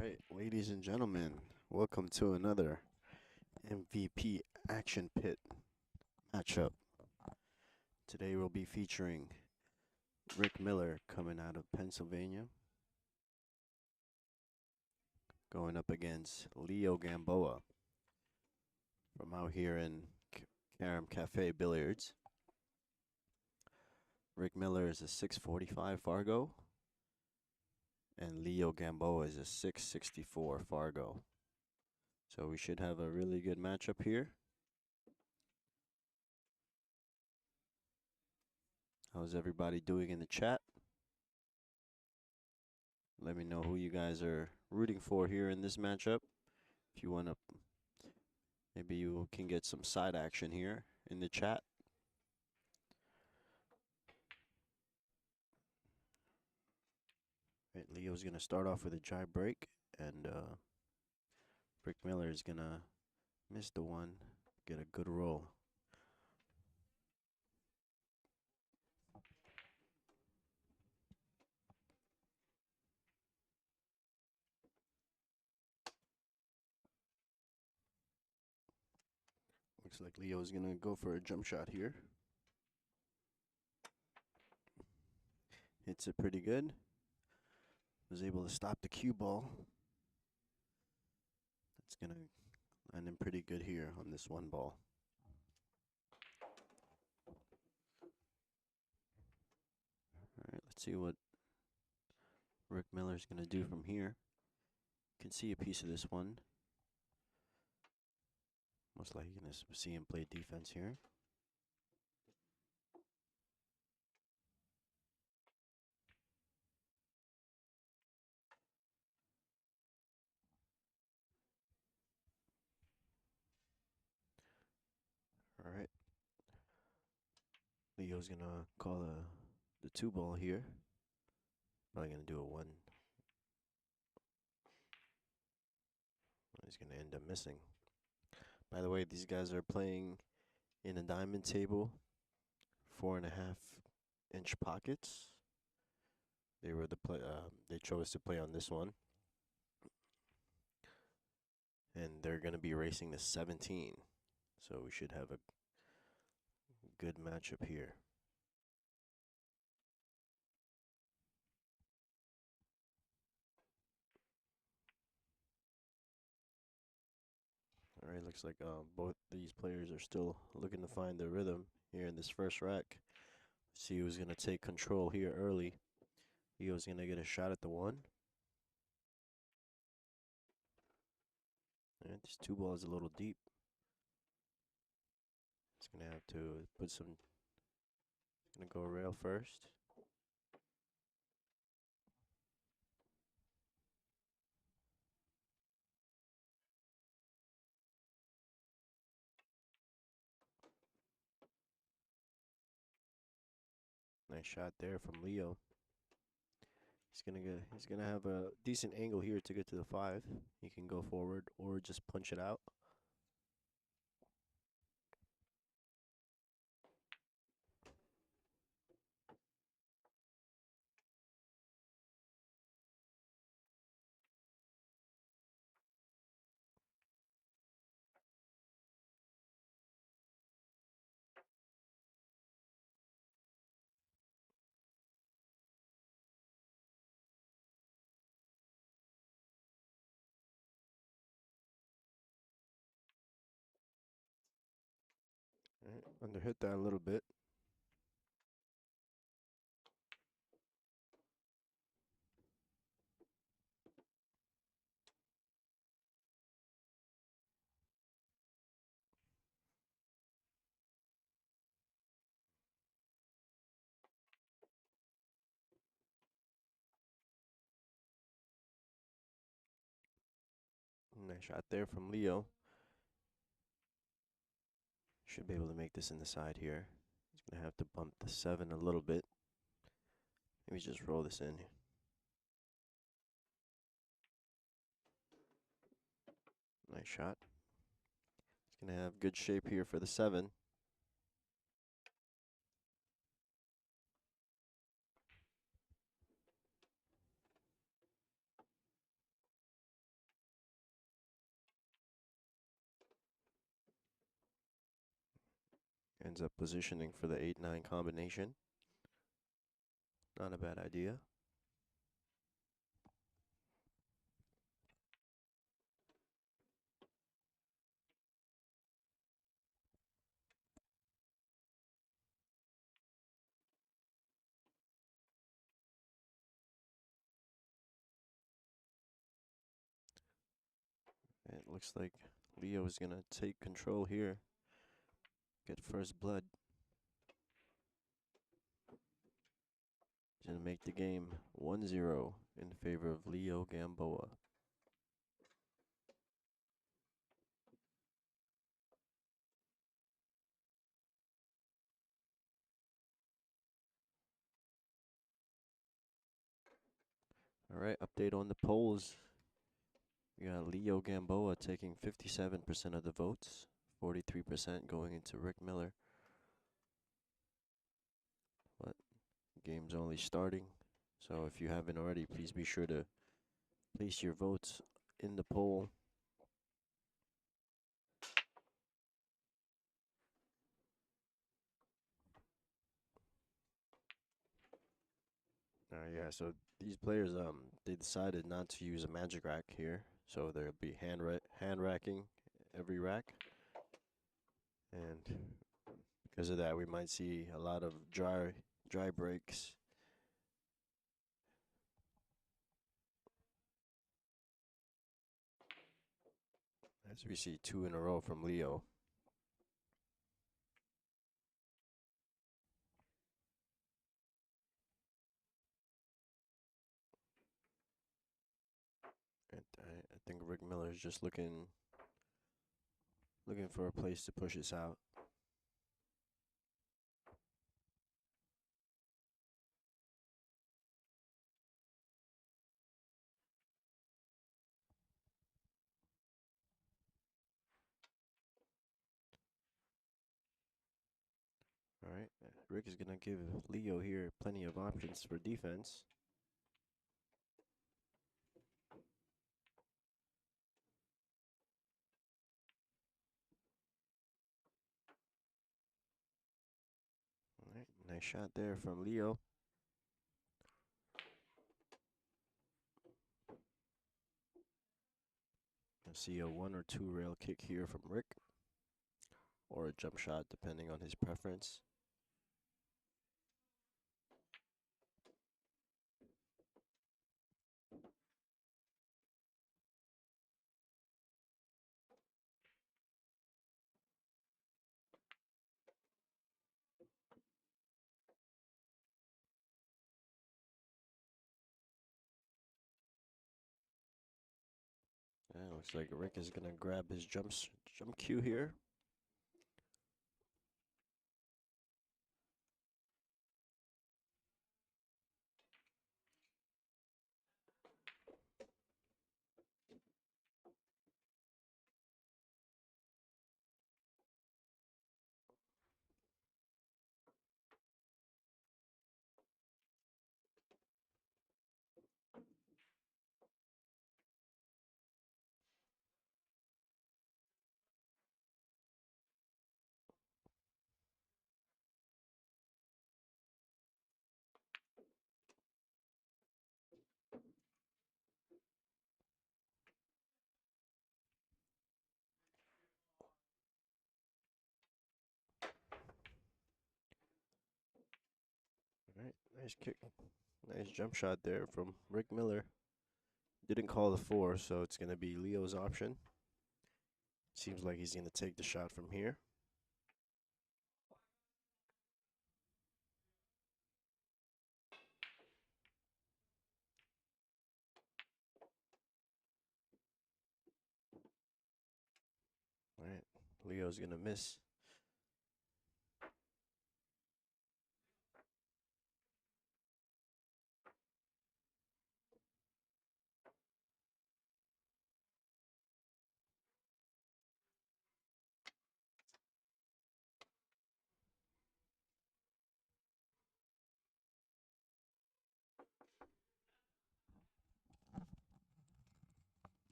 right, ladies and gentlemen, welcome to another MVP Action Pit matchup. Today we'll be featuring Rick Miller coming out of Pennsylvania, going up against Leo Gamboa from out here in Caram Cafe Billiards. Rick Miller is a 645 Fargo, and Leo Gamboa is a 664 Fargo. So we should have a really good matchup here. How's everybody doing in the chat? Let me know who you guys are rooting for here in this matchup. If you want to, maybe you can get some side action here in the chat. Right, Leo's going to start off with a jibe break, and Rick Miller is going to miss the one, get a good roll. Looks like Leo's going to go for a jump shot here. Hits it pretty good. Was able to stop the cue ball. That's going to land him pretty good here on this one ball. All right, let's see what Rick Miller's going to do from here. Can see a piece of this one. Most likely going to see him play defense here. All right. Leo's going to call the two ball here. Probably going to do a one. He's going to end up missing. By the way, these guys are playing in a diamond table, 4.5-inch pockets. They were they chose to play on this one, and they're going to be racing the 17. So we should have a good matchup here. All right, looks like both these players are still looking to find their rhythm here in this first rack. See who's going to take control here early. Leo's going to get a shot at the one. All right, this two ball is a little deep. He's going to have to put some. Going to go rail first. Nice shot there from Leo. He's gonna have a decent angle here to get to the 5. He can go forward or just punch it out. All right, underhit that a little bit. Nice shot there from Leo. Should be able to make this in the side here. He's gonna have to bump the 7 a little bit. Maybe just roll this in. Nice shot. He's gonna have good shape here for the 7. Ends up positioning for the 8-9 combination. Not a bad idea. It looks like Leo is going to take control here. Get first blood. He's going to make the game 1-0 in favor of Leo Gamboa. All right, update on the polls. We got Leo Gamboa taking 57% of the votes, 43% going into Rick Miller. But game's only starting, so if you haven't already, please be sure to place your votes in the poll. Yeah, so these players, they decided not to use a magic rack here, so there'll be hand racking every rack, and because of that, we might see a lot of dry breaks. As we see 2 in a row from Leo. And I think Rick Miller is just looking for a place to push us out. All right, Rick is gonna give Leo here plenty of options for defense. All right, nice shot there from Leo. I see a 1 or 2 rail kick here from Rick, or a jump shot depending on his preference. Looks like Rick is gonna grab his jump cue here. All right, nice kick. Nice jump shot there from Rick Miller. Didn't call the 4, so it's gonna be Leo's option. Seems like he's gonna take the shot from here. All right, Leo's gonna miss.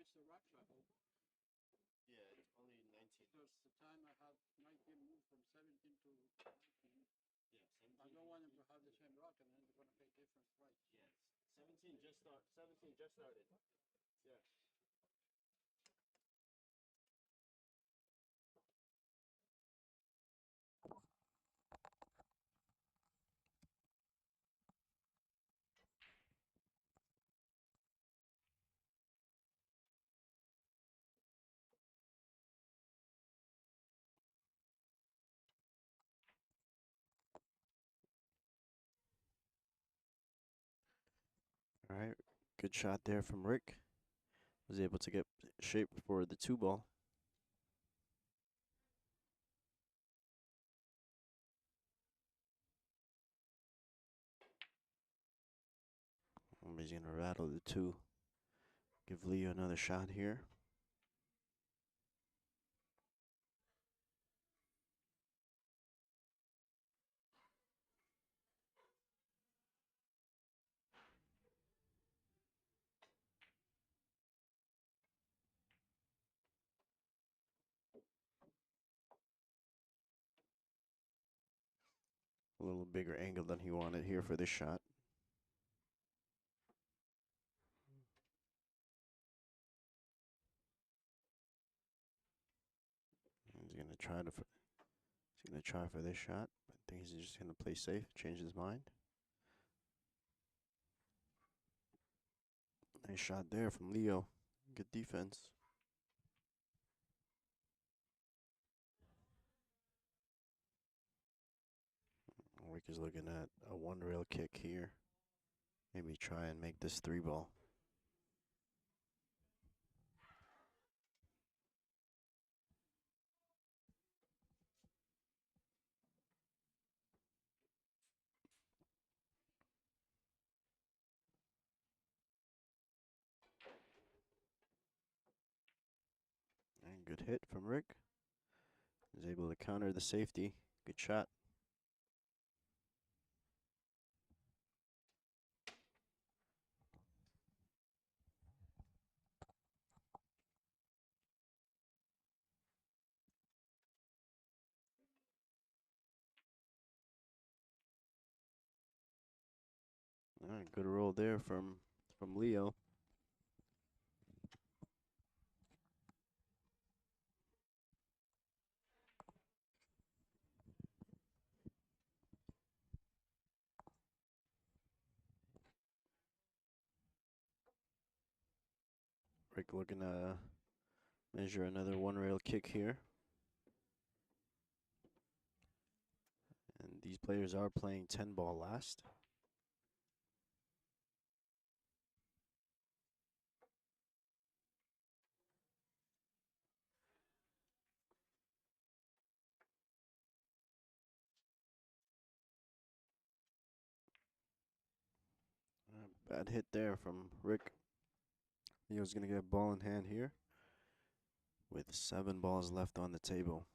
switch the rocks, I hope. Yeah, it's only 19. Because the time I have might get moved from 17 to 19. Yeah, 17. I don't want them to have the same rock, and then they're gonna pay different price. Yes. 17 just start. 17 just started. Yeah. All right. Good shot there from Rick. Was able to get shape for the 2 ball. He's gonna rattle the 2. Give Leo another shot here. A little bigger angle than he wanted here for this shot. He's gonna try to. He's gonna try for this shot. I think he's just gonna play safe, change his mind. Nice shot there from Leo. Good defense. Rick is looking at a 1 rail kick here. Maybe try and make this 3 ball. And good hit from Rick. He's able to counter the safety. Good shot. All right, good roll there from Leo. Rick looking to measure another 1 rail kick here. And these players are playing 10 ball last. Bad hit there from Rick. Leo's going to get ball in hand here with 7 balls left on the table.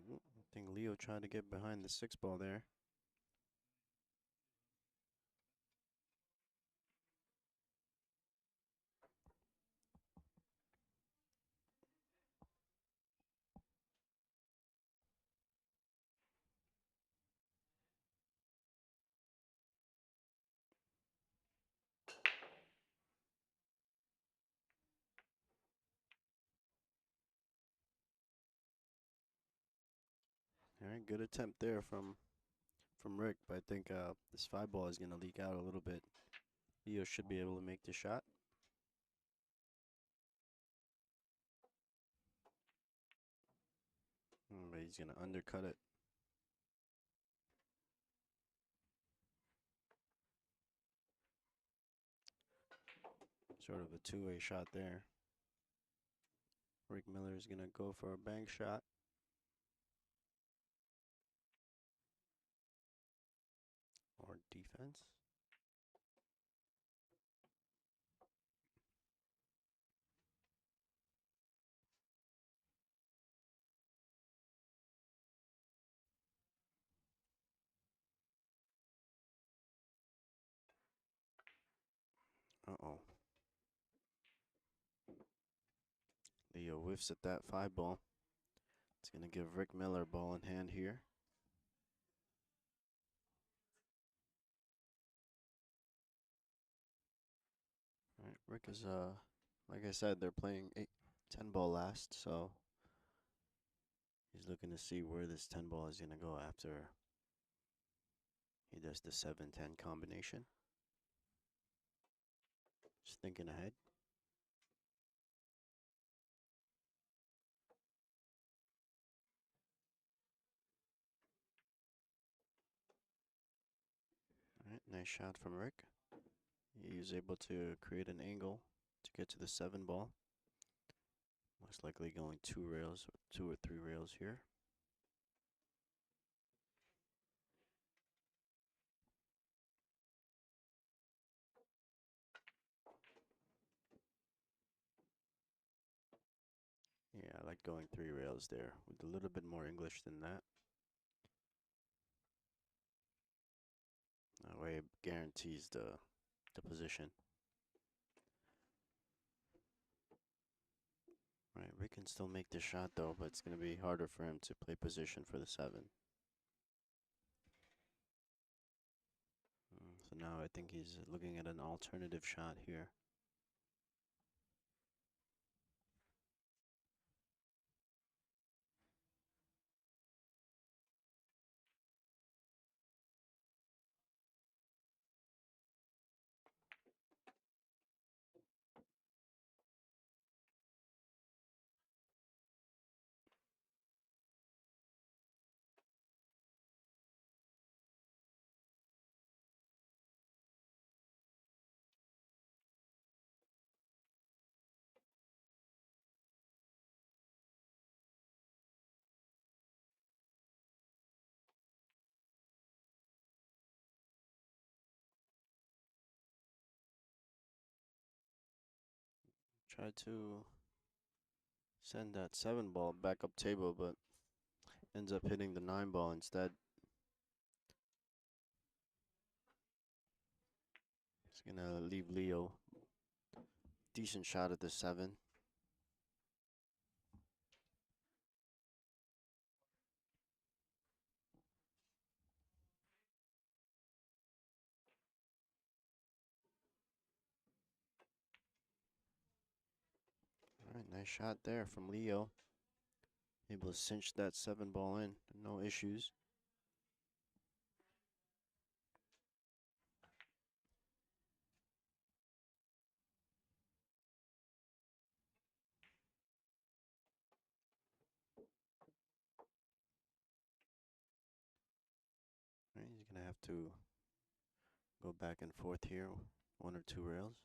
I think Leo tried to get behind the 6 ball there. All right, good attempt there from Rick, but I think this 5 ball is going to leak out a little bit. Leo should be able to make the shot. But he's going to undercut it. Sort of a two-way shot there. Rick Miller is going to go for a bank shot. Or defense. Uh-oh. Leo whiffs at that 5 ball. It's going to give Rick Miller ball in hand here. All right, Rick is, like I said, they're playing 10 ball last, so he's looking to see where this 10 ball is going to go after he does the 7-10 combination. Just thinking ahead. All right, nice shot from Rick. He was able to create an angle to get to the 7 ball. Most likely going 2 rails, 2 or 3 rails here. Yeah, I like going 3 rails there with a little bit more English than that. That way it guarantees the position. Right, Rick can still make the shot though, but it's going to be harder for him to play position for the 7. So now I think he's looking at an alternative shot here. Tried to send that 7 ball back up table, but ends up hitting the 9 ball instead. It's gonna leave Leo decent shot at the 7. All right, nice shot there from Leo. Able to cinch that 7 ball in, no issues. All right, he's gonna have to go back and forth here, 1 or 2 rails.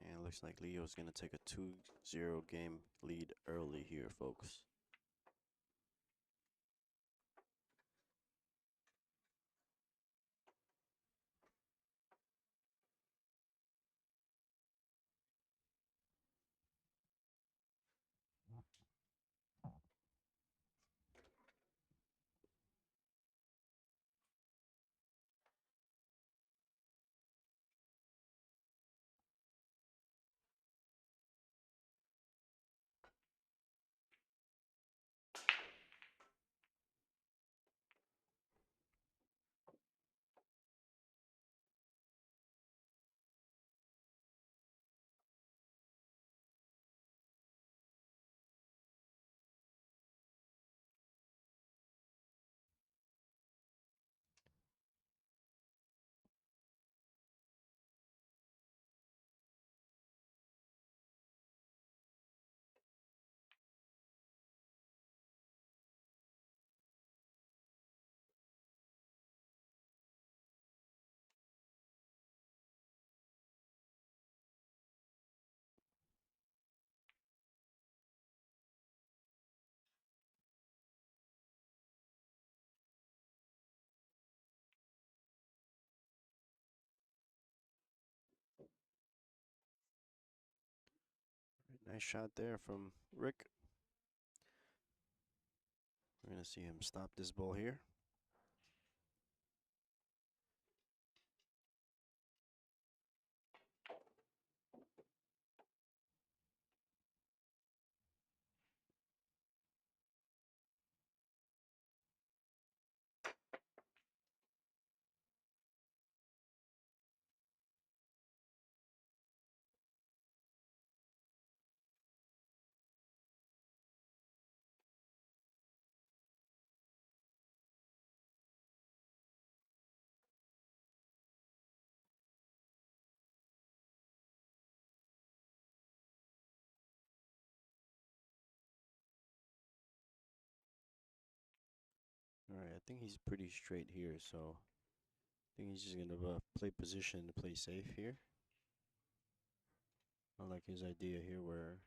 And it looks like Leo's gonna take a 2-0 game lead early here, folks. Nice shot there from Rick. We're going to see him stop this ball here. All right, I think he's pretty straight here, so I think he's just going to play position to play safe here. I like his idea here where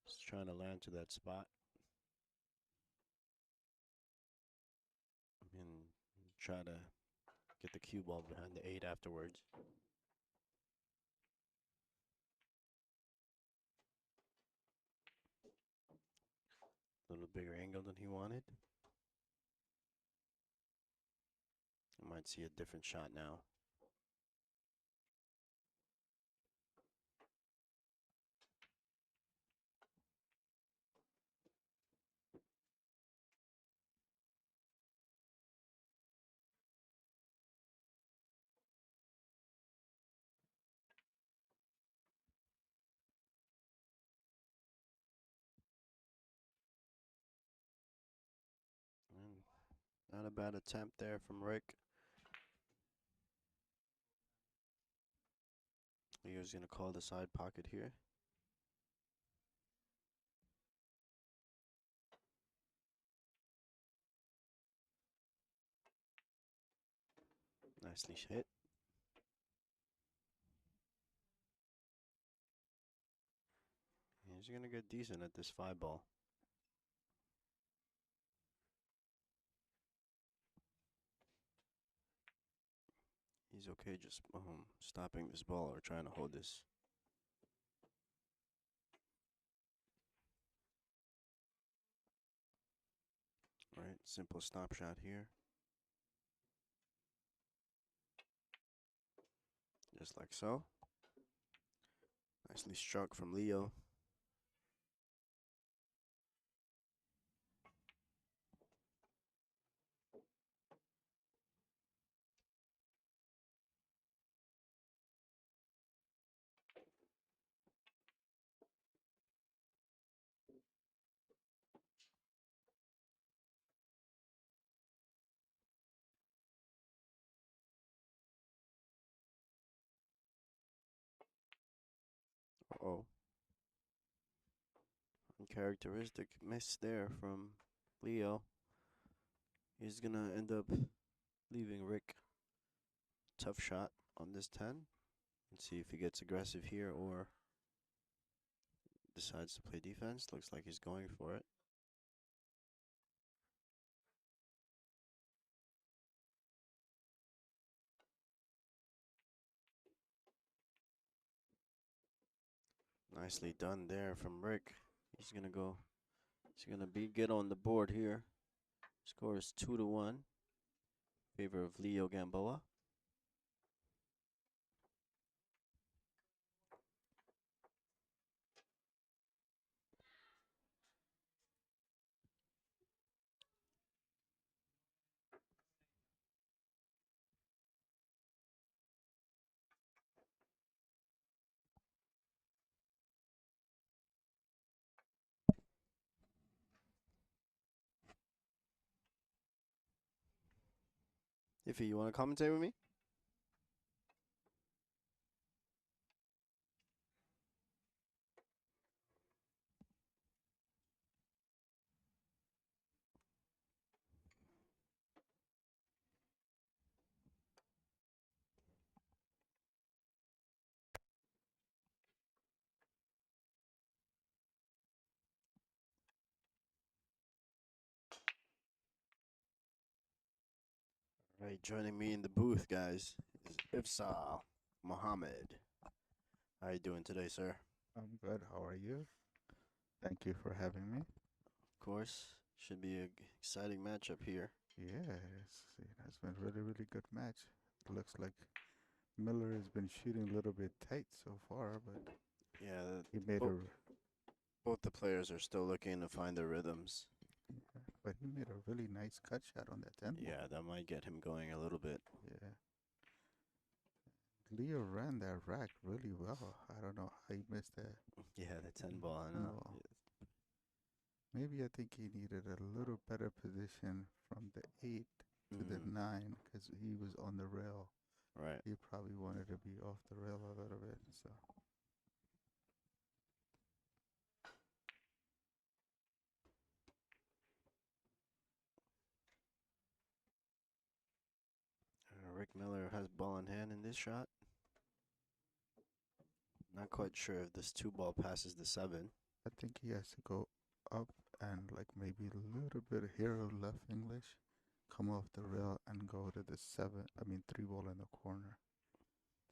he's trying to land to that spot and try to get the cue ball behind the 8 afterwards. A little bigger angle than he wanted. I might see a different shot now. And not a bad attempt there from Rick. Leo's going to call the side pocket here. Nicely hit. He's going to get decent at this 5 ball. He's okay just stopping this ball or trying to hold this. All right, simple stop shot here. Just like so. Nicely struck from Leo. Uh-oh. Uncharacteristic miss there from Leo. He's going to end up leaving Rick tough shot on this 10. Let's see if he gets aggressive here or decides to play defense. Looks like he's going for it. Nicely done there from Rick. He's gonna go. He's gonna get on the board here. Score is 2-1. Favor of Leo Gamboa. Iffy, you want to commentate with me? All right, joining me in the booth, guys, is Ifsal Mohammed. How you doing today, sir? I'm good. How are you? Thank you for having me. Of course, should be a exciting matchup here. Yeah, it's been a really, really good match. It looks like Miller has been shooting a little bit tight so far, but Yeah, he made both a both the players are still looking to find their rhythms. he made a really nice cut shot on that 10 ball. Yeah, that might get him going a little bit. Yeah, Leo ran that rack really well. I don't know how he missed that Yeah, the 10 ball, I 10 know. ball. Maybe I think he needed a little better position from the 8 to the Mm, 9 because he was on the rail. right. He probably wanted to be off the rail a little bit. So Rick Miller has ball in hand in this shot. Not quite sure if this 2 ball passes the 7. I think he has to go up and like maybe a little bit here of left English, come off the rail and go to the 7. I mean 3 ball in the corner.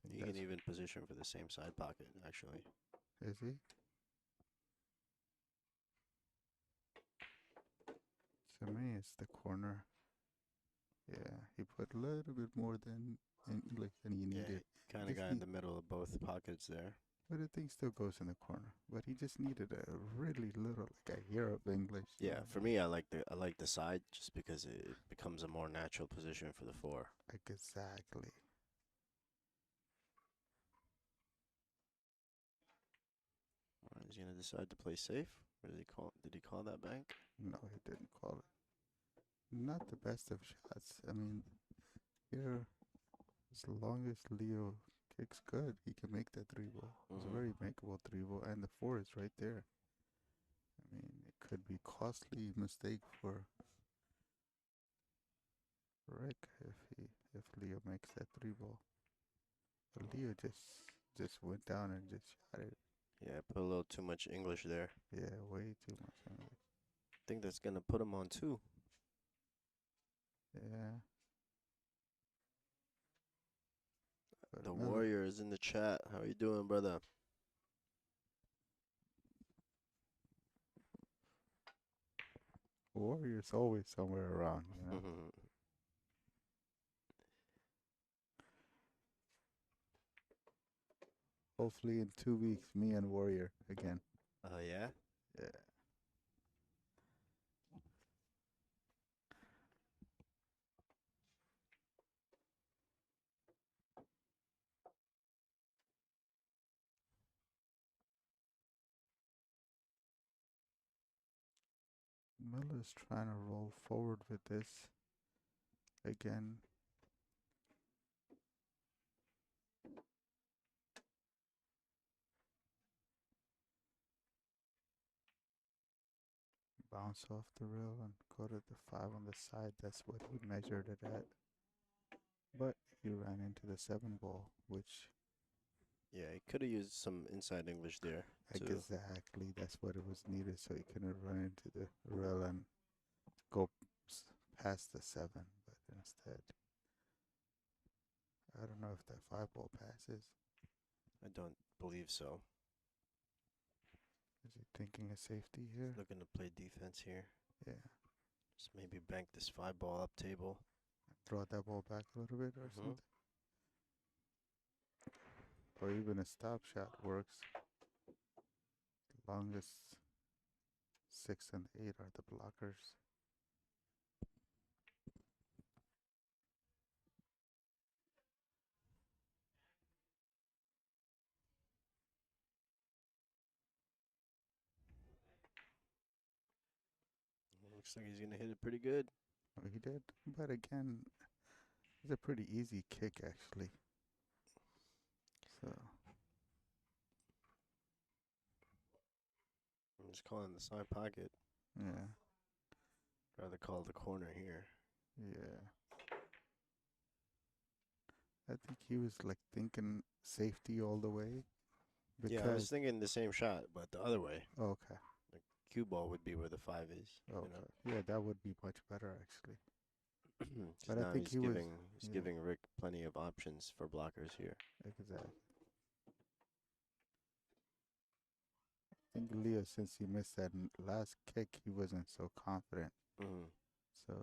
I think He can even position for the same side pocket, actually. is he? To me, it's the corner. Yeah, he put a little bit more than English than he Yeah, needed. kind He of just got in need, the middle of both pockets there. but the thing still goes in the corner. But he just needed a really little, like a hair of English. You know Yeah, what I for mean? me, I like the side just because it becomes a more natural position for the 4. Like exactly. He's gonna decide to play safe. Or did he call? Did he call that bank? No, he didn't call it. Not the best of shots. I mean, here as long as Leo kicks good, he can make that 3 ball. It's a Mm-hmm. very makeable 3 ball, and the 4 is right there. I mean, it could be costly mistake for Rick if Leo makes that 3 ball. But Leo just went down and just shot it. Yeah, put a little too much English there. Yeah, way too much English. I think that's gonna put him on 2. Yeah, but The Miller Warrior is in the chat. How you doing, brother? Warriors always somewhere around, you know. Hopefully in 2 weeks, me and Warrior again. Oh yeah. Yeah. Miller's trying to roll forward with this again. Bounce off the rail and go to the 5 on the side. That's what he measured it at. But he ran into the 7 ball, which Yeah, he could have used some inside English there too. exactly that's what it was needed, so he couldn't run into the rail and go past the 7. But instead, I don't know if that 5 ball passes. I don't believe so. Is he thinking a safety He's here? looking to play defense here. Yeah. Just maybe bank this 5 ball up table. Draw that ball back a little bit or Mm-hmm. something. Or even a stop shot works. Longest 6 and 8 are the blockers. Looks like he's gonna hit it pretty good. Oh, he did. But again, it's a pretty easy kick actually. So I'm just calling the side pocket. yeah, Rather call the corner here. yeah. I think he was like thinking safety all the way Yeah, I was because thinking the same shot, but the other way. okay, The cue ball would be where the 5 is. You know. okay, yeah, that would be much better actually. Because But I now think he's he was yeah, giving Rick plenty of options for blockers here. exactly. think Leo, since he missed that last kick, he wasn't so confident. Mm. So,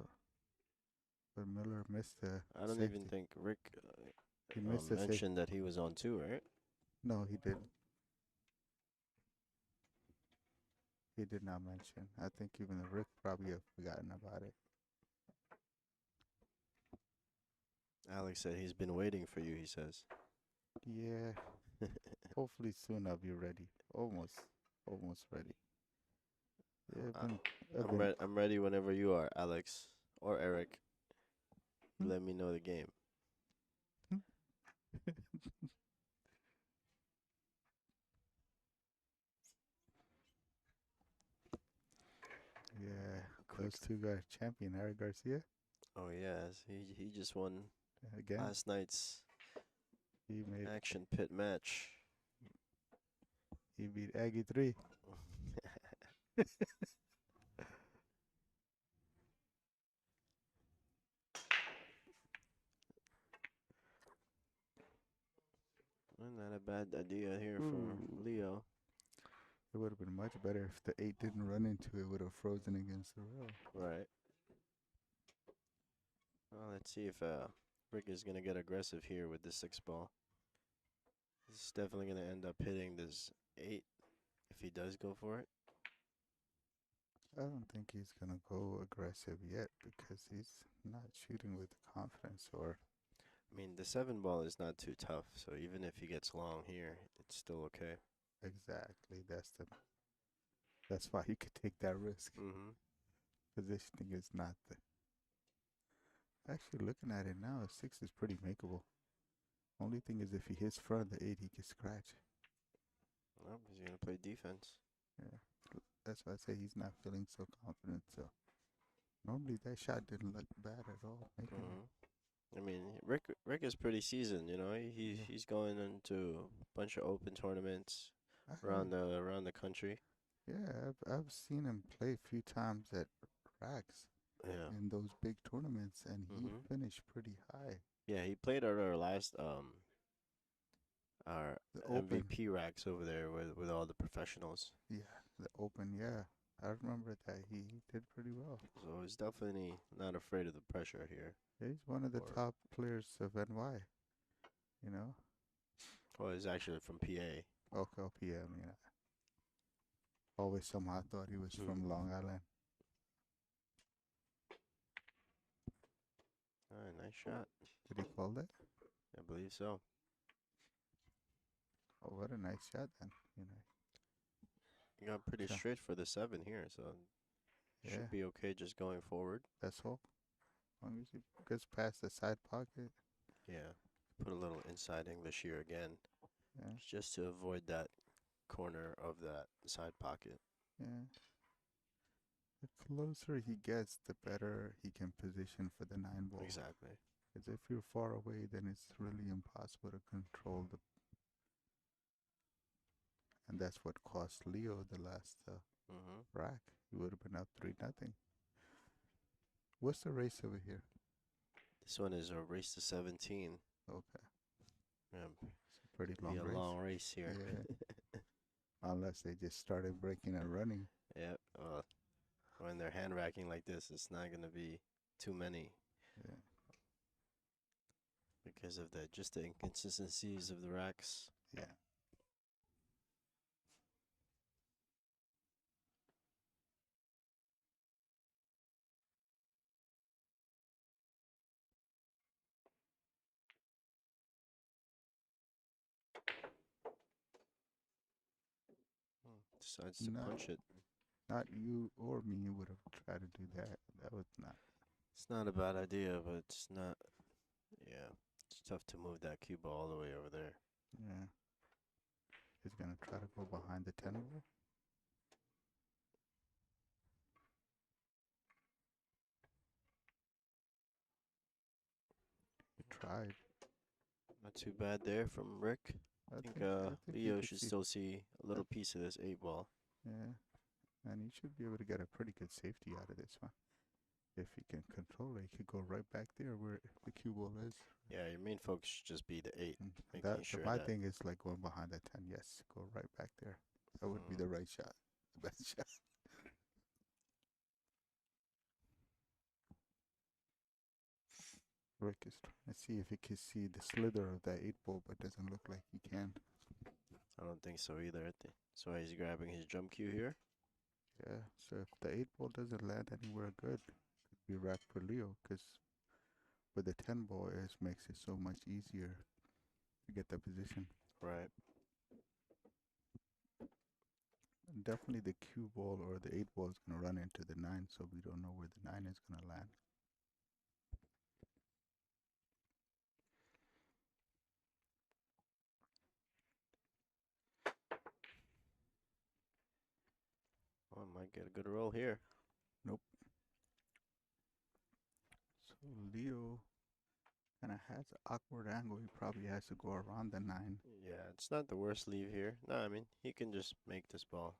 but Miller missed the I don't even safety. think Rick He missed the safety. mentioned that he was on too, right? No, he didn't. He did not mention. I think even Rick probably have forgotten about it. Alex said he's been waiting for you, he says. Yeah. Hopefully soon I'll be ready. Almost ready. Yeah, I, I've been. I'm ready whenever you are, Alex or Eric. You Hmm? let me know the game. Yeah, Quick. those two guys champion Eric Garcia Oh yes, he just won again. last night's He made action pit match. he beat Aggie 3. Well, not a bad idea here for Ooh, Leo. it would have been much better if the 8 didn't run into it. Would have frozen against the rail. Right. Well, let's see if Rick is gonna get aggressive here with the 6 ball. He's definitely gonna end up hitting this 8 if he does go for it. I don't think he's gonna go aggressive yet because he's not shooting with confidence or I mean, the 7 ball is not too tough, so even if he gets long here, it's still okay. exactly. That's why he could take that risk. Mm-hmm. Positioning is not the. Actually, looking at it now, a 6 is pretty makeable. Only thing is if he hits front of the 8, he can scratch. Well, he's gonna play defense. Yeah, that's why I say he's not feeling so confident. So normally that shot didn't look bad at all. Making Mm-hmm. I mean, Rick is pretty seasoned. You know, yeah, he's going into a bunch of open tournaments I have around the country. yeah I've seen him play a few times at racks Yeah. in those big tournaments, and he Mm-hmm. finished pretty high. Yeah, he played at our last our The Open, MVP racks over there with all the professionals. yeah, the Open, yeah. I remember that he did pretty well. So he's definitely not afraid of the pressure here. He's one of the Or top players of NY. You know, well, he's actually from PA. OKLP. I mean, I always somehow thought he was Hmm. from Long Island. All right, nice shot. Did he call that? I believe so. Oh, what a nice shot then. You know, He got pretty sure. straight for the 7 here, so Yeah, should be okay just going forward. that's all. As long as he gets past the side pocket. Yeah. Put a little inside English here again, Yeah, just to avoid that corner of that side pocket. yeah. The closer he gets, the better he can position for the 9 ball. Exactly. Because if you're far away, then it's really impossible to control the. And that's what cost Leo the last Mm-hmm. rack. He would have been up 3-0. What's the race over here? This one is a race to 17. Okay, Yeah, it's a pretty be long a race. long race here. Yeah, unless they just started breaking and running. Yeah. When they're hand racking like this, it's not gonna be too many Yeah. because of the inconsistencies of the racks. Yeah. Decides to Not punch it. not you or me would have tried to do that. That was not. It's not a bad idea, but it's not. Yeah, it's tough to move that cue ball all the way over there. Yeah. He's gonna try to go behind the 10 ball. He tried. Not too bad there from Rick. I think he Leo could should see. still see a Uh, little piece of this 8 ball. yeah. And he should be able to get a pretty good safety out of this one. If he can control it, he could go right back there where the cue ball is. Yeah, your main focus should just be the 8, Mm. making sure My that. thing is like going behind the 10. Yes, go right back there. That would be Mm. the right shot, the best shot. Rick is trying to see if he can see the slither of that 8 ball, but doesn't look like he can. I don't think so either. So he's grabbing his jump cue here. Yeah, so if the 8 ball doesn't land anywhere good, could be wrapped for Leo, because with the 10 ball, it makes it so much easier to get the position. Right. And definitely the cue ball or the 8 ball is going to run into the 9, so we don't know where the 9 is going to land. Oh, might get a good roll here. Nope. So Leo kind of has an awkward angle. He probably has to go around the 9. Yeah, it's not the worst leave here. No, I mean he can just make this ball.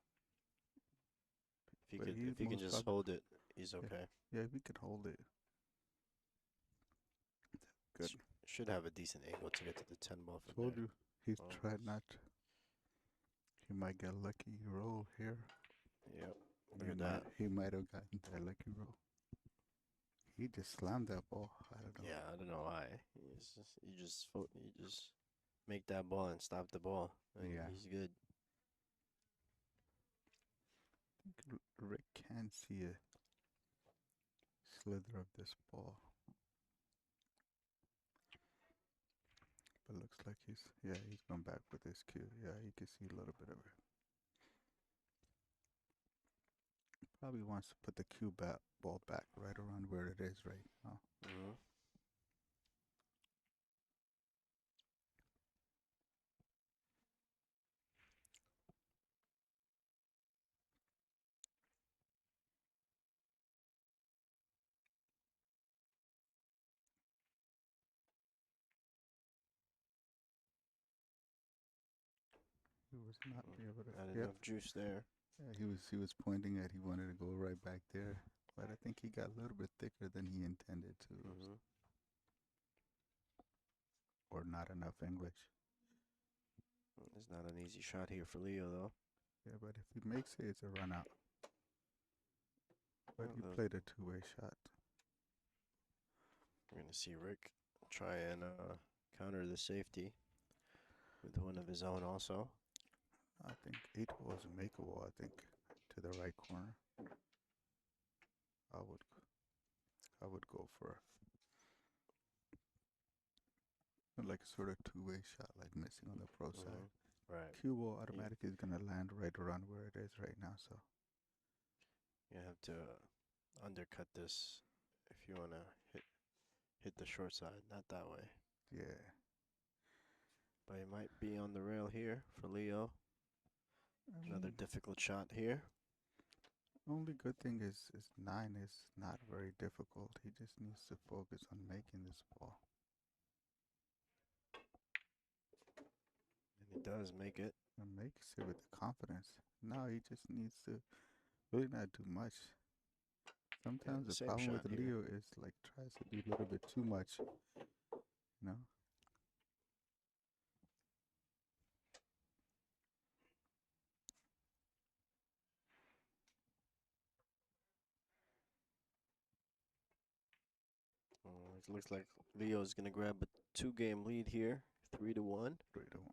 But If he can most just probably, hold it, he's yeah, okay. yeah, we could hold it. Good. Should have a decent angle to get to the 10 ball from Told there. you, he's Oh, trying not. He might get lucky roll here. yep. Look at that. He might have gotten that lucky roll. He just slammed that ball. I don't know. Yeah, I don't know why. You just make that ball and stop the ball, and Yeah. he's good. I think Rick can see a slither of this ball. But looks like he's going back with his cue. Yeah, you can see a little bit of it. Probably wants to put the cue ball back right around where it is right now. Mm-hmm. He was not be able to. Not Yep. enough juice there. Yeah, he was pointing at. He wanted to go right back there, but I think he got a little bit thicker than he intended to, Mm-hmm. or not enough English. It's not an easy shot here for Leo though. Yeah, but if he makes it, it's a run out. But Well, he played a two-way shot. we're gonna see Rick try and counter the safety with one of his own also. I think 8 ball is a makeable. I think to the right corner. I would go for like sort of two-way shot, like missing on the pro side. Right. Cue ball automatically is gonna land right around where it is right now. So You have to undercut this if you wanna hit the short side, not that way. yeah. But it might be on the rail here for Leo. Another mean, difficult shot here. only good thing is 9 is not very difficult. He just needs to focus on making this ball. And he does make it. And makes it with the confidence. Now he just needs to really not do much. Sometimes the same problem shot with here. Leo is like tries to do a little bit too much. You know? It looks like Leo's gonna grab a 2-game lead here, 3-1. 3-1.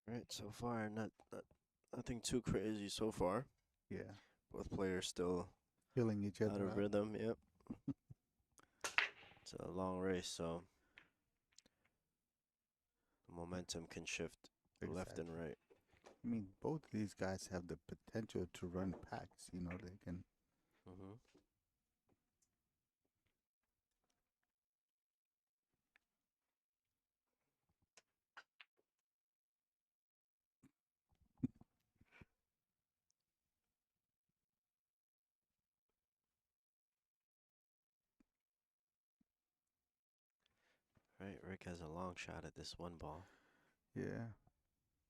Right, so far nothing too crazy so far. Yeah. Both players still Feeling each out other of out. rhythm. Yep. It's a long race, so the momentum can shift left and right. I mean, both of these guys have the potential to run packs. You know, they can. Mm-hmm. Right, Rick has a long shot at this one ball, Yeah,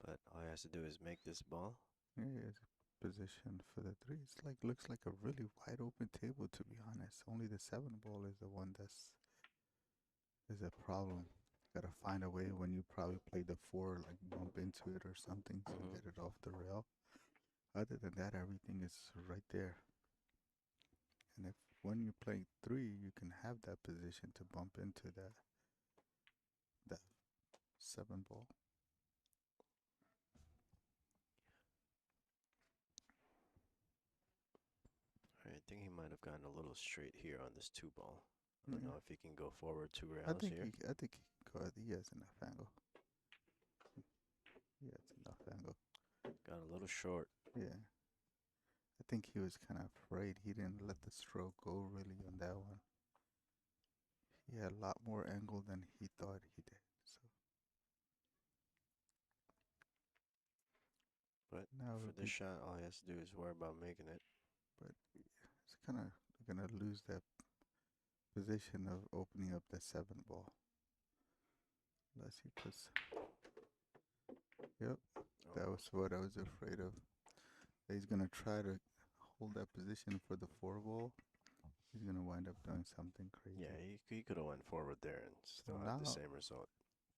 but all he has to do is make this ball. yeah, it's position for the three. It's like looks like a really wide open table to be honest. Only the seven ball is the one that's is a problem. Gotta find a way when you probably play the four, like bump into it or something to Hmm. get it off the rail. Other than that, everything is right there. And if when you play three, you can have that position to bump into that seven ball. I think he might have gotten a little straight here on this two ball. I don't Yeah, know if he can go forward two rails here. I think he can go. He has enough angle. He has enough angle. Got a little short. Yeah, I think he was kind of afraid. He didn't let the stroke go really on that one. He had a lot more angle than he thought he did. So But now for it'll this be, shot, all he has to do is worry about making it. but it's kind of gonna lose that position of opening up the seven ball. Unless he puts. Yep, that Oh, was what I was afraid of. He's gonna try to hold that position for the four ball. He's gonna wind up doing something yeah, crazy. he could have went forward there and So still had the same result.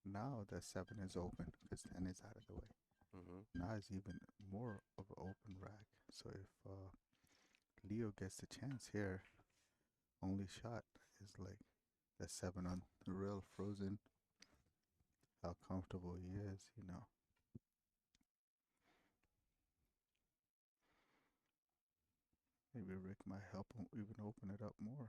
now the seven is open because 10 is out of the way. Hmm. Now it's even more of an open rack. So if Leo gets the chance here, only shot is like the seven on the rail frozen. How comfortable he is, you know. Maybe Rick might help him even open it up more.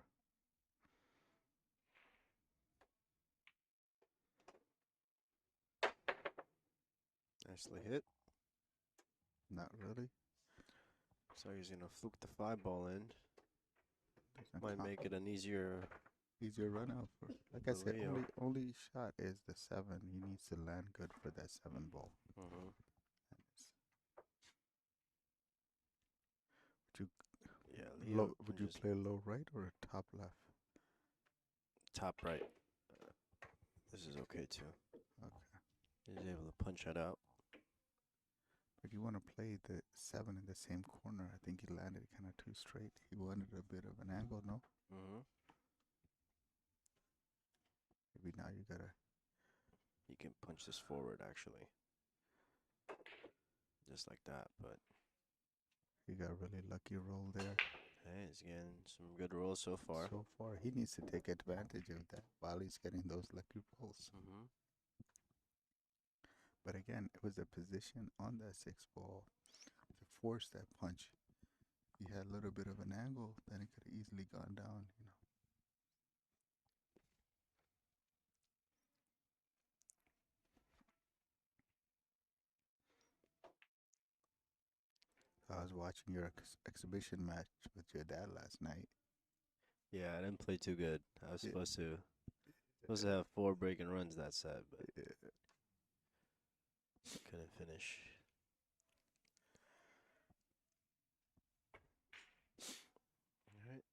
Nicely hit. Not really. So he's gonna fluke the five ball in. Doesn't Might count. make it an easier Easier run out for. Like I for said, Leo. only shot is the seven. He needs to land good for that seven ball. Hmm. And would Yeah, you Leo can would you just play low right or top left? top right. This is okay too. Okay. He's able to punch that out. But you want to play the seven in the same corner. I think he landed kind of too straight. He wanted a bit of an angle, no? Hmm. Maybe now you gotta. He can punch this forward actually, just like that. But He got really lucky roll there. hey, he's getting some good rolls so far. So far, he needs to take advantage of that while he's getting those lucky rolls. Hmm. But again, it was a position on that six ball to force that punch. He had a little bit of an angle, then it could have easily gone down, you know. I was watching your exhibition match with your dad last night. Yeah, I didn't play too good. I was Yeah, supposed to have four breaking runs that set, but yeah. couldn't finish. All right.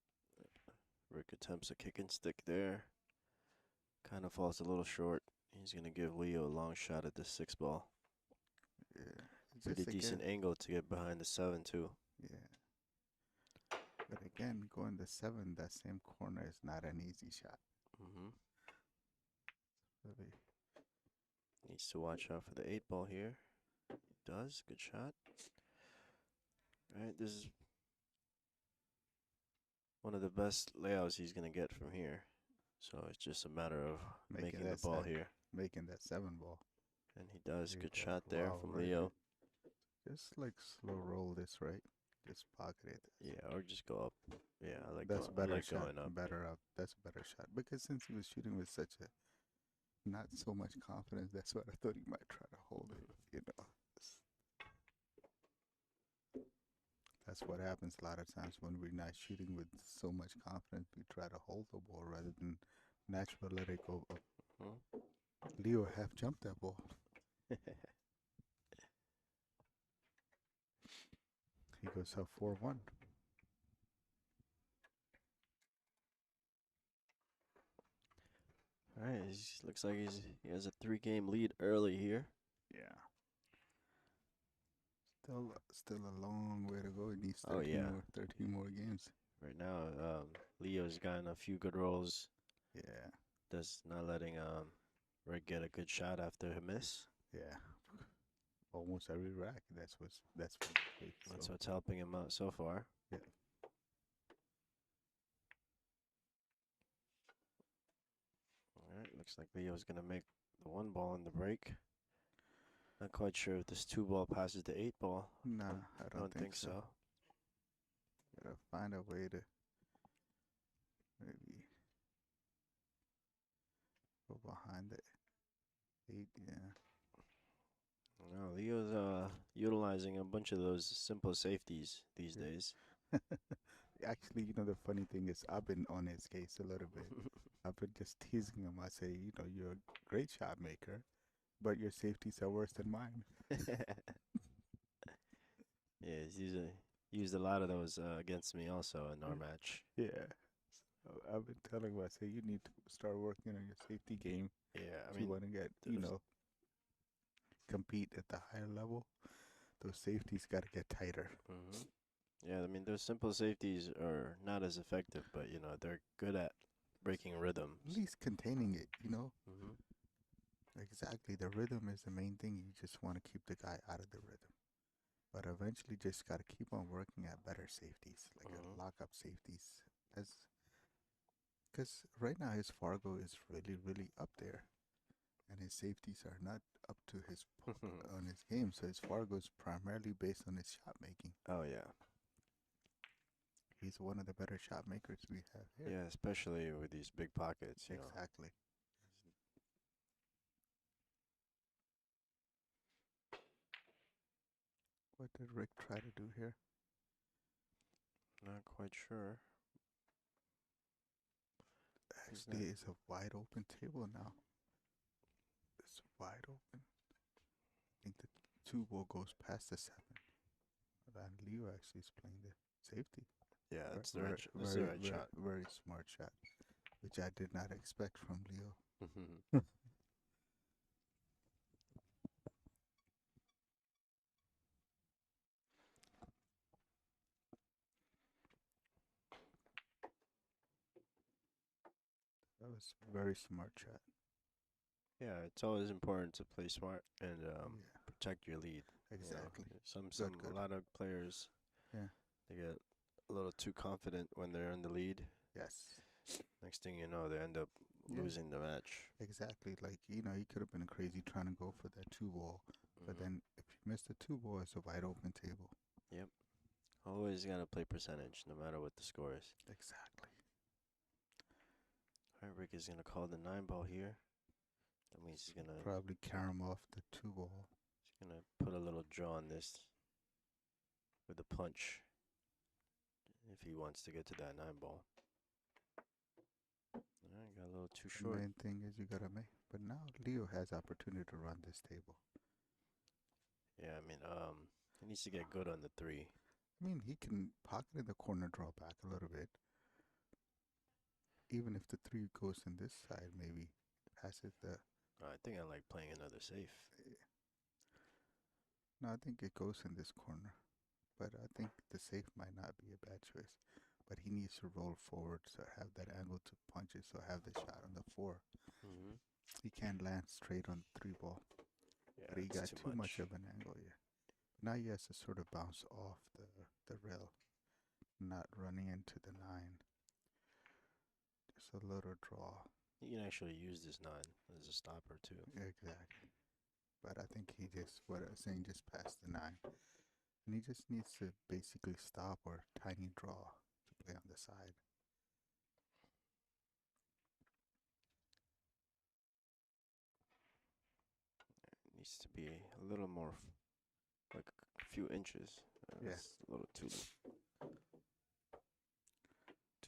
Rick attempts a kick and stick there. Kind of falls a little short. He's gonna give Leo a long shot at this six ball. Yeah. It's Pretty just again, decent angle to get behind the seven too. yeah. But again, going the seven, that same corner is not an easy shot. Hmm. Really. Needs to watch out for the eight ball here. Does good shot. All right, this is one of the best layouts he's gonna get from here. So it's just a matter of making the ball here. Making that seven ball. And he does. He Good does shot there well, from right? Leo. Just like slow roll this, right? Just pocket it. Yeah, or just go up. Yeah, That's I better like shot. going up. Better up. That's a better shot. Because since he was shooting with such a not so much confidence, that's what I thought he might try to hold it. You know, that's what happens a lot of times when we're not shooting with so much confidence. We try to hold the ball rather than naturally let it go up. Hmm. Leo half jumped that ball. He goes up 4-1. All right, looks like he has a 3-game lead early here. Yeah. Still a long way to go. He needs Oh yeah, 13 more games. right now Leo's gotten a few good rolls. Yeah. Just not letting Rick get a good shot after a miss. Yeah. Almost every rack. That's what the case. That's So what's helping him out so far. yeah. All right, looks like Leo's gonna make the 1 ball in the break. Not quite sure if this 2 ball passes the 8 ball. Nah, I I don't don't think think so. so. Gotta find a way to maybe go behind the 8. Yeah. No, Leo's utilizing a bunch of those simple safeties these Yeah. days. Actually, the funny thing is, I've been on his case a little bit. I've been just teasing him. I say, you're a great shot maker, but your safeties are worse than mine. Yeah, he's used a lot of those against me also in our Yeah. match. Yeah. So I've been telling him, I say, you need to start working on your safety game Yeah, I if you mean, want to get, there's- compete at the higher level. Those safeties got to get tighter. mhm. Yeah, I mean, those simple safeties are not as effective, but they're good at breaking At rhythms. least containing it. Hmm. Exactly. The rhythm is the main thing. You just want to keep the guy out of the rhythm. But eventually, just got to keep on working at better safeties, like Hmm. a lockup safeties. As Because right now his Fargo is really, really up there, and his safeties are not up to his on his game. So his Fargo is primarily based on his shot making. Oh yeah, He's one of the better shot makers we have here. yeah, especially with these big pockets. Exactly. What did Rick try to do here? Not quite sure. He's not. Actually, it's a wide open table now. It's wide open. I think the 2 ball goes past the 7. And Leo actually is playing the safety. Yeah, Very, it's the very, right. It's the very, right very, shot. very smart shot, which I did not expect from Leo. That was a very smart shot. Yeah, it's always important to play smart and Yeah, protect your lead. exactly. Some Good. a lot of players Yeah. they get a little too confident when they're in the lead. Yes. Next thing you know, they end up Yeah. losing the match. Exactly. Like, he could have been crazy trying to go for that 2 ball. But Hmm. then if you miss the 2 ball, it's a wide open table. Yep. Always gotta play percentage, no matter what the score is. Exactly. All right, Rick is gonna call the 9 ball here. That means Probably carry him off the 2 ball. he's gonna put a little draw on this with a punch if he wants to get to that 9 ball. All right, got a little too The short. main thing is you gotta make. But now Leo has opportunity to run this table. Yeah, I mean, he needs to get good on the 3. I mean, he can pocket in the corner, draw back a little bit. Even if the 3 goes in this side, maybe passes the. I think I like playing another safe. No, I think it goes in this corner. But I think the safe might not be a bad choice. But he needs to roll forward to have that angle to punch it, so have the shot on the 4. Hmm. He can't land straight on the 3 ball. Yeah, But he it's got too too much much. of an angle, yeah. Now he has to sort of bounce off the rail, not running into the 9. Just a little draw. You can actually use this 9 as a stopper too. Exactly. But I think he just, what I was saying, just passed the 9. And he just needs to basically stop or tiny draw to play on the side. It needs to be a little more, like a few inches. Yeah. That's a little too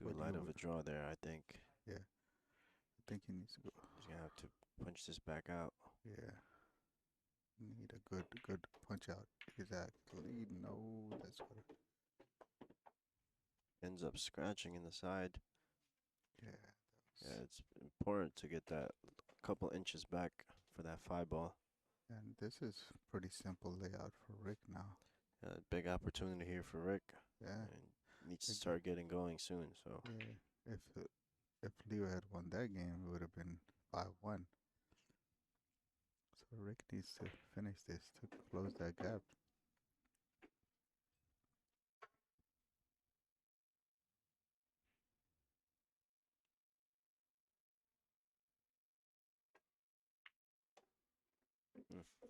What light you of a would, draw there, I think. yeah. I think he needs to go. He's gonna have to punch this back out. Yeah. Need a good punch out. Exactly. No, that's what. Ends up scratching in the side. Yeah. Yeah, it's important to get that couple inches back for that 5 ball. And this is pretty simple layout for Rick now. Big opportunity here for Rick. Yeah, And needs to ag- start getting going soon. So yeah. If Leo had won that game, it would have been 5-1. So Rick needs to finish this to close that gap.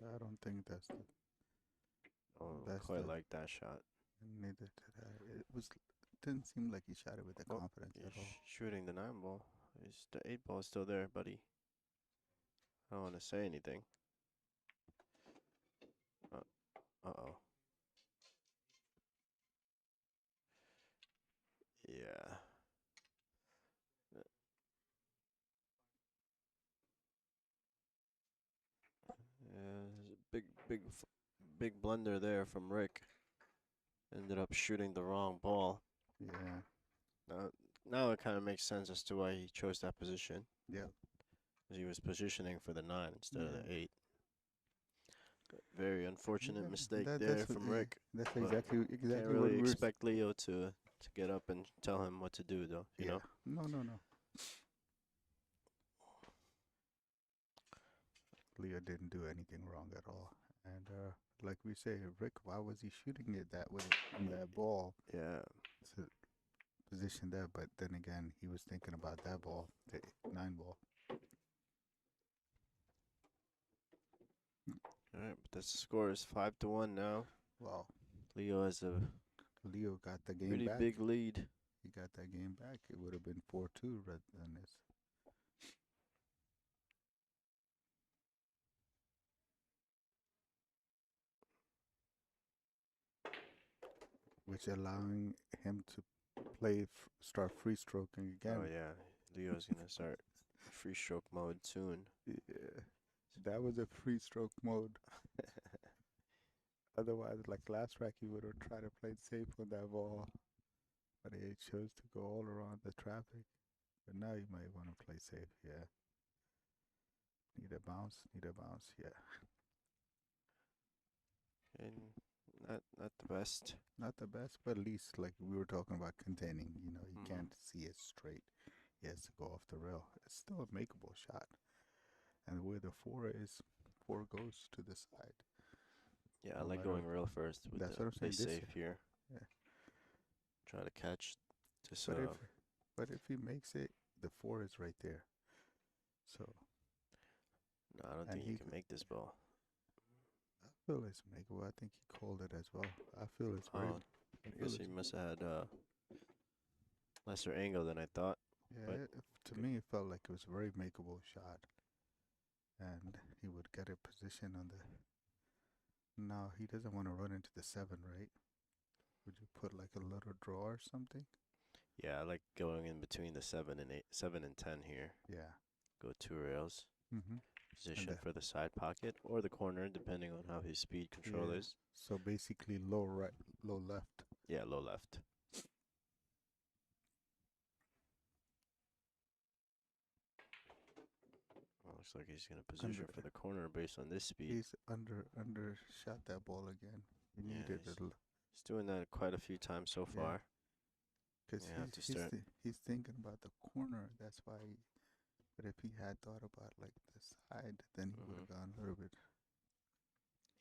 I don't think don't that's quite the like that shot. neither did I. It was didn't seem like he shot it with the Oh, confidence he's at all. shooting the 9 ball. Is the 8 ball still there, buddy? I don't want to say anything. Uh oh. Yeah. Yeah, big blunder there from Rick. Ended up shooting the wrong ball. Yeah. Now, now it kind of makes sense as to why he chose that position. Yep. 'Cause he was positioning for the 9 instead of the Yeah. 8. Very unfortunate Yeah. mistake That there that's what from Rick. that's But can't exactly what really we were. expect Leo to get up and tell him what to do, though. You Yeah. know. No. Leo didn't do anything wrong at all. And like we say, Rick, why was he shooting it that way on that ball Yeah. to position that? But then again, he was thinking about that ball, the 9 ball. All right, but the score is 5-1 now. Wow. Leo has a Leo got the game pretty back. big lead. He got that game back. It would have been 4-2 rather than this. Which allowing him to start free stroking Oh again. yeah, Leo's gonna start free stroke mode soon. Yeah, that was a free stroke mode. Otherwise, like last track, he would have tried to play safe with that ball, but he chose to go all around the traffic. But now you might want to play safe. Yeah. Need a bounce. Need a bounce. Yeah. And not the best. Not the best, but at least like we were talking about containing. You know, he Mhm. can't see it straight. He has to go off the rail. It's still a makeable shot. And where the 4 goes to the side. Yeah, I No like matter. going rail first with That's the what I'm play saying. This. safe here. Yeah. Try to catch this. But if he makes it, the 4 is right there. So No, I don't and think you can make this ball. I feel it's makeable. I think he called it as well. I feel it's very. Oh, I guess he must have had lesser angle than I thought. But Yeah. To me, it felt like it was a very makeable shot, and he would get a position on the. Now he doesn't want to run into the 7, right? Would you put like a little draw or something? yeah, I like going in between the 7 and 10 here. Yeah. Go 2 rails. Mm-hmm. Position for the side pocket or the corner, depending on how his speed control Yeah. is. So basically, low right, low left. Yeah, low left. Well, looks like he's gonna position Under. for the corner based on this speed. He's undershot that ball again. He Yeah, needed he's doing that quite a few times so Yeah. far. because Yeah, have to start. he's thinking about the corner. That's why. But if he had thought about like the side, then he would have gone a little bit.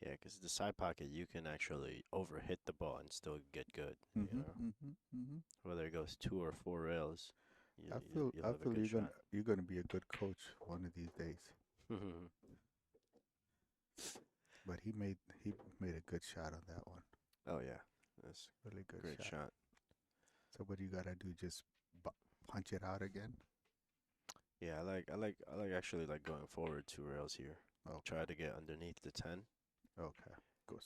Yeah, because the side pocket, you can actually overhit the ball and still get good. You know, whether it goes 2 or 4 rails, you'll I have a feel good shot. you're gonna be a good coach one of these days. But he made a good shot on that one. Oh yeah, that's Really good great shot. So what you gotta do? Just punch it out again. Yeah, I like actually like going forward 2 rails here. Okay. Try to get underneath the 10. Okay. Go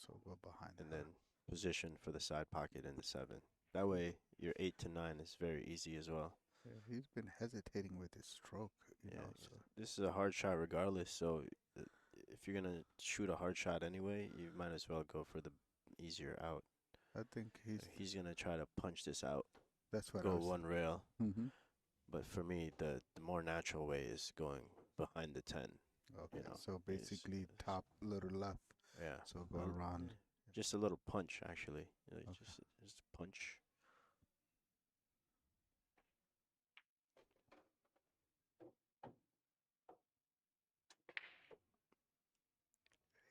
behind. And then position for the side pocket in the 7. That way, your 8 to 9 is very easy as well. Yeah, he's been hesitating with his stroke. You know. So. This is a hard shot regardless. So if you're gonna shoot a hard shot anyway, you might as well go for the easier out. I think He's gonna try to punch this out. That's what go I was. 1 rail. Mm-hmm. But for me, the more natural way is going behind the 10. You Okay, know, so basically top little left, yeah, so go around. just a little punch actually. Okay, Just a punch.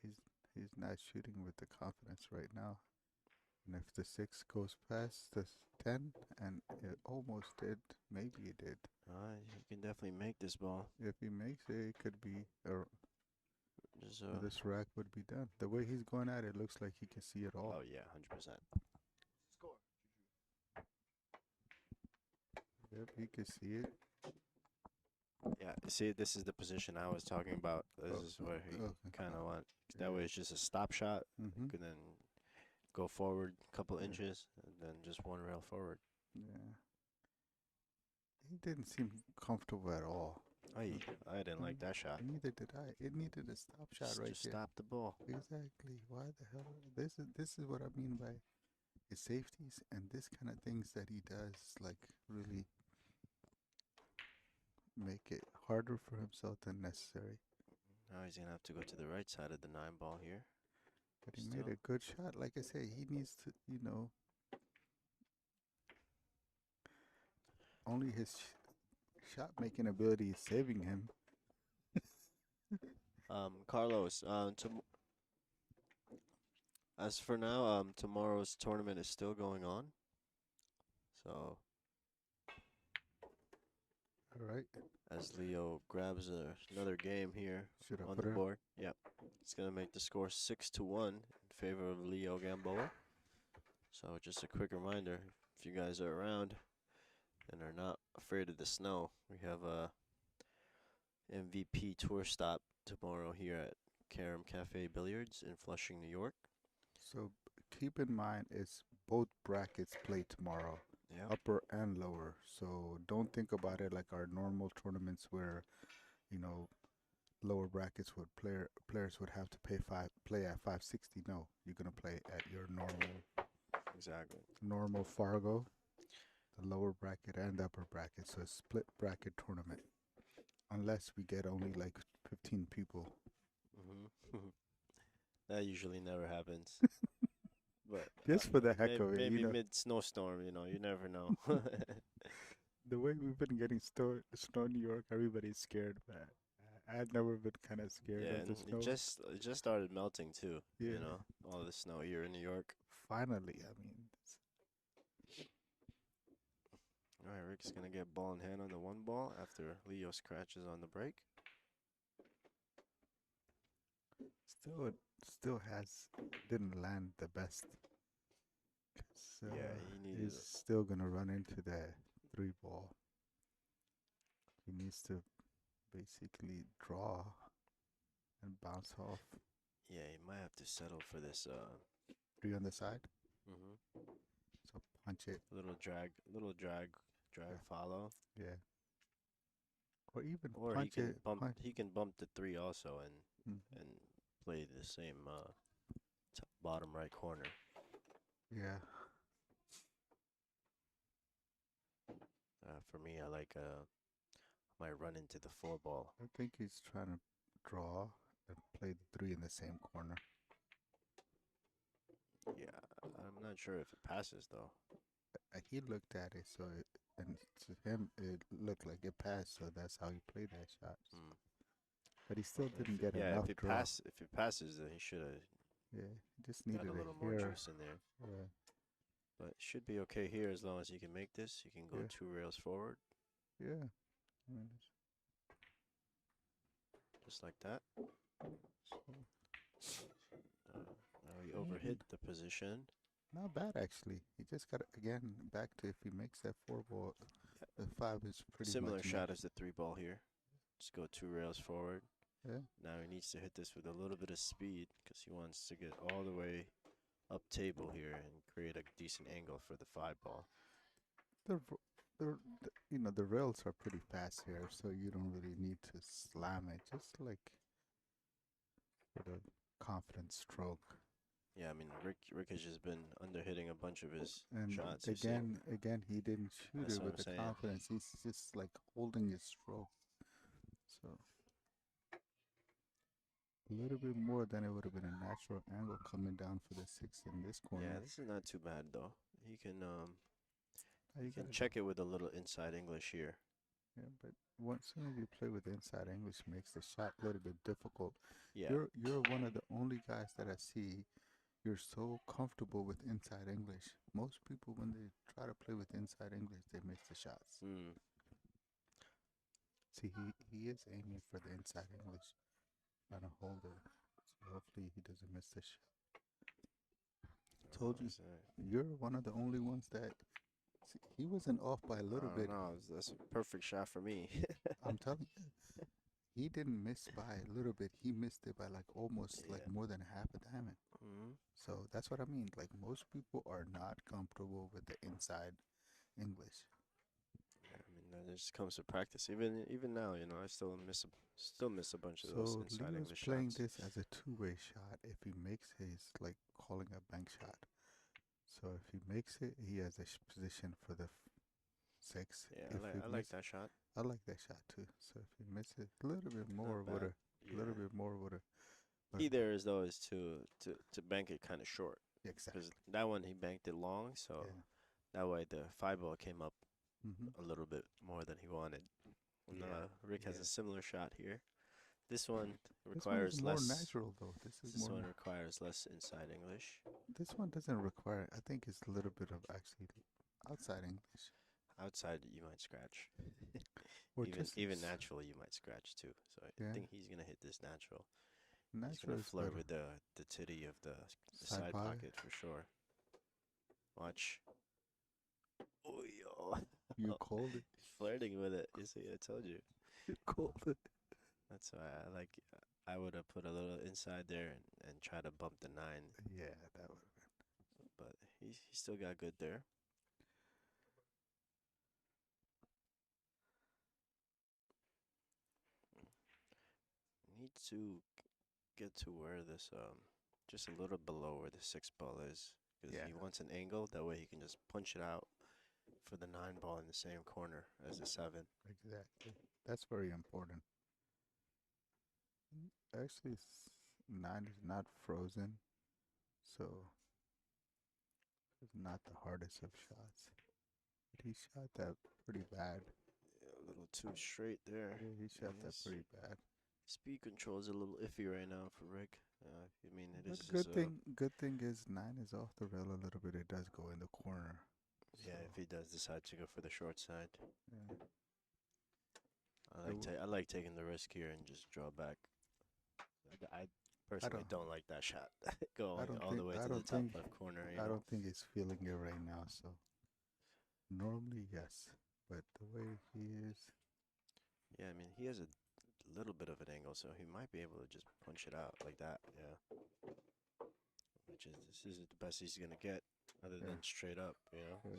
he's he's not shooting with the confidence right now. And if the six goes past the 10, and it almost did, maybe it did. You can definitely make this ball. If he makes it, it could be, Just this rack would be done. The way he's going at it looks like he can see it all. oh yeah, 100%. Score. Yep, he can see it. Yeah, see, this is the position I was talking about. This Oh, is where he okay. kind of want. Yeah. That way, it's just a stop shot. Mm-hmm. And then go forward a couple Yeah. inches, and then just one rail forward. Yeah. He didn't seem comfortable at all. I didn't like that shot. Neither did I. It needed a stop shot right Just there. stop the ball. Exactly. Why the hell? This is what I mean by his safeties and this kind of things that he does. Like really make it harder for himself than necessary. Now he's gonna have to go to the right side of the 9 ball here. But he made a good shot. Like I say, he needs to, only his shot making ability is saving him. Carlos. As for now, tomorrow's tournament is still going on. So All right. as Leo grabs another game here Should I on put the her? board, yep, it's gonna make the score 6-1 in favor of Leo Gamboa. So just a quick reminder, if you guys are around and are not afraid of the snow, we have a MVP tour stop tomorrow here at Karam Cafe Billiards in Flushing, New York. So keep in mind, it's both brackets play tomorrow, Yeah. upper and lower. So don't think about it like our normal tournaments where, you know, lower brackets would players would have to play at 560. No, you're gonna play at your Exactly. normal Fargo, the lower bracket and upper bracket. So it's split bracket tournament, unless we get only like 15 people. That usually never happens. But Just for the heck of it, maybe mid snowstorm, you never know. The way we've been getting snow in New York, everybody's scared, man. I've never been kind of scared Yeah, of the and snow. it just started melting too. Yeah. All the snow here in New York. Finally, I mean, All right, Rick's gonna get ball in hand on the 1 ball after Leo scratches on the break. still didn't land the best. Yeah, he needed He's still gonna run into that 3 ball. He needs to basically draw and bounce off. Yeah, he might have to settle for this. 3 on the side. Mhm. So punch it. Little drag, Yeah. follow. Yeah. Or even Or punch it. Punch. he can bump the 3 also Mm. and play the same bottom right corner. Yeah. For me, I like might run into the 4 ball. I think he's trying to draw and play the 3 in the same corner. Yeah, I'm not sure if it passes though. He looked at it, and to him it looked like it passed, so that's how he played that shot. Mm. But he still didn't get Yeah, enough draw. if it passes, then he should have Yeah, he just got needed a it little more here. juice in there. Yeah. But should be okay here as long as you can make this. You can go Yeah. 2 rails forward, Yeah. I mean, just like that. Now he overhit the position. not bad actually. He just got again back to if he makes that 4 ball, the 5 is pretty Similar much shot as the 3 ball here. Just go 2 rails forward. Yeah. Now he needs to hit this with a little bit of speed because he wants to get all the way up table here and create a decent angle for the 5 ball. The the rails are pretty fast here, so you don't really need to slam it. Just like with a confident stroke. Yeah, I mean Rick has just been under hitting a bunch of his And shots. You see, again, he didn't shoot that's it what with I'm the saying. confidence. He's just like holding his stroke. So a little bit more than it would have been a natural angle coming down for the six in this Yeah, corner. this is not too bad though. He can Now he you can gotta go. check it with a little inside English here. Yeah, but once soon as you play with inside English, makes the shot a little bit difficult. Yeah. You're one of the only guys that I see. You're so comfortable with inside English. Most people, when they try to play with inside English, they miss the shots. Hmm. See, he is aiming for the inside English, trying to hold it. So hopefully he doesn't miss the shot. Told you, you're one of the only ones that. See, he wasn't off by a I little don't bit. know. That's a perfect shot for me. I'm telling you, he didn't miss by a little bit. He missed it by like almost like Yeah. more than half a diamond. Hmm. So that's what I mean. Like most people are not comfortable with the inside English. Yeah, I mean that just comes with practice. Even now, I still miss a bunch of those So inside Leo's English playing shots. this as a two-way shot. If he makes his like calling a bank shot. So if he makes it, he has a position for the six. Yeah, I If like he I like miss, that shot. I like that shot too. So if he misses a little bit more, Not bad. a little Yeah. bit more would have. But Key there is though is to bank it kind of short because exactly, that one he banked it long, so yeah. that way the five ball came up Mhm. a little bit more than he wanted. And Yeah, Rick has yeah. a similar shot here. This one This one is requires more less. natural though. This is This more. one requires less inside English. This one doesn't require. I think it's a little bit of actually outside English Outside you might scratch. or Even just even naturally you might scratch too. So I yeah. think he's gonna hit this natural. He's gonna Natural is flirt better. with the titty of the Side side pocket. pocket for sure. Watch. Oh yo. You called it. He's flirting with it. You see, I told you. You called it. That's why I like. I would have put a little inside there and try to bump the nine, Yeah, that would. but he still got good there. Need to get to where this just a little below where the six ball is because Yeah, he wants an angle. That way he can just punch it out for the nine ball in the same corner as the seven. exactly. That's very important. Actually, nine is not frozen, so it's not the hardest of shots. But he shot that pretty bad. Yeah, a little too straight there. Yeah, he shot that His pretty bad. speed control is a little iffy right now for Rick. I mean, this But is good thing is nine is off the rail a little bit. It does go in the corner. So yeah. If he does decide to go for the short side, yeah, I like taking the risk here and just draw back. I I personally don't don't like that shot going all the way I to the don't top think left corner. I don't think he's feeling it right now. So normally yes, but the way he is, Yeah, I mean he has a little bit of an angle, so he might be able to just punch it out like that. Yeah, which is this is the best he's gonna get, other yeah, than straight up. yeah. So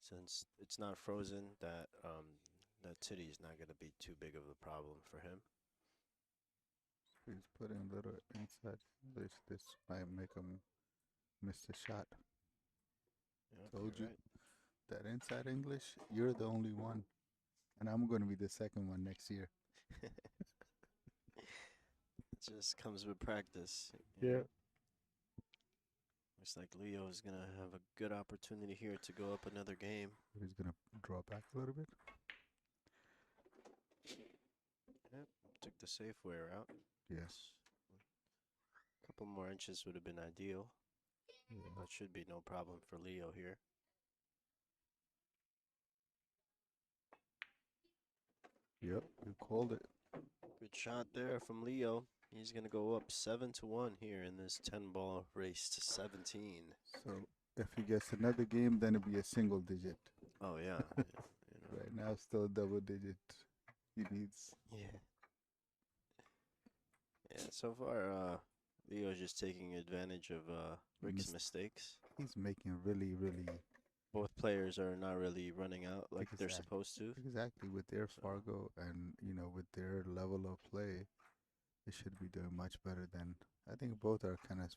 since it's not frozen, that titty is not gonna be too big of a problem for him. He's putting a little inside English. This might make him miss the shot. Yep, Told you're you right. that inside English, you're the only one, and I'm going to be the second one next year. It just comes with practice. Yeah. Looks like Leo is gonna have a good opportunity here to go up another game. He's going to draw back a little bit. Yep, took the safe way route. Yeah. A couple more inches would have been ideal. Yeah. That should be no problem for Leo here. Yep. You called it. Good shot there from Leo. He's gonna go up 7-1 here in this 10-ball race to 17. So if he gets another game, then it'll be a single digit. Oh yeah, Right now, still double digit. He needs. yeah. Yeah, so far, Leo's just taking advantage of Rick's mistakes. He's making really, really Both players are not really running out like they're supposed to. exactly with their So, Fargo and with their level of play, they should be doing much better than. I think both are kind of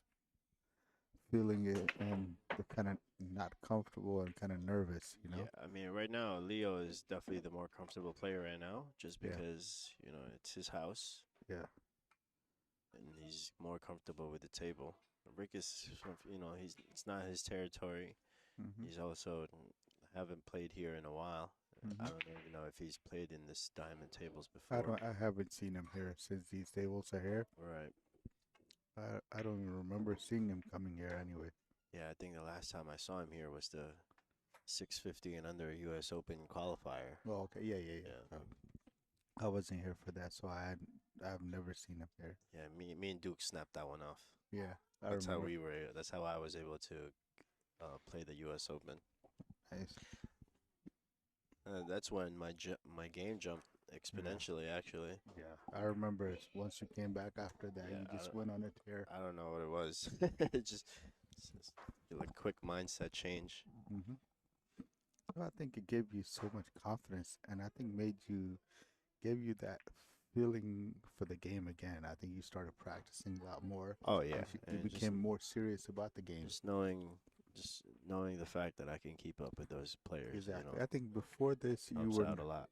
feeling it and the kind of not comfortable and kind of nervous, you Yeah, know? I mean, right now Leo is definitely the more comfortable player right now, just Yeah, because it's his house yeah. and he's more comfortable with the table. Rick is, he's it's not his territory. Mhm. He's also haven't played here in a while. I Mhm. don't even know if he's played in this diamond tables I before. don't. I haven't seen him here since these tables are here. Right. I don't even remember seeing him coming here anyway. Yeah, I think the last time I saw him here was the 650 and under U.S. Open qualifier. Well, okay. Yeah, yeah, Yeah. yeah. I wasn't here for that, so I've never seen him here. Yeah, me and Duke snapped that one off. Yeah, I That's how remember. we were. That's how I was able to play the U.S. Open. Nice. That's when my game jumped Yeah, exponentially. Actually, yeah. I remember once you came back after that, yeah. you just went on a tear. I don't know what it was. It just it's just like quick mindset change. Hmm. Well, I think it gave you so much confidence, and I think made you gave you that feeling for the game again. I think you started practicing a lot more. Oh yeah, You and became more serious about the game. just knowing just knowing the fact that I can keep up with those players, Exactly. I think before this, helps out a lot.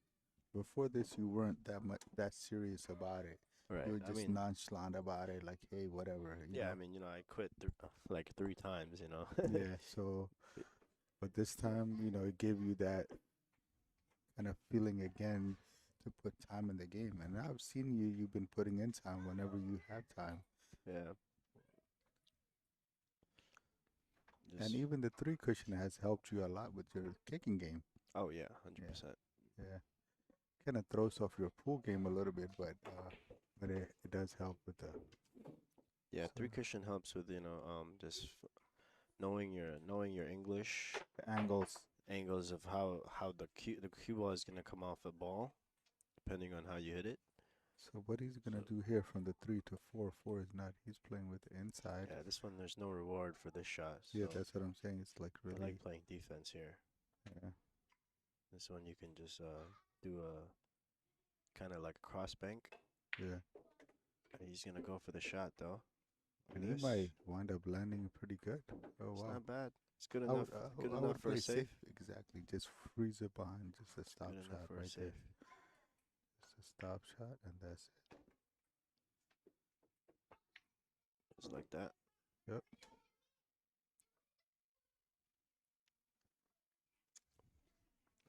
you weren't that much that serious about it. You Right. were I just mean, nonchalant about it, like, hey, whatever, you yeah. I know. mean, I quit like 3 times. Yeah. So, but this time, it gave you that kind of feeling again to put time in the game. And I've seen you've been putting in time whenever you have time. Yeah. And Just even the three cushion has helped you a lot with your kicking game. oh yeah, hundred Yeah. percent. Yeah. Kind of throws off your pool game a little bit, but it does help with the Yeah, so three cushion helps with just knowing your English the angles. angles of how the cue ball is gonna come off a ball depending on how you hit it. So what he's So gonna do here from the three to four, four is not. He's playing with the inside. yeah, this one there's no reward for this shot. Yeah, So that's what I'm saying. It's like I like really, playing defense here. yeah, This one you can just do a kind of like a cross bank. yeah. He's gonna go for the shot though. Look And at he this. might wind up landing pretty good. Oh It's wow. not bad. It's good enough. Good I enough would for a play safe. safe. Exactly. Just freeze it behind just a stop Good enough shot for a right there. safe. Just a stop shot, and that's it. Just like that. Yep.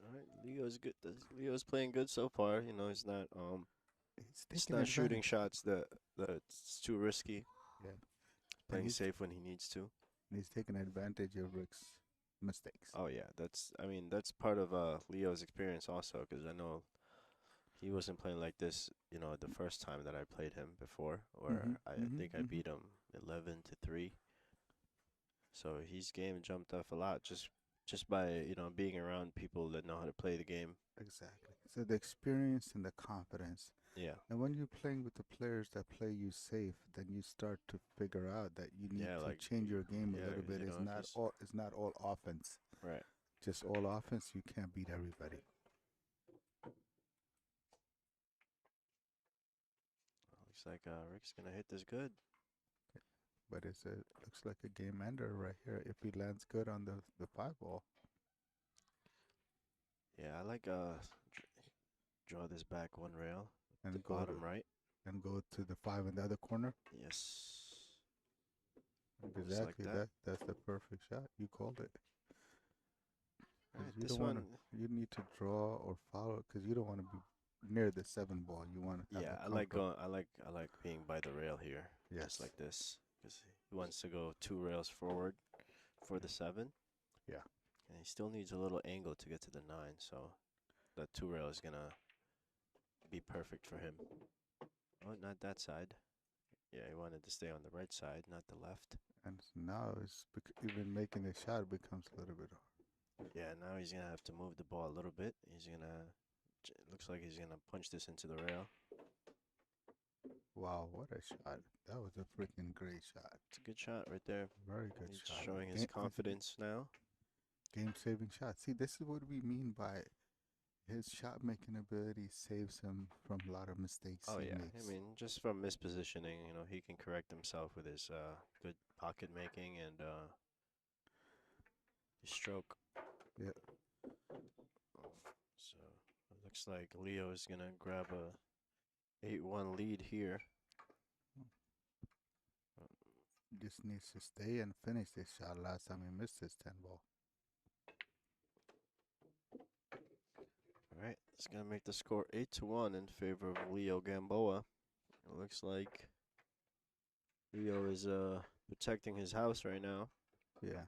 All right, Leo's good. Leo's playing good so far. He's He's taking not shooting advantage. shots that it's too risky. Yeah. And Playing safe when he needs to. he's taking advantage of Rick's mistakes. Oh yeah, that's part of Leo's experience also because I know he wasn't playing like this, the first time that I played him before, Mm-hmm. where I Mm-hmm. think I Mm-hmm. beat him 11-3. So his game jumped up a lot just by, being around people that know how to play the game. Exactly. So the experience and the confidence. Yeah. And when you're playing with the players that play you safe, then you start to figure out that you need Yeah, to like change your game a yeah, little 'cause, bit. if he's It's not all offense. right. Just all offense, you can't beat everybody. Looks like Rick's gonna hit this good. But looks like a game ender right here if he lands good on the five ball Yeah, I like draw this back one rail, the and bottom right. go to the five in the other corner. Yes. Just like Exactly. that. That's the perfect shot. You called it. All Because right, this one. you need to draw or follow because you don't want to be near the seven ball. You want to have Yeah, the I like comfort. going. I like being by the rail here, just Yes. like this, because he wants to go 2 rails forward for the Yeah. 7, Yeah. and he still needs a little angle to get to the 9. So that 2 rail is gonna be perfect for him. Oh, not that side. Yeah, he wanted to stay on the right side, not the left. And now even making the shot becomes a little bit hard. Yeah, now he's gonna have to move the ball a little bit. Looks like he's gonna punch this into the rail. Wow, what a shot. That was a freaking great shot. It's a good shot right there. Very good He's shot. showing his confidence now. Game saving shot. See, this is what we mean by his shot making ability saves him from a lot of mistakes Oh he yeah, I makes. mean just from mispositioning, he can correct himself with his good pocket making and his stroke. Yeah. So it looks like Leo is gonna grab a 8-1 lead here. Just needs to stay and finish this shot. Last time he missed his 10 ball. All right, it's gonna make the score 8-1 in favor of Leo Gamboa. It looks like Leo is protecting his house right now. Yeah.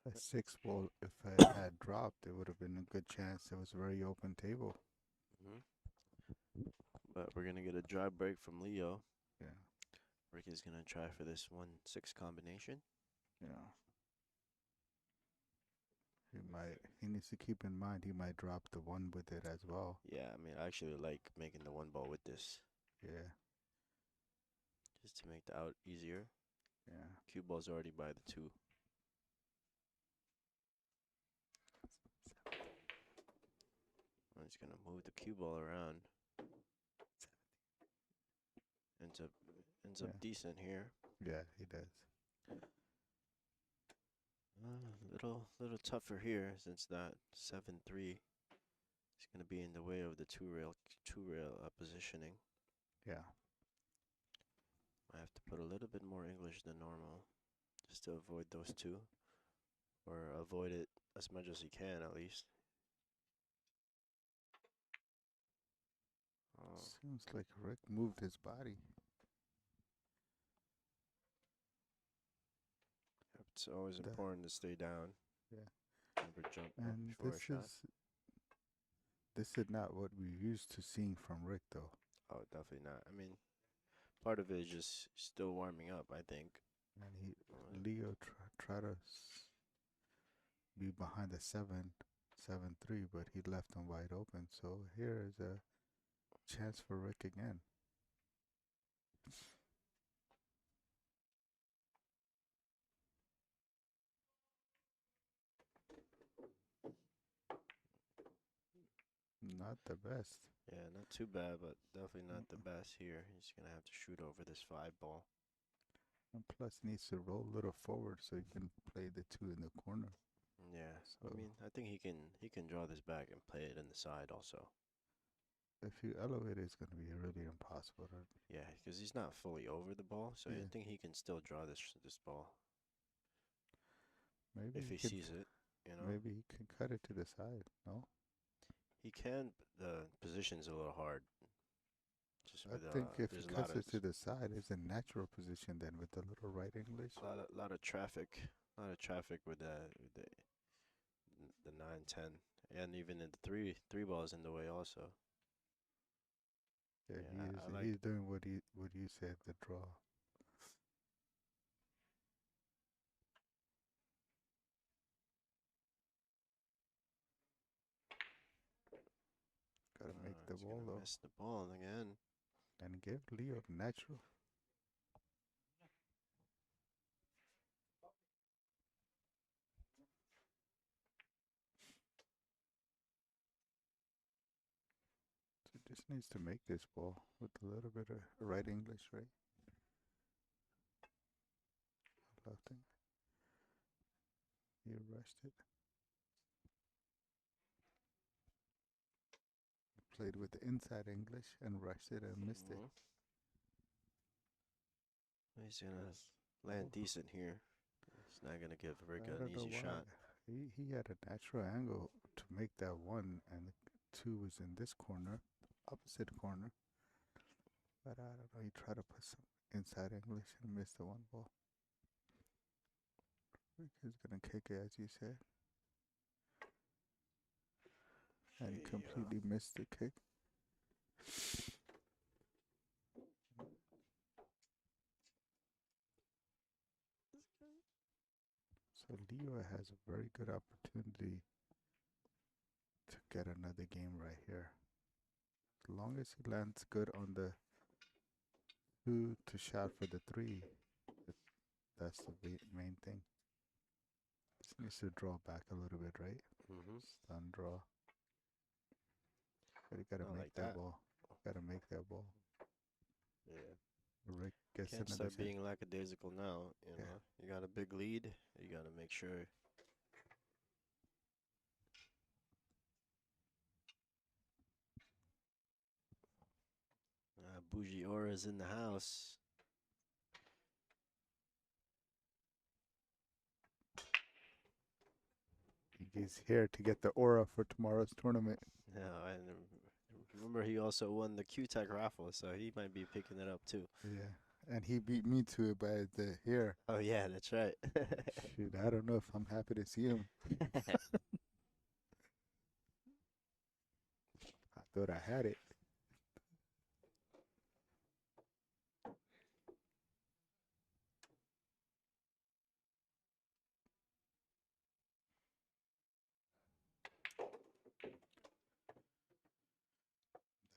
A 6 ball, if it had dropped, it would have been a good chance. It was a very open table. Hmm. But we're gonna get a dry break from Leo. Yeah. Ricky's gonna try for this 1-6 combination. Yeah. He needs to keep in mind he might drop the 1 with it as well. Yeah, I mean, I actually like making the 1 ball with this, Yeah. just to make the out easier. Yeah. Cue ball's already by the 2. I'm just gonna move the cue ball around. Ends up ends up Yeah. decent here. Yeah, he does. Little tougher here since that 7-3 is gonna be in the way of the two rail positioning. Yeah. I have to put a little bit more English than normal, just to avoid those two, or avoid it as much as you can at least. Oh, Seems like Rick moved his body. it's always The, important to stay down. yeah. Never jump up And before a shot. this is not what we're used to seeing from Rick though. Oh, definitely not. I mean, part of it is just still warming up, I think. And Uh, Leo try to be behind the 7-3, but he left him wide open. So here is a chance for Rick again. Not the best. Yeah, not too bad, but definitely not the Mm-mm. best here. He's gonna have to shoot over this 5 ball. And plus needs to roll a little forward so he can play the 2 in the corner. Yeah, I So mean, I think he can draw this back and play it in the side also. if you elevate it, it's going to be really impossible. Yeah, because he's not fully over the ball, so I Yeah, think he can still draw this ball maybe if he he can. sees it. You know, Maybe he can cut it to the side. No, he can. But the position's a little hard. Just I with think if he there's a lot cuts of it to the side, it's a natural position then with the little right English. lot of traffic, with the 9-10, and even in the three balls in the way also. Yeah, Yeah, I like. he's doing what you said, the draw. Gotta make the He's ball gonna though. miss the ball again. And give Leo natural. So just needs to make this ball with a little bit of right English, right? Left thing. He rushed it. Played with the inside English and rushed it and missed it. Hmm. He's gonna land Oh, decent here. He's not gonna give Rick I an don't know easy why. shot. He had a natural angle to make that 1, and the 2 was in this corner, opposite corner. But I don't know. He tried to put some inside English and missed the 1 ball. Rick is gonna kick it, as you said, and he Yeah. completely missed the kick. So Leo has a very good opportunity to get another game right here. As long as he lands good on the two to shot for the three, that's the main thing. Just needs to draw back a little bit, right? Mm-hmm. Stun draw. But you gotta Not make like that that. ball. Gotta make that ball. Yeah. Rick gets Can't another start chance. being lackadaisical now. You Yeah. know, you got a big lead. You got to make sure. Bougie Aura's in the house. He's here to get the aura for tomorrow's tournament. Yeah, and remember he also won the Q-Tech raffle, so he might be picking it up too. Yeah. And he beat me to it by the hair. Oh yeah, that's right. Shoot, I don't know if I'm happy to see him. I thought I had it.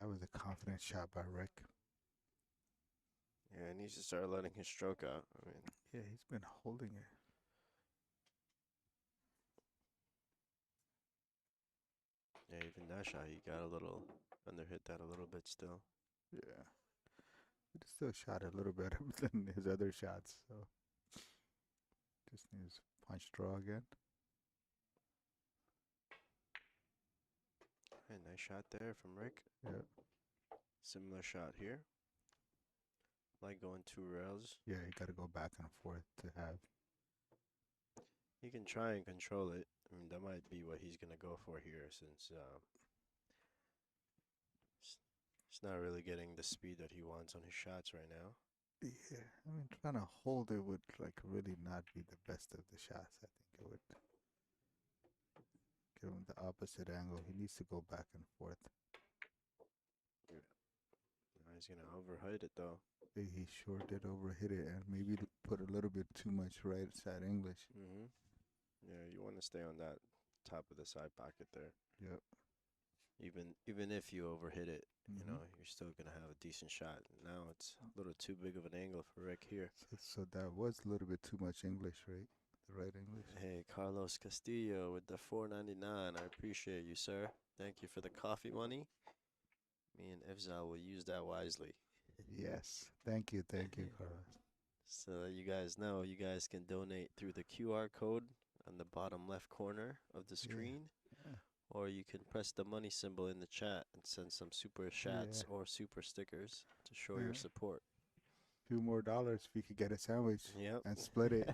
That was a confident shot by Rick. Yeah, he needs to start letting his stroke out. I mean, Yeah, he's been holding it. yeah, even that shot, he got a little underhit that a little bit still. Yeah. He still shot a little better than his other shots, so just needs punch draw again. Hey, nice shot there from Rick. Yeah. Similar shot here. Like going 2 rails. Yeah, you gotta go back and forth to have. He can try and control it. I mean, that might be what he's gonna go for here, since he's not really getting the speed that he wants on his shots right now. Yeah, I mean, trying to hold it would like really not be the best of the shots. I think it would give him the opposite angle. He needs to go back and forth. Yeah. Now he's gonna overhit it though. He sure did overhit it and maybe put a little bit too much right side English. Mm-hmm. Yeah, you want to stay on that top of the side pocket there. Yep. Even if you overhit it, you Mm-hmm. know, you're still gonna have a decent shot. Now it's a little too big of an angle for Rick here. So that was a little bit too much English, right? The right English. Hey, Carlos Castillo with the 4.99. I appreciate you, sir. Thank you for the coffee money. Me and Evzal will use that wisely. Yes. Thank you, Carlos. So that you guys know, you guys can donate through the QR code on the bottom left corner of the Yeah. screen, Yeah. or you can press the money symbol in the chat and send some super chats Yeah. or super stickers to show your Yeah. support. Few more dollars if we could get a sandwich Yep. and split it.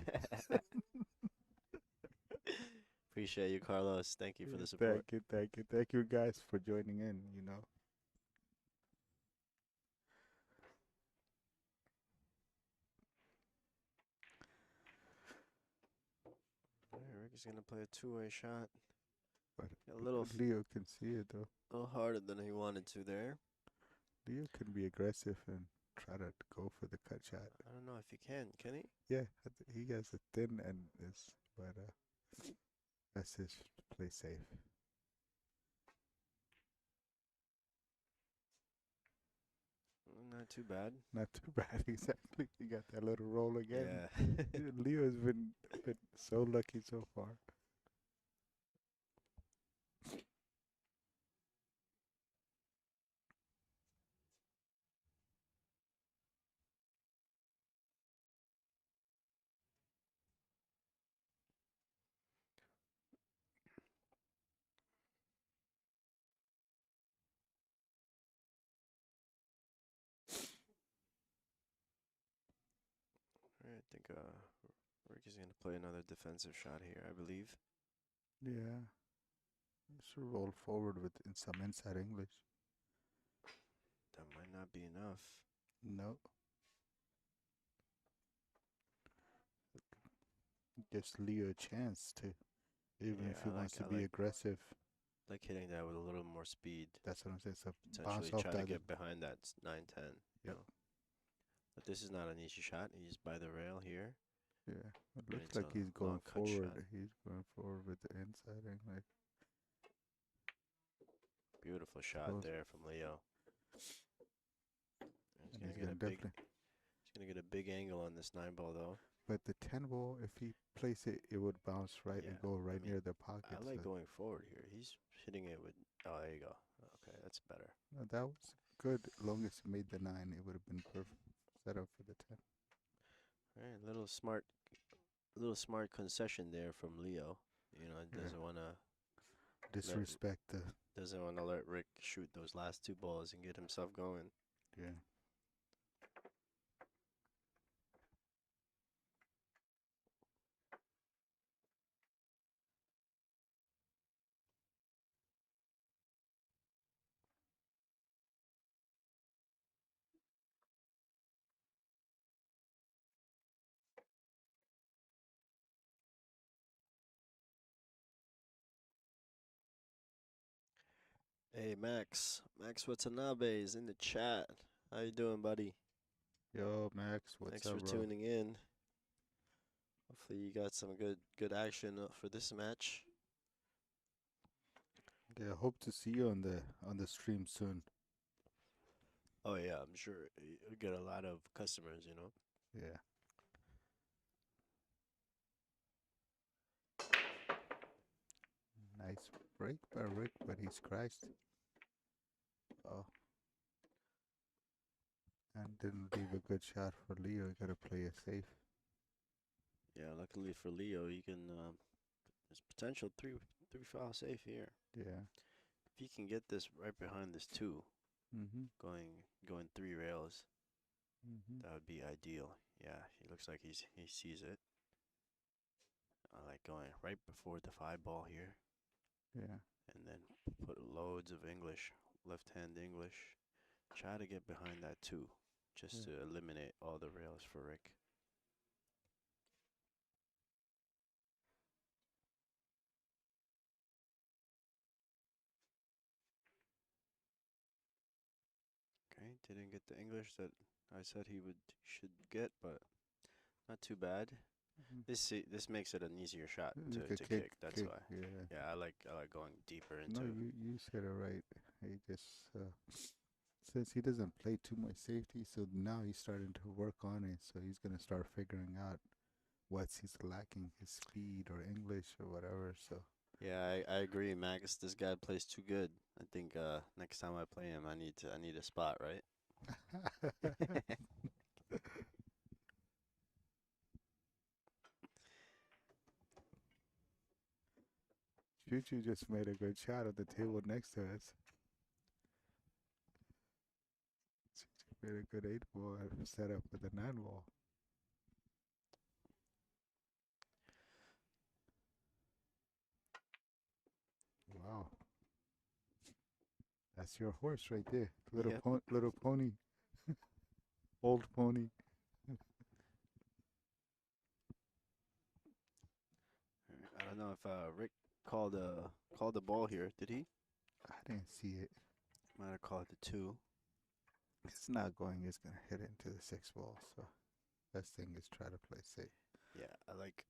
Appreciate you, Carlos. Thank you for the support. Thank you guys for joining in, you know. Rick is gonna play a two-way shot. But A little, Leo can see it though. little harder than he wanted to there. Leo can be aggressive and try to go for the cut shot. I don't know if he can he? Yeah, he has a thin end, but that's his play safe. Not too bad. Not too bad, exactly. He got that little roll again. Yeah. Leo's been so lucky so far. I think Rick is gonna play another defensive shot here, I believe. Yeah, he should roll forward with some inside English. That might not be enough. No. Gives Leo a chance to, even Yeah, if he wants to be aggressive. like hitting that with a little more speed. That's what I'm saying. So bounce Potentially off try the to other. get behind that 9-10. You Yep. know, but this is not an easy shot. He's by the rail here, Yeah. It and looks it's a like he's going long cut shot. forward. He's going forward with the inside and like Beautiful shot close. there from Leo. He's And gonna he's get gonna a big. definitely. He's gonna get a big angle on this 9 ball though. But the 10 ball, if he place it, it would bounce right Yeah, and go I right mean, near the I pocket. like So going forward here. He's hitting it with. Oh, there you go. Okay, that's better. no, that was good. As long as he made the 9, it would have been perfect setup for the 10. All right, little smart concession there from Leo. You know, Yeah. let Disrespect the. doesn't want to let Rick shoot those last 2 balls and get himself going. Yeah. Hey Max Watanabe is in the chat. How you doing, buddy? Yo, Max, what's Thanks up, for bro? tuning in. Hopefully you got some good action for this match. Yeah, hope to see you on the stream soon. Oh yeah, I'm sure you get a lot of customers. You know. Yeah. Nice break by Rick, but he's crashed. Oh, and didn't leave a good shot for Leo. You gotta play it safe. Yeah, luckily for Leo, you can. There's potential three foul safe here. Yeah. If he can get this right behind this 2, Mhm. going 3 rails, Mhm. that would be ideal. Yeah, he looks like he sees it. I like going right before the 5 ball here, Yeah. and then put loads of English, left hand English. Try to get behind that 2, just Yeah. to eliminate all the rails for Rick. Okay, didn't get the English that I said he should get, but not too bad. Mhm. This makes it an easier shot You could to kick. That's kick. why. Yeah. Yeah, I like going deeper No, into. you said it right. He just since he doesn't play too much safety, so now he's starting to work on it. So he's gonna start figuring out what's he's lacking, his speed or English or whatever. So Yeah, I agree, Max. This guy plays too good. I think next time I play him, I need a spot, right? Choo just made a good shot at the table next to us. Choo made a good 8 ball set up with a 9 ball. Wow, that's your horse right there, Yep. little pony, old pony. I don't know if Rick called the ball here. Did he? I didn't see it. Might have called the 2. It's not going. It's gonna hit into the 6 ball. So best thing is try to play safe. Yeah, I like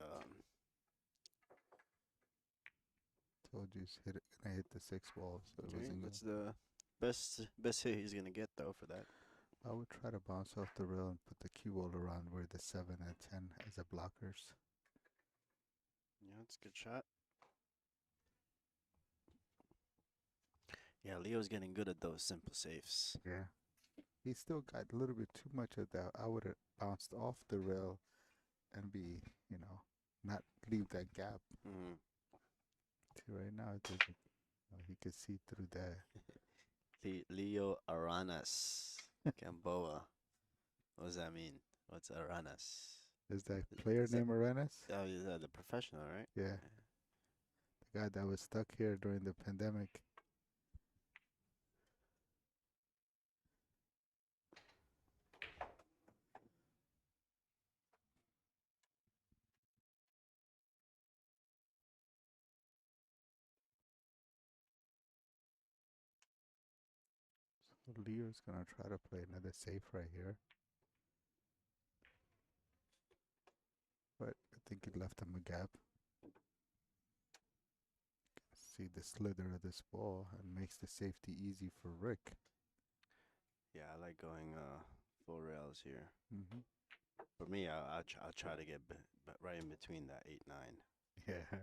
Told you it's gonna hit the 6 ball, so it Okay, wasn't that's good. the best hit he's gonna get though for that. I would try to bounce off the rail and put the cue ball around where the 7 and 10 as a blockers. Yeah, it's a good shot. Yeah, Leo's getting good at those simple safes. Yeah. He still got a little bit too much of that. I would have bounced off the rail and be, not leave that gap. Mm. See, right now, it doesn't. He could see through that. Leo Aranas, Gamboa. What does that mean? What's Aranas? Is that player Is that named Arenas? oh, is that the professional, right? Yeah, the guy that was stuck here during the pandemic. Leo's gonna try to play another safe right here, but I think he left him a gap. See the slither of this ball and makes the safety easy for Rick. Yeah, I like going full rails here. Mm-hmm. For me, I'll try to get right in between that 8-9, Yeah.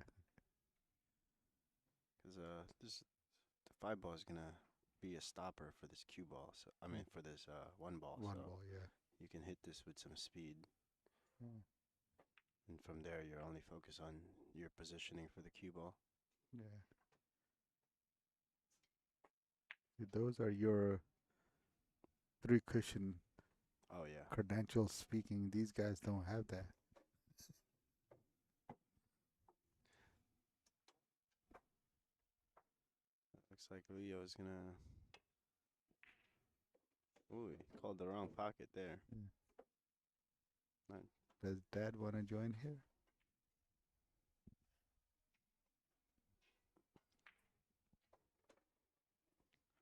because this the 5 ball is gonna be a stopper for this cue ball. So I mean for this 1 ball. One So ball, yeah. you can hit this with some speed, Mm, and from there you're only focused on your positioning for the cue ball. yeah. Those are your three cushion Oh yeah, credentials speaking. These guys don't have that. looks like Leo is gonna. Ooh, he called the wrong pocket there. Yeah. Not, Does Dad want to join here?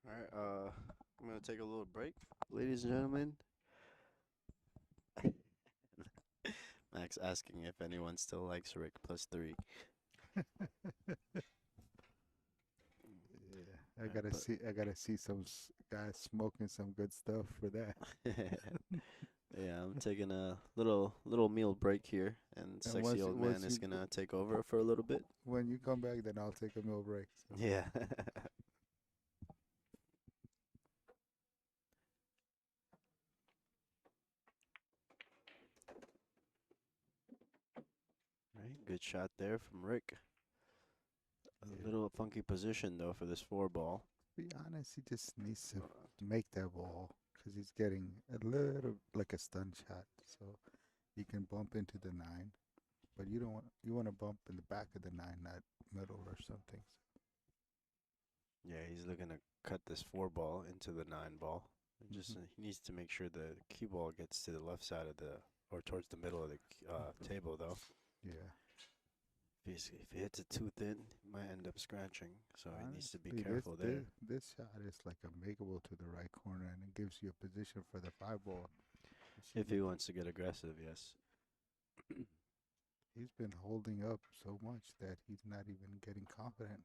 all right, I'm gonna take a little break, ladies and gentlemen. Max asking if anyone still likes Rick +3. Yeah, I Alright, gotta but see. I gotta see some guys smoking some good stuff for that. yeah, I'm taking a little meal break here, and And sexy old man is you gonna take over for a little bit. when you come back, then I'll take a meal break. So. Yeah. Right, good shot there from Rick. A Yeah. little funky position though for this 4 ball. Be honest, he just needs to make that ball because he's getting a little like a stun shot, so he can bump into the 9. But you don't want you want to bump in the back of the 9, not middle or something. Yeah, he's looking to cut this 4 ball into the 9 ball. And just Hmm. he needs to make sure the cue ball gets to the left side of the or towards the middle of the table though. Yeah. If he hits it too thin, he might end up scratching. So he needs to be Honestly, careful there. this shot is like a makeable to the right corner, and it gives you a position for the 5 ball. You see If what he wants to get aggressive, yes. he's been holding up so much that he's not even getting confident.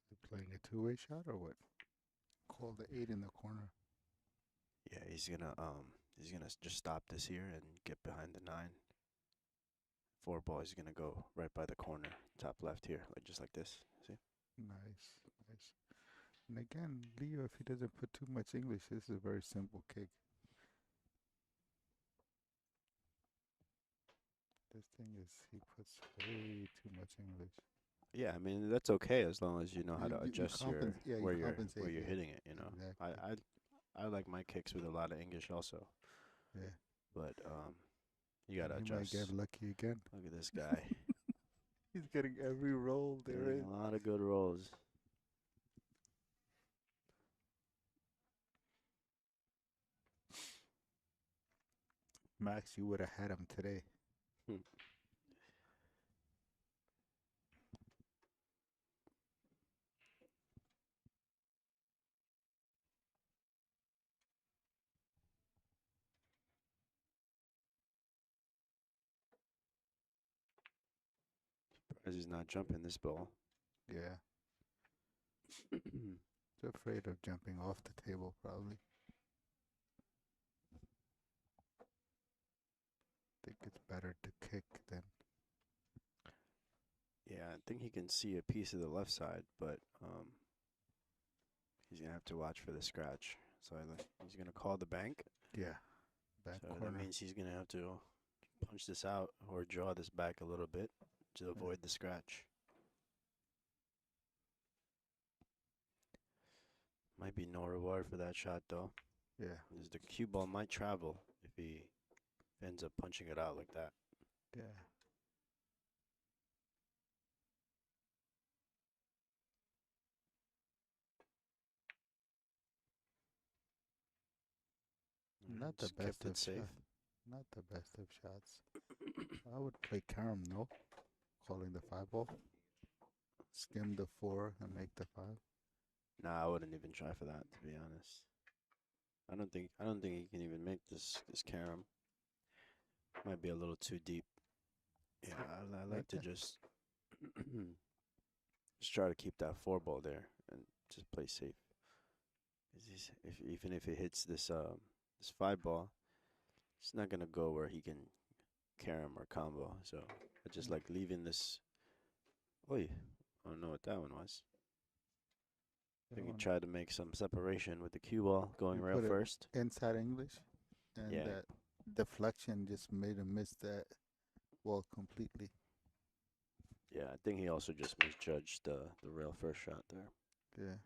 Is he playing a two-way shot or what? Call the 8 in the corner. Yeah, he's gonna just stop this here and get behind the 9. 4 ball is gonna go right by the corner, top left here, like just like this. See? Nice, nice. And again, Leo, if he doesn't put too much English, this is a very simple kick. This thing is, he puts way too much English. Yeah, I mean that's okay as long as you know how to You adjust your yeah, you where compensate, you're yeah, hitting it. You know, exactly. I like my kicks with a lot of English also, Yeah, but you and gotta he might get adjust. lucky again. Look at this guy He's getting every roll there getting is. a lot of good rolls. Max, you would have had him today. As he's not jumping this ball. Yeah, he's afraid of jumping off the table probably. Think it's better to kick than. Yeah, I think he can see a piece of the left side, but he's gonna have to watch for the scratch. So he's gonna call the bank. Yeah, back So that corner. means he's gonna have to punch this out or draw this back a little bit to Yeah. avoid the scratch. Might be no reward for that shot though. Yeah, Because the cue ball might travel if he ends up punching it out like that. yeah. Not the Just best kept it of safe. shot. Not the best of shots. I would play carom, no? Calling the five ball. Skim the four and make the five. Nah, I wouldn't even try for that, to be honest. I don't think he can even make this carom. Might be a little too deep. Yeah, I like Make to it. just try to keep that four ball there and just play safe. 'Cause even if it hits this five ball, it's not gonna go where he can carom or combo. So I just Mm. like leaving this. Oi, I don't know what that one was. I That think he one. tried to make some separation with the cue ball going You rail put it first. inside English, and Yeah, that deflection just made him miss that ball completely. yeah. I think he also just misjudged the rail first shot there. Yeah.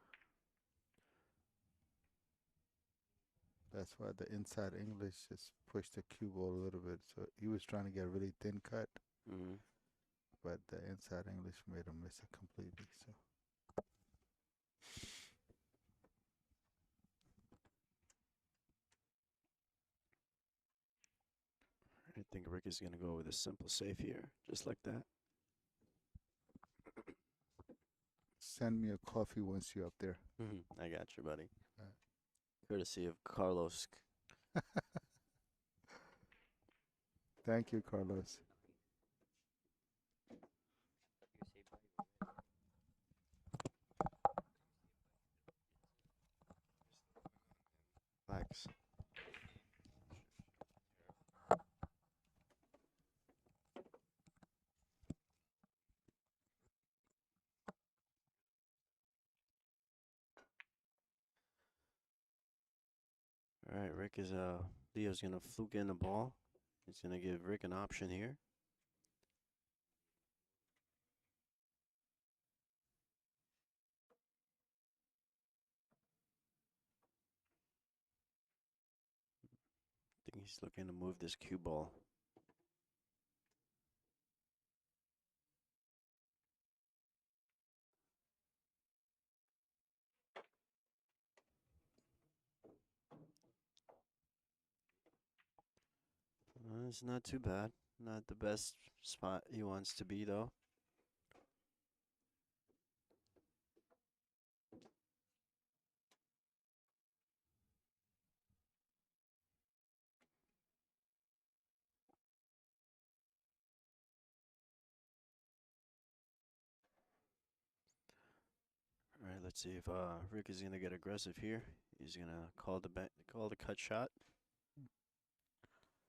That's why the inside English just pushed the cue ball a little bit. So he was trying to get a really thin cut, Hmm. but the inside English made him miss it completely. So I think Rick is gonna go with a simple save here, just like that. send me a coffee once you're up there. I got you, buddy. Uh, Courtesy of Carlos. Thank you, Carlos. Relax. All right, Rick is Leo's gonna fluke in the ball. He's gonna give Rick an option here. I think he's looking to move this cue ball. It's not too bad. Not the best spot he wants to be though. All right, let's see if Rick is gonna get aggressive here. He's gonna call the cut shot.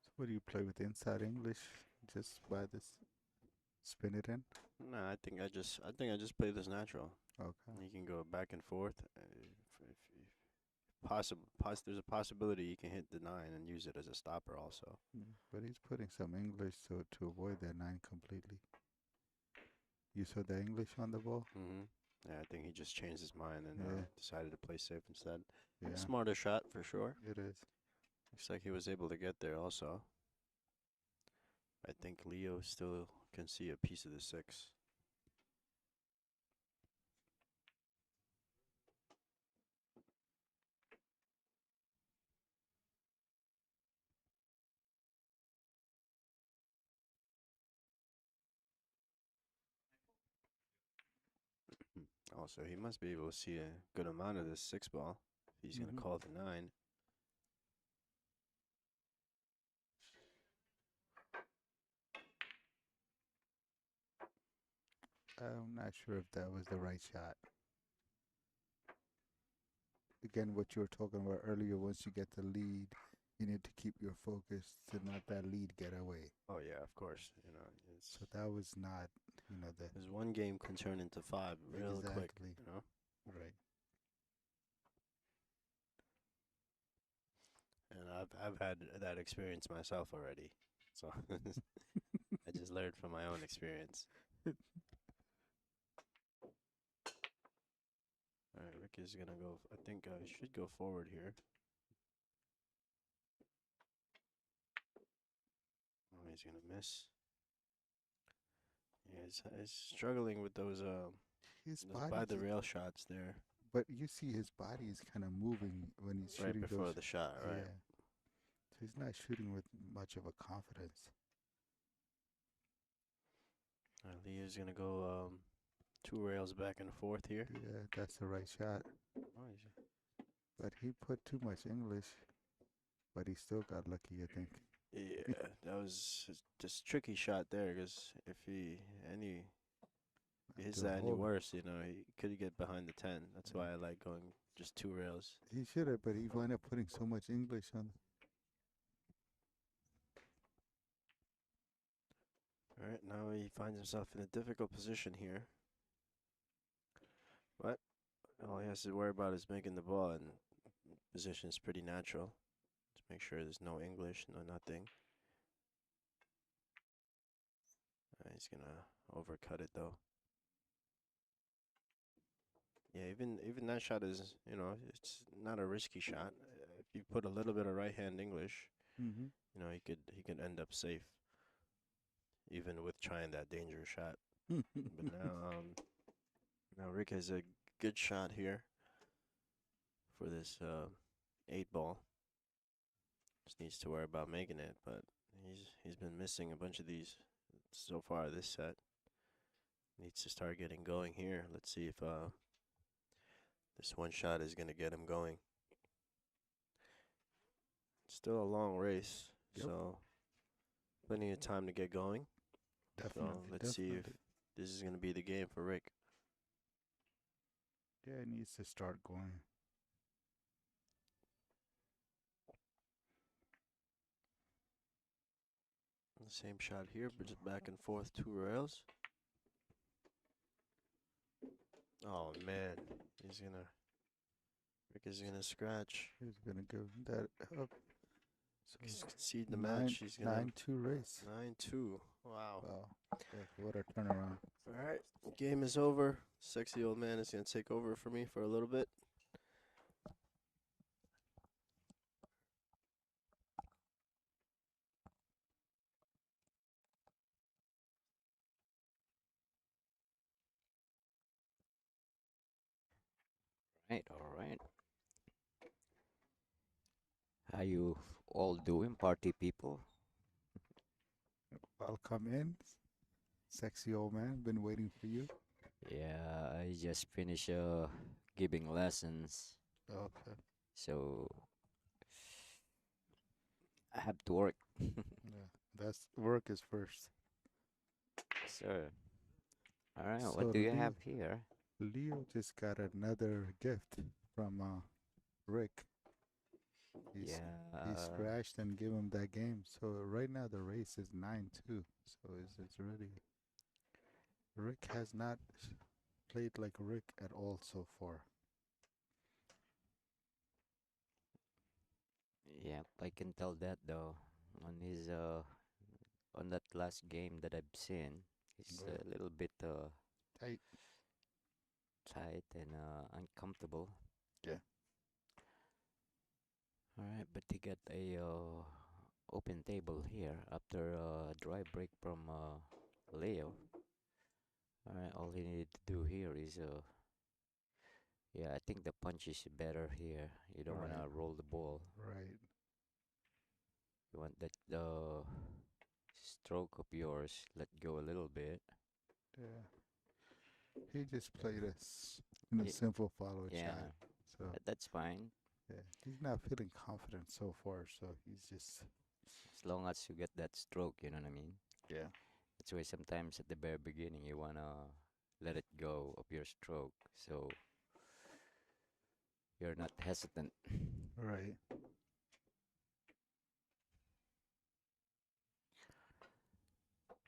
So what do you play with inside English? Just by this, spin it in. Nah, I think I just play this natural. Okay. He can go back and forth. There's a possibility you can hit the nine and use it as a stopper also. But he's putting some English so to avoid that nine completely. You saw the English on the ball? Yeah, I think he just changed his mind and Yeah, decided to play safe instead. yeah, Smarter shot for sure. it is. Looks like he was able to get there also. I think Leo still can see a piece of the six. Also, he must be able to see a good amount of this six ball. If he's gonna Hmm. call the nine. I'm not sure if that was the right shot. Again, what you were talking about earlier, once you get the lead, you need to keep your focus to not that lead get away. Oh yeah, of course. You know, it's So that was not, the because one game can turn into five real quick. exactly You know, right. and I've had that experience myself already. So I just learned from my own experience. All right, Rick is gonna go. I think he should go forward here. Oh, he's gonna miss. Yeah, he's struggling with His those body, by the rail shots there but you see his body is kind of moving when he's right shooting those. before the shot, right? Yeah, He's not shooting with much of a confidence. Lee is gonna go two rails back and forth here. Yeah, that's the right shot. Oh, But he put too much English, but he still got lucky, I think. yeah, that was just tricky shot there because if he hits To that any hold. worse, he could get behind the 10. That's Yeah. why I like going just two rails. He should have, but he wound up putting so much English on. All right, now he finds himself in a difficult position here. But all he has to worry about is making the ball, and position is pretty natural. To make sure there's no English, no nothing. He's gonna overcut it though. Yeah, even that shot is, it's not a risky shot. If you put a little bit of right hand English, Mm-hmm. he could end up safe, even with trying that dangerous shot. But now Rick has a good shot here for this 8 ball. Just needs to worry about making it, but he's been missing a bunch of these so far this set. Needs to start getting going here. Let's see if this one shot is gonna get him going. Still a long race, Yep. so plenty of time to get going. So Definitely, let's see if definitely. this is gonna be the game for Rick. Yeah, it needs to start going. The same shot here, but just back and forth, two rails. Oh man, Rick is gonna scratch. He's gonna give that up. He's So concede the nine, match. He's gonna 9-2 race. 9-2. Wow. Wow. Yeah, what a turnaround. All right, game is over. Sexy old man is gonna take over for me for a little bit. Right, all right. How you all doing, party people? Welcome in, sexy old man. Been waiting for you. Yeah, I just finished giving lessons, Okay. so I have to work. Yeah, that's work is first. So, all right, what So do you have here? Leo just got another gift from Rick. He's he Yeah, scratched and gave him that game. So right now the race is 9-2. So it's ready. Rick has not played like Rick at all so far. yeah, I can tell that though. On his on that last game that I've seen, he's Right. a little bit Tight. tight and uncomfortable. Yeah. All right, but he got a open table here after a dry break from Leo. All right, all he needed to do here is yeah, I think the punch is better here. You don't Right. wanna roll the ball. Right. You want that stroke of yours let go a little bit. Yeah. He just played us in a Y- simple follow shot. yeah, So that's fine yeah, he's not feeling confident so far. So he's just as long as you get that stroke. You know what I mean? yeah. That's why sometimes at the very beginning you wanna let it go of your stroke, so you're not hesitant. Right.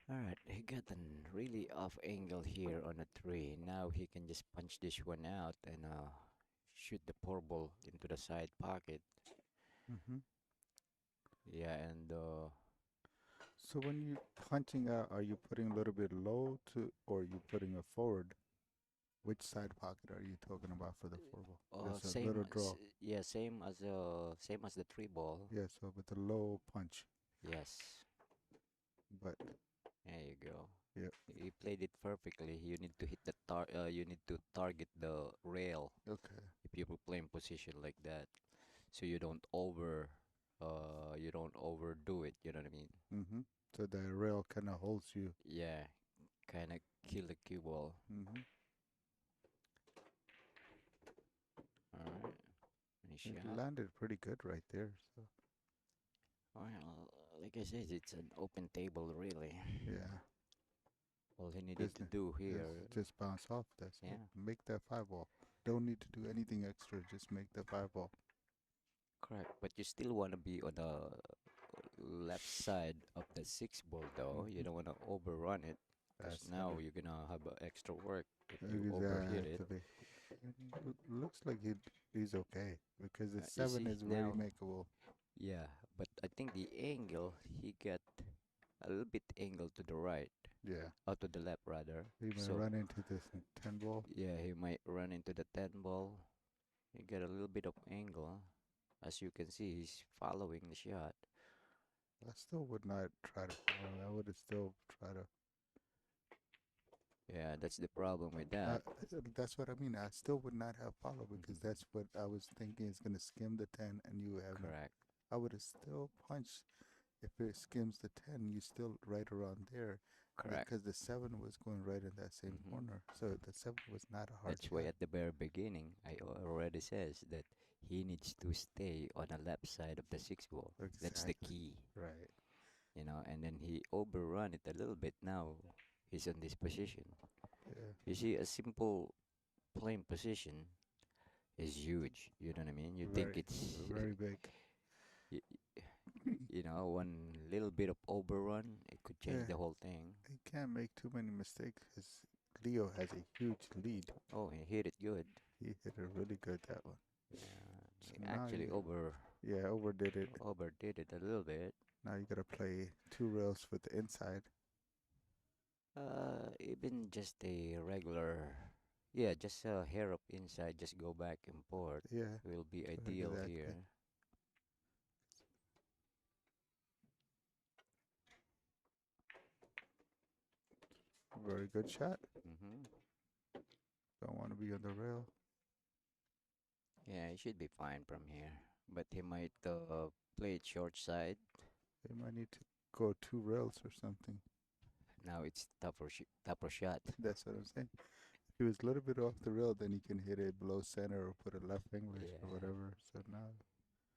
Alright, he got a really off angle here on a tree. Now he can just punch this one out and shoot the poor ball into the side pocket. Mm-hmm. Yeah, and So when you punching out, are you putting a little bit low to, or you putting it forward? Which side pocket are you talking about for the four ball? Just a same little as draw. yeah, same as the three ball. Yeah, so with the low punch. Yes, But there you go. yeah, You played it perfectly. You need to hit the you need to target the rail okay. if you play in position like that, so you don't over. you don't overdo it. You know what I mean? Mm-hmm. So the rail kind of holds you. Yeah, kind of kill the cue ball. Mm-hmm. All right, any It shot. landed pretty good right there. So Well, like I said, it's an open table, really. yeah, All he needed to business do is here, just bounce off. That's it. yeah, Make that five ball. Don't need to do anything extra. Just make the five ball. correct. But you still want to be on the left side of the six ball, though. You Mm-hmm. don't want to overrun it, because That's now it. you're gonna have extra work if you overhit it. Exactly. Looks like he's okay because the You seven see is very now, makeable. yeah. But I think the angle he got a little bit angle to the right, Yeah. or to the left rather. He may So run into this 10 ball. yeah, he might run into the 10 ball. He get a little bit of angle. As you can see, he's following the shot. I still would not try to follow. I would have still try to. Yeah, that's the problem with that. That's what I mean. I still would not have followed because Mhm. that's what I was thinking is going to skim the 10 and you have no. Correct, I would have still punched. If it skims the 10, you still right around there correct. because the 7 was going right in that same Hmm. corner. So the 7 was not a hard That's why shot. at the very beginning, I already says that he needs to stay on the left side of the six ball. That's the Exactly. key, Right. and then he overrun it a little bit now. He's in this position. Yeah. You see, a simple plain position is huge. You know what I mean? You think Very, it's, very big. y- one little bit of overrun, it could change Yeah. the whole thing. He can't make too many mistakes because Leo has a huge lead. Oh, he hit it good. He hit it really good that one. Yeah, So he now actually you, yeah, overdid it. overdid it a little bit. Now you gotta play two rails with the inside. Even just a regular, yeah, just a hair up inside, just go back and forth Yeah, will be so ideal exactly. here. Very good shot. Hmm. Don't want to be on the rail. Yeah, he should be fine from here, but he might play it short side. They might need to go two rails or something. Now it's tougher shot. That's what I'm saying. If he was a little bit off the rail, then he can hit it below center or put a left English or Yeah. whatever. So now,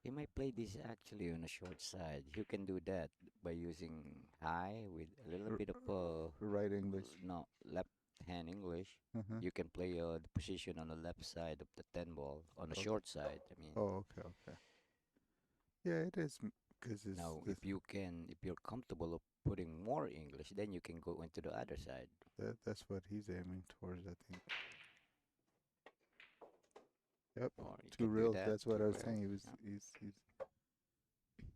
He might play this actually on a short side. You can do that by using high with a little r- bit of right English. no, left hand English. Uh-huh. You can play the position on the left side of the 10 ball on the Okay. short side. I mean, Oh, okay, okay. Yeah, it is because it's now if you're comfortable of putting more English, then you can go into the other side, that's what he's aiming towards, I think. Yep, or you two can do rails. that That's what too. I was Well, saying. He was no, he's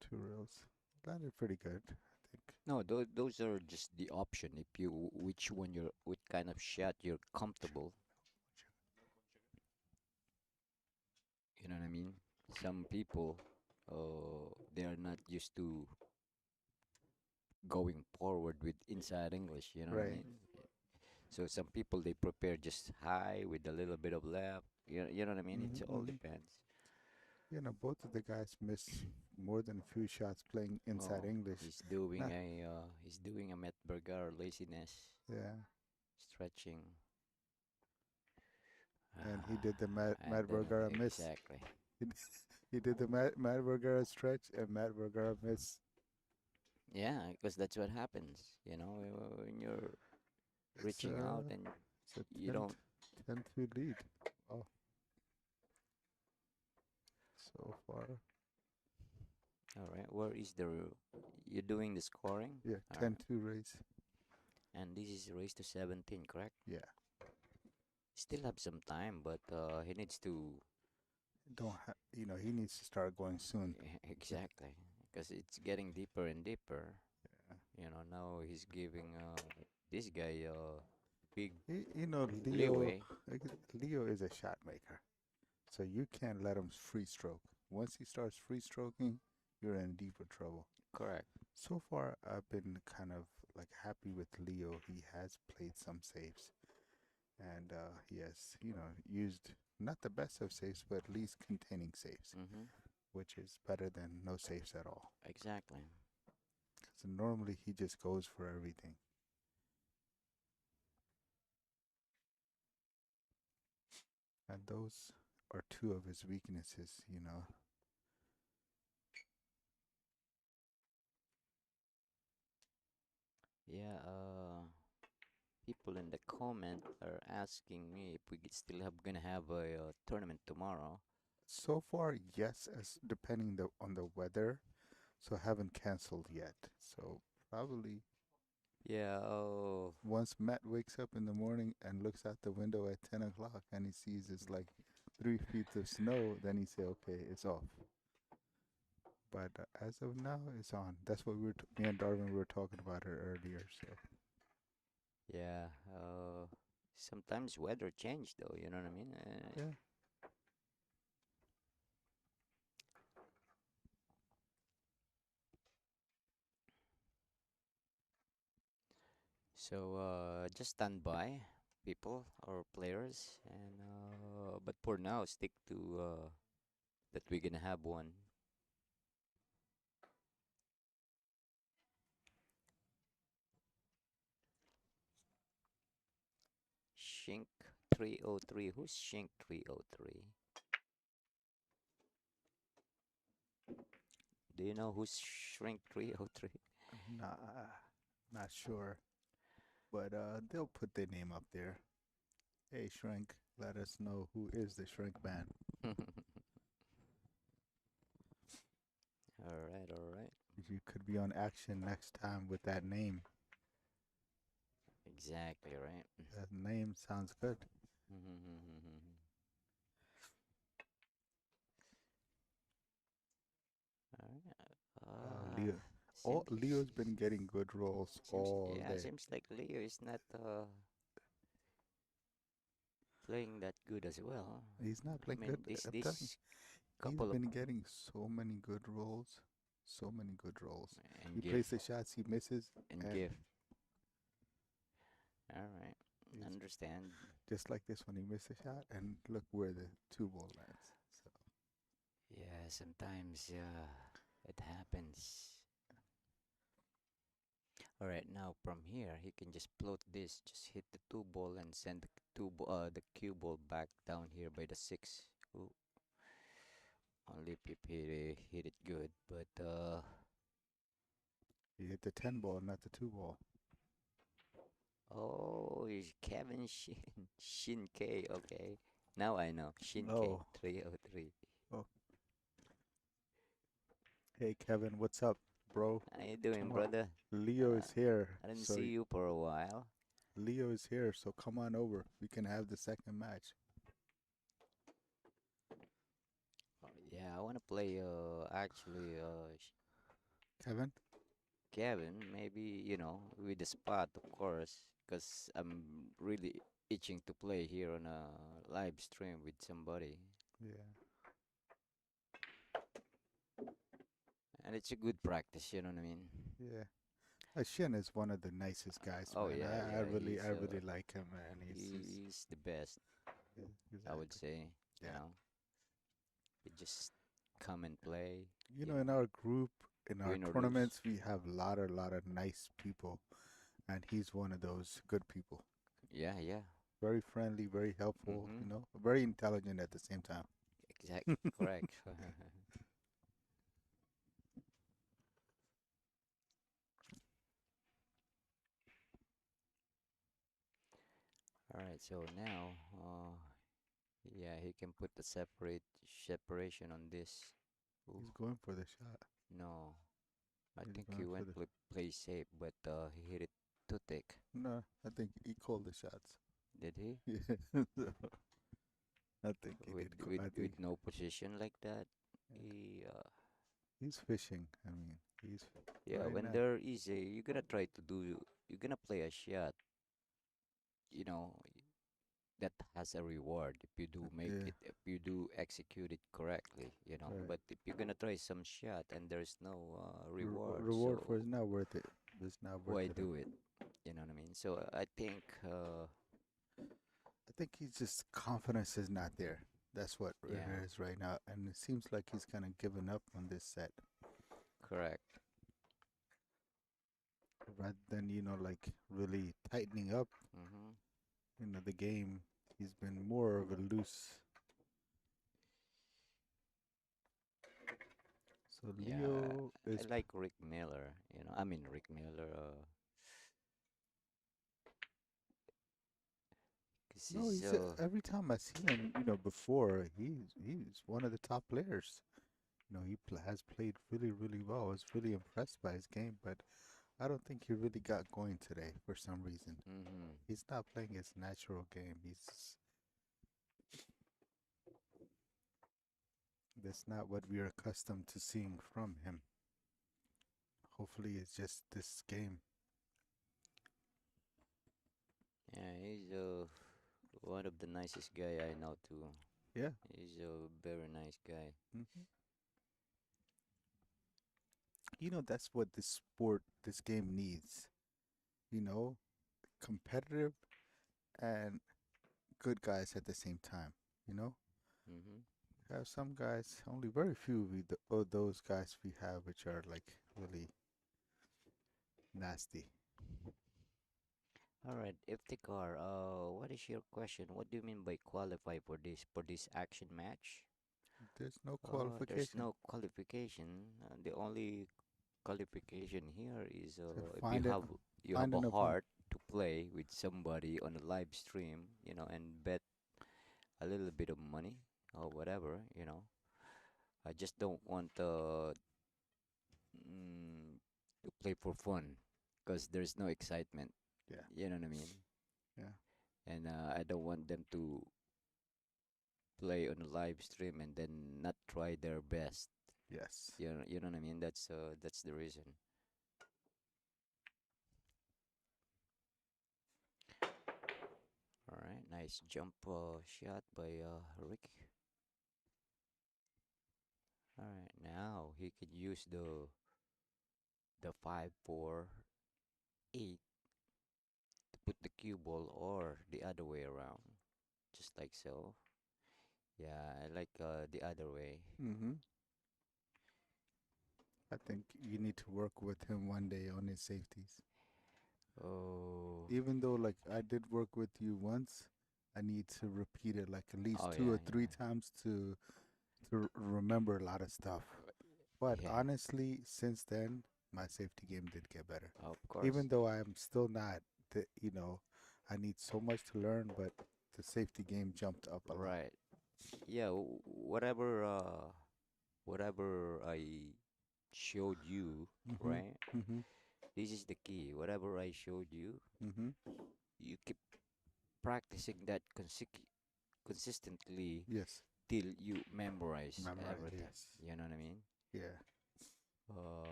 two rails. Landed pretty good, I think. no, those are just the option. If you which one you're what kind of shot you're comfortable. You know what I mean? Some people, they are not used to going forward with inside English. You know what I Right. mean? So some people they prepare just high with a little bit of left. You know what I mean? It all Mm-hmm. depends. You know, both of the guys miss more than a few shots playing inside Oh, English. Nah, he's doing a Met Burger laziness yeah. stretching. And he did the And Matt Vergara miss. exactly. He, he did the Matt Vergara stretch and Matt Vergara miss. Yeah, because that's what happens. When you're It's reaching out and it's a you don't. 10-2 lead. Oh, so far. All right, where is you're doing the scoring? Yeah, All right. 10-2 race. And this is raised to 17, correct? Yeah. Still have some time, but he needs to. Don't he needs to start going soon. Exactly, because it's getting deeper and deeper. Yeah. Now he's giving this guy big Leo leeway. Leo is a shot maker. So you can't let him free stroke. Once he starts free stroking, you're in deeper trouble. Correct. So far, I've been kind of like happy with Leo. He has played some saves, and he has, used not the best of saves, but at least containing saves. Mm-hmm. which is better than no safes at all. Exactly. So normally he just goes for everything. And those are two of his weaknesses. Yeah, people in the comment are asking me if still have gonna have a tournament tomorrow. So far, yes, as depending on the weather. So haven't canceled yet. So probably Yeah, oh, once Matt wakes up in the morning and looks out the window at 10 o'clock and he sees it's like 3 feet of snow, then he say, okay, it's off. But as of now, it's on. That's what me and Darwin were talking about it earlier. So yeah, sometimes weather change though, you know what I mean? yeah, So just stand by, people or players, and but for now, stick to that we're gonna have one. Shink 303. Who's Shink 303? Do you know who's Shrink 303? nah, not sure. But they'll put their name up there. Hey, Shrink, let us know who is the Shrink Man. All right, all right. You could be on action next time with that name. Exactly right. That name sounds good. All right. Leo. Oh, Seems Leo's been getting good roles seems all yeah, day. seems like Leo is not playing that good as well. He's not I playing good. mean, this I'm telling you, this he's couple of been getting so many good roles. So many good roles. and He give plays the shots, he misses, and and give. All right, it's understand. just like this one. He missed a shot, and look where the two ball lands. So Yeah, sometimes it happens. All right, now from here he can just float this, just hit the two ball and send the the cue ball back down here by the six. Ooh, only if he hit it good, but he hit the 10 ball, not the two ball. oh, it's Kevin Shin Shin K. Okay, now I know Shin K Oh, 303. oh. Hey, Kevin, what's up, bro? How you doing, Come on. brother? Leo Uh, is here. I didn't So see you for a while. Leo is here. So come on over. We can have the second match. Yeah, I want to play. Actually, Kevin? Kevin, maybe, with the spot, of course, because I'm really itching to play here on a live stream with somebody. Yeah. And it's a good practice, you know what I mean? Yeah. Shin is one of the nicest guys, Oh, man. yeah, I yeah, really, I really like him, man. he's the best, Yeah, I would exactly. say, you Yeah. know. He just come and play, In our group, in our win or lose. tournaments, we have a lot of nice people, and he's one of those good people. Yeah, yeah. Very friendly, very helpful, Mm-hmm. very intelligent at the same time. Exact, correct. All right, so now, yeah, he can put the separation on this. Ooh, He's going for the shot. no. I He's think he going for went the. play safe, but he hit it too thick. No, I think he called the shots. Did he? Yeah. So, I think he With did. with I think with no position like that. yeah. He He's fishing. I mean, he's yeah. right When now. there is a, you're gonna try to do. You're gonna play a shot. You know that has a reward if you do make Yeah. it. If you do execute it correctly. Right. But if you're gonna try some shot and there's no reward, Reward for so it's not worth it. It's not worth why it. do it? You know what I mean? So I think I think he's just confidence is not there. That's what it Yeah, is right now, and it seems like he's kind of given up on this set correct. rather than like really tightening up Mm-hmm. the game. He's been more of a loose. So Yeah, Leo I is like Rick Miller. I mean Rick Miller. 'Cause no, he's he's every time I see him, before he's one of the top players. He has played really, really well. I was really impressed by his game, but I don't think he really got going today for some reason. Mm-hmm. He's not playing his natural game. That's not what we are accustomed to seeing from him. Hopefully, it's just this game. Yeah, he's one of the nicest guy I know too. Yeah. He's a very nice guy. hmm that's what this game needs. You know, competitive and good guys at the same time. You know, Mm-hmm. have some guys, only very few of those guys we have, which are like really nasty. All right, Iftikhar, what is your question? What do you mean by qualify for this action match? There's no There's qualification no qualification. The only qualification here is to if you have find a an opponent. heart to play with somebody on a live stream, and bet a little bit of money or whatever. I just don't want to play for fun because there's no excitement. Yeah, You know what I mean? yeah, And I don't want them to play on a live stream and then not try their best. yes. You know what I mean? That's the reason. All right, nice jump shot by Rick. All right, now he can use the 5-4-8 to put the cue ball or the other way around, just like so. Yeah, I like the other way. hmm I think you need to work with him one day on his safeties. Oh, Even though, like, I did work with you once, I need to repeat it like at least oh two yeah, or three times to remember a lot of stuff. But yeah, honestly, since then, my safety game did get better. of course. Even though I'm still not, I need so much to learn, but the safety game jumped up a lot. Right. Yeah, whatever I showed you, Mhm. right? Mhm. This is the key. Whatever I showed you, Mhm. you keep practicing that consistently Yes. till you memorize Memorize. everything. Yes. You know what I mean? Yeah.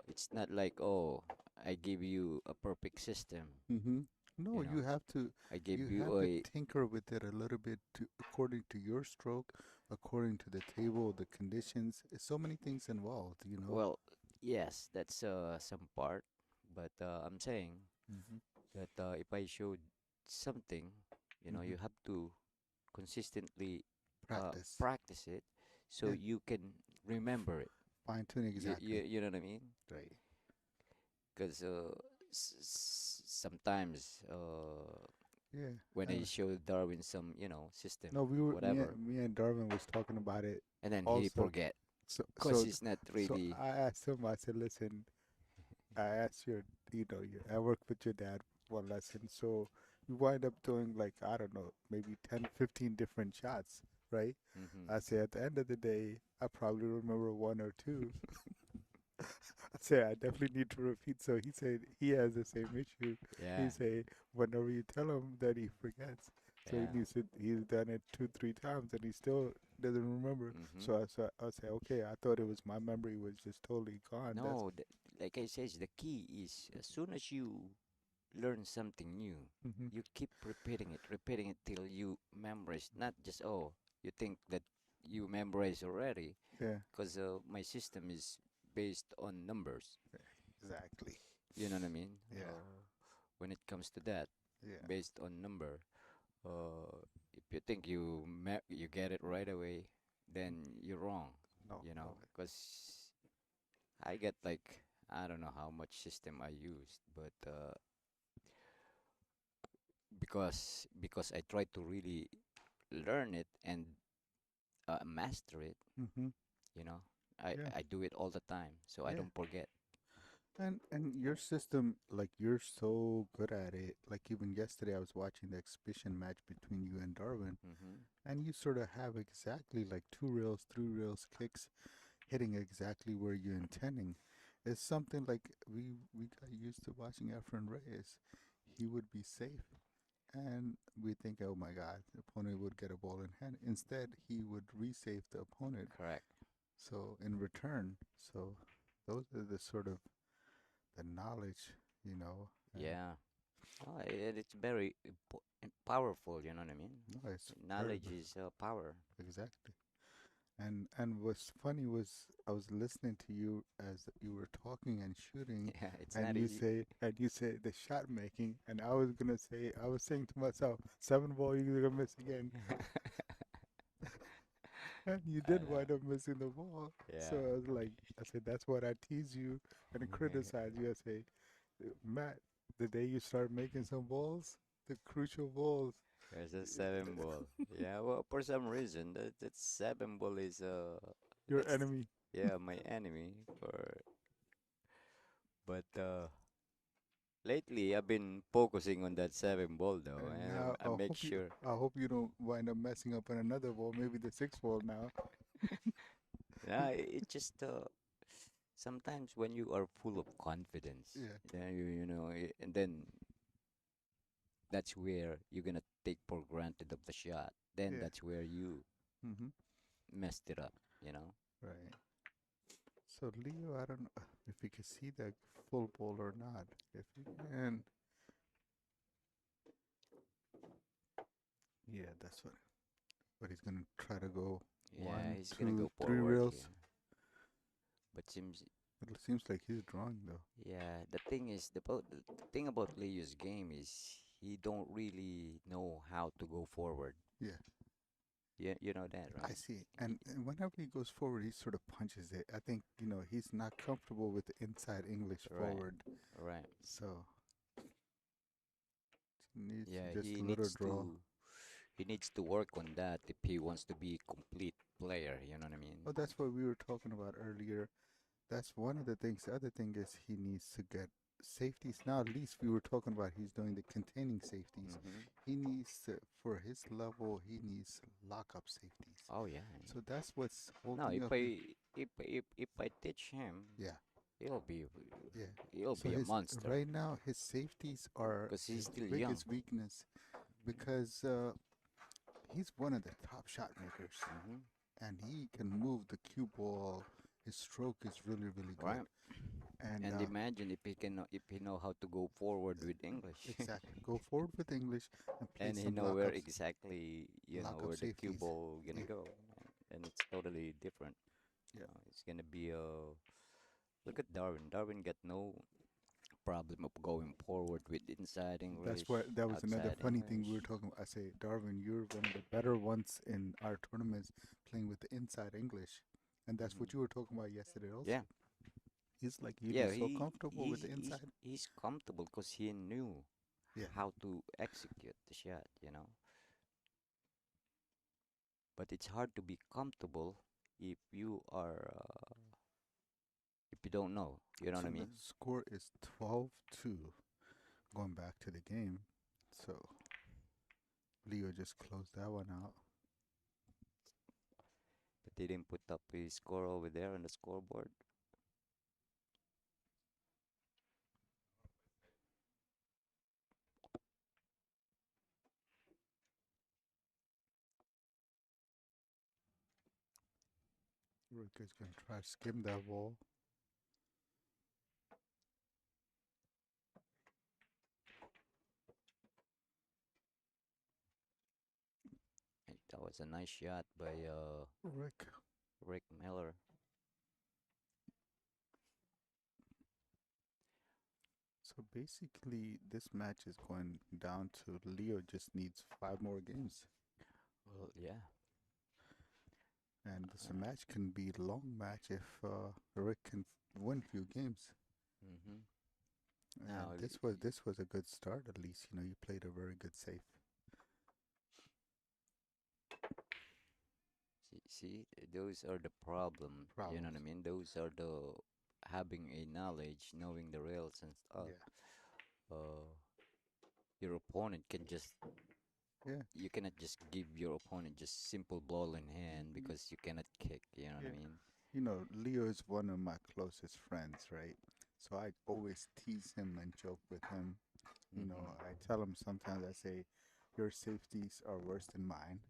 It's not like, oh, I give you a perfect system. Mhm. No, You know, I you gave you have to a tinker with it a little bit according to your stroke, according to the table, the conditions. There's so many things involved. well, yes, that's some part, but I'm saying Mhm. that if I showed something, Mhm. you have to consistently Practice. practice it so Yeah. you can remember it. Fine tune You, exactly. you know what I mean? Right. Because sometimes Yeah. when I show Darwin some, system, No, whatever, me and Darwin was talking about it and then he also. forget So, because so, he's not so really. I asked him. I said, "Listen, I asked I worked with your dad one lesson, so we wind up doing like, I don't know, maybe 10, 15 different shots, right? Hmm. I say at the end of the day, I probably remember one or two. I say I definitely need to repeat. So he said he has the same issue. He Yeah, say whenever you tell him that he forgets. So yeah. he's done it 2, 3 times and he still doesn't remember. Hmm. So I say, okay, I thought it was my memory was just totally gone. That's No, like I said, the key is as soon as you learn something new, hmm you keep repeating it till you memorize. Not just, oh, you think that you memorize already, yeah, because my system is based on numbers. exactly. You know what I mean? Yeah, When it comes to that, yeah. based on number, uh, If you think you get it right away, then you're wrong, No, you no know, way. because I get like I don't know how much system I used, but because I try to really learn it and master it, Mm-hmm. you know, I Yeah, I do it all the time, so I yeah. don't forget. And your system, like you're so good at it. Like even yesterday, I was watching the exhibition match between you and Darwin, Hmm. and you sort of have exactly like two rails, three rails kicks, hitting exactly where you're intending. It's something like we got used to watching Efren Reyes. He would be safe, and we think, oh my God, the opponent would get a ball in hand. Instead, he would resave the opponent. Correct. So in return, so those are the sort of the knowledge, you know, and Yeah. Oh, it's very powerful. You know what I mean? no, it's very Knowledge is power. exactly. And what's funny was I was listening to you as you were talking and shooting, Yeah, it's and not easy. you say the shot making, and I was gonna say I was saying to myself, seven ball you're gonna miss again, and you I did know. wind up missing the ball. So Yeah. I was like, I said that's what I tease you and criticize you. I say, Matt, the day you start making some balls, the crucial balls, There's a seven ball. Yeah, well, for some reason that seven ball is your that's enemy. yeah my enemy. But lately I've been focusing on that seven ball though, And and now I make sure. I hope you don't wind up messing up on another ball, maybe the sixth ball now. Yeah, it just sometimes when you are full of confidence, Yeah. then and then that's where you're gonna take for granted of the shot. Then Yeah. that's where you Mm-hmm. messed it up. You know. Right. So Leo, I don't know if you can see the full ball or not. If you can, yeah, that's what. But he's gonna try to go Yeah, one, he's gonna two, go three forward reels. here, but seems It seems like he's drawing though. yeah. The thing is, the thing about Leo's game is he don't really know how to go forward. Yeah, Yeah, you know that, I right? see. And whenever he goes forward, he sort of punches it. I think he's not comfortable with the inside English Right, forward, right. so he needs Yeah, just a little draw. he needs to work on that if he wants to be a complete player. You know what I mean? Oh, that's what we were talking about earlier. That's one of the things. The other thing is he needs to get safeties. Now, at least we were talking about he's doing the containing safeties. Mm-hmm. He needs to, for his level, he needs lockup safeties. Oh yeah. So that's what's No, holding up his. if I teach him, Yeah, he'll be yeah. he'll So be a his monster right now his safeties are because he's his still young. biggest weakness because he's one of the top shot makers Mm-hmm. and he can move the cue ball. His stroke is really really good Right. and And imagine if he know how to go forward with English, exactly. Go forward with English and play and he some know where exactly lockup where the cue safeties. ball gonna Yeah, go, and it's totally different. yeah. It's gonna be a look at Darwin. Darwin got no problem of going forward with inside That's English, what that was another outside funny thing English. we were talking about. I say, Darwin, you're one of the better ones in our tournaments playing with the inside English. And that's Hmm. what you were talking about yesterday Yeah, also. He's like he'd be yeah. so comfortable with the inside. He's comfortable because he knew Yeah. how to execute the shot. But it's hard to be comfortable if you are if you don't know. You know what So I the mean? score is 12-2 going back to the game. So Leo just closed that one out. But they didn't put up his score over there on the scoreboard. Rick is going to try to skim that ball. That was a nice shot by Rick. Rick Miller. So basically, this match is going down to Leo just needs five more games. Well, yeah. And this Uh, match can be long match if Rick can win few games. mm-hmm. And Now, this was a good start. At least you played a very good safe see, those are the problem. You know what I problems. mean? Those are the having a knowledge, knowing the rails and stuff. Yeah, Uh, your opponent can just yeah, you cannot just give your opponent just simple ball in hand y- because you cannot kick. You know what I yeah. mean? Leo is one of my closest friends, right? So I always tease him and joke with him. I Mm-hmm. tell him sometimes I say, "Your safeties are worse than mine,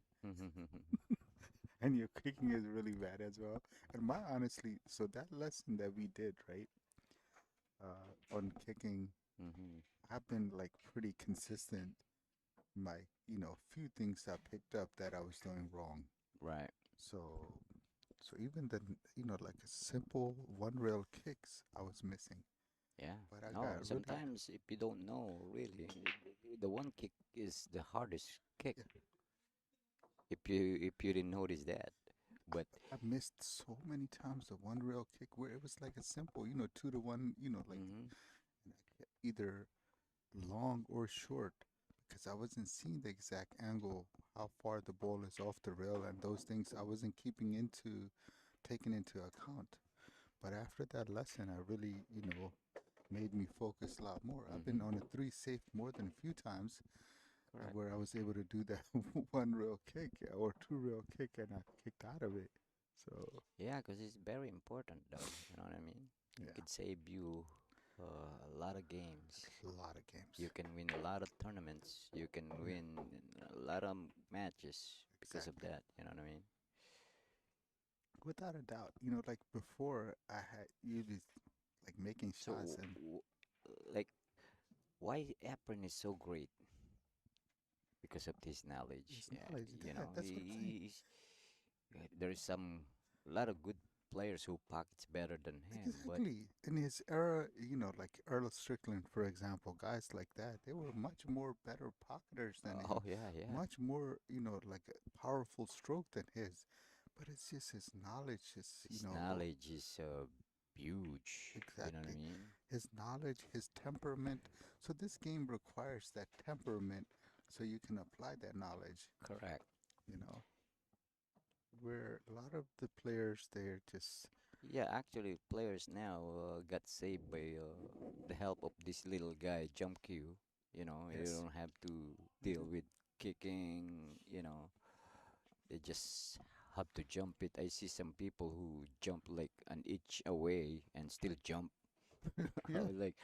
and your kicking is really bad as well." And my honestly, so that lesson that we did, right, on kicking, Mm-hmm. I've been like pretty consistent. My, few things I picked up that I was doing wrong. Right. So, so even the, like a simple one rail kicks, I was missing. Yeah. But I No, got really, sometimes if you don't know, really, the one kick is the hardest kick. yeah, If you didn't notice that, but I missed so many times the one rail kick where it was like a simple, 2 to 1, like mm-hmm. and I kept either long or short because I wasn't seeing the exact angle, how far the ball is off the rail, and those things I wasn't taking into account. But after that lesson, I really, made me focus a lot more. I've been Mm-hmm. on a three safe more than a few times Correct. where I was able to do that one rail kick or two rail kick and I kicked out of it. So, Yeah, because it's very important, though. You know what I mean? It yeah, could save you a lot of games. a lot of games. You can win a lot of tournaments. You can Yeah, win a lot of matches because of exactly. that. You know what I mean? Without a doubt. Like before, I had usually like making shots So, and like, why Apron is so great? Because of his knowledge. his knowledge. You That, know, that's what I'm saying. there's some a lot of good players who pockets better than him, but Exactly. In his era, like Earl Strickland, for example, guys like that, they were much more better pocketers than oh him, yeah, yeah, much more, like a powerful stroke than his. But it's just his knowledge, his knowledge is huge. You know what I exactly. mean? His knowledge, his temperament. So this game requires that temperament so you can apply that knowledge, Correct. you know, where a lot of the players, they're just, Yeah, actually, players now got saved by the help of this little guy, Jump Q. You know, you yes. don't have to deal Mhm. with kicking. You know, they just have to jump it. I see some people who jump like an inch away and still jump. I Yeah. was like,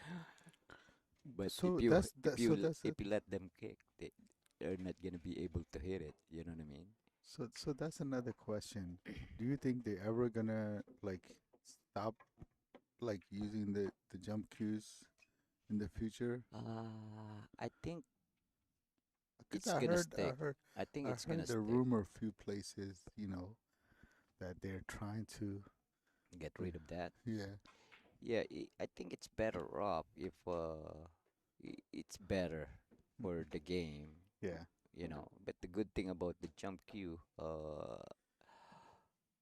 but So that's that. So that's if a, you let them kick, they're not gonna be able to hit it. You know what I mean? so that's another question. Do you think they ever gonna like stop like using the jump cues in the future? I think Because it's I gonna heard, I stick. heard, I think I it's gonna heard a stick. rumor a few places, that they're trying to, Get uh, rid of that. yeah, Yeah, I think it's better off if it's better for the game, yeah. you know. But the good thing about the jump queue,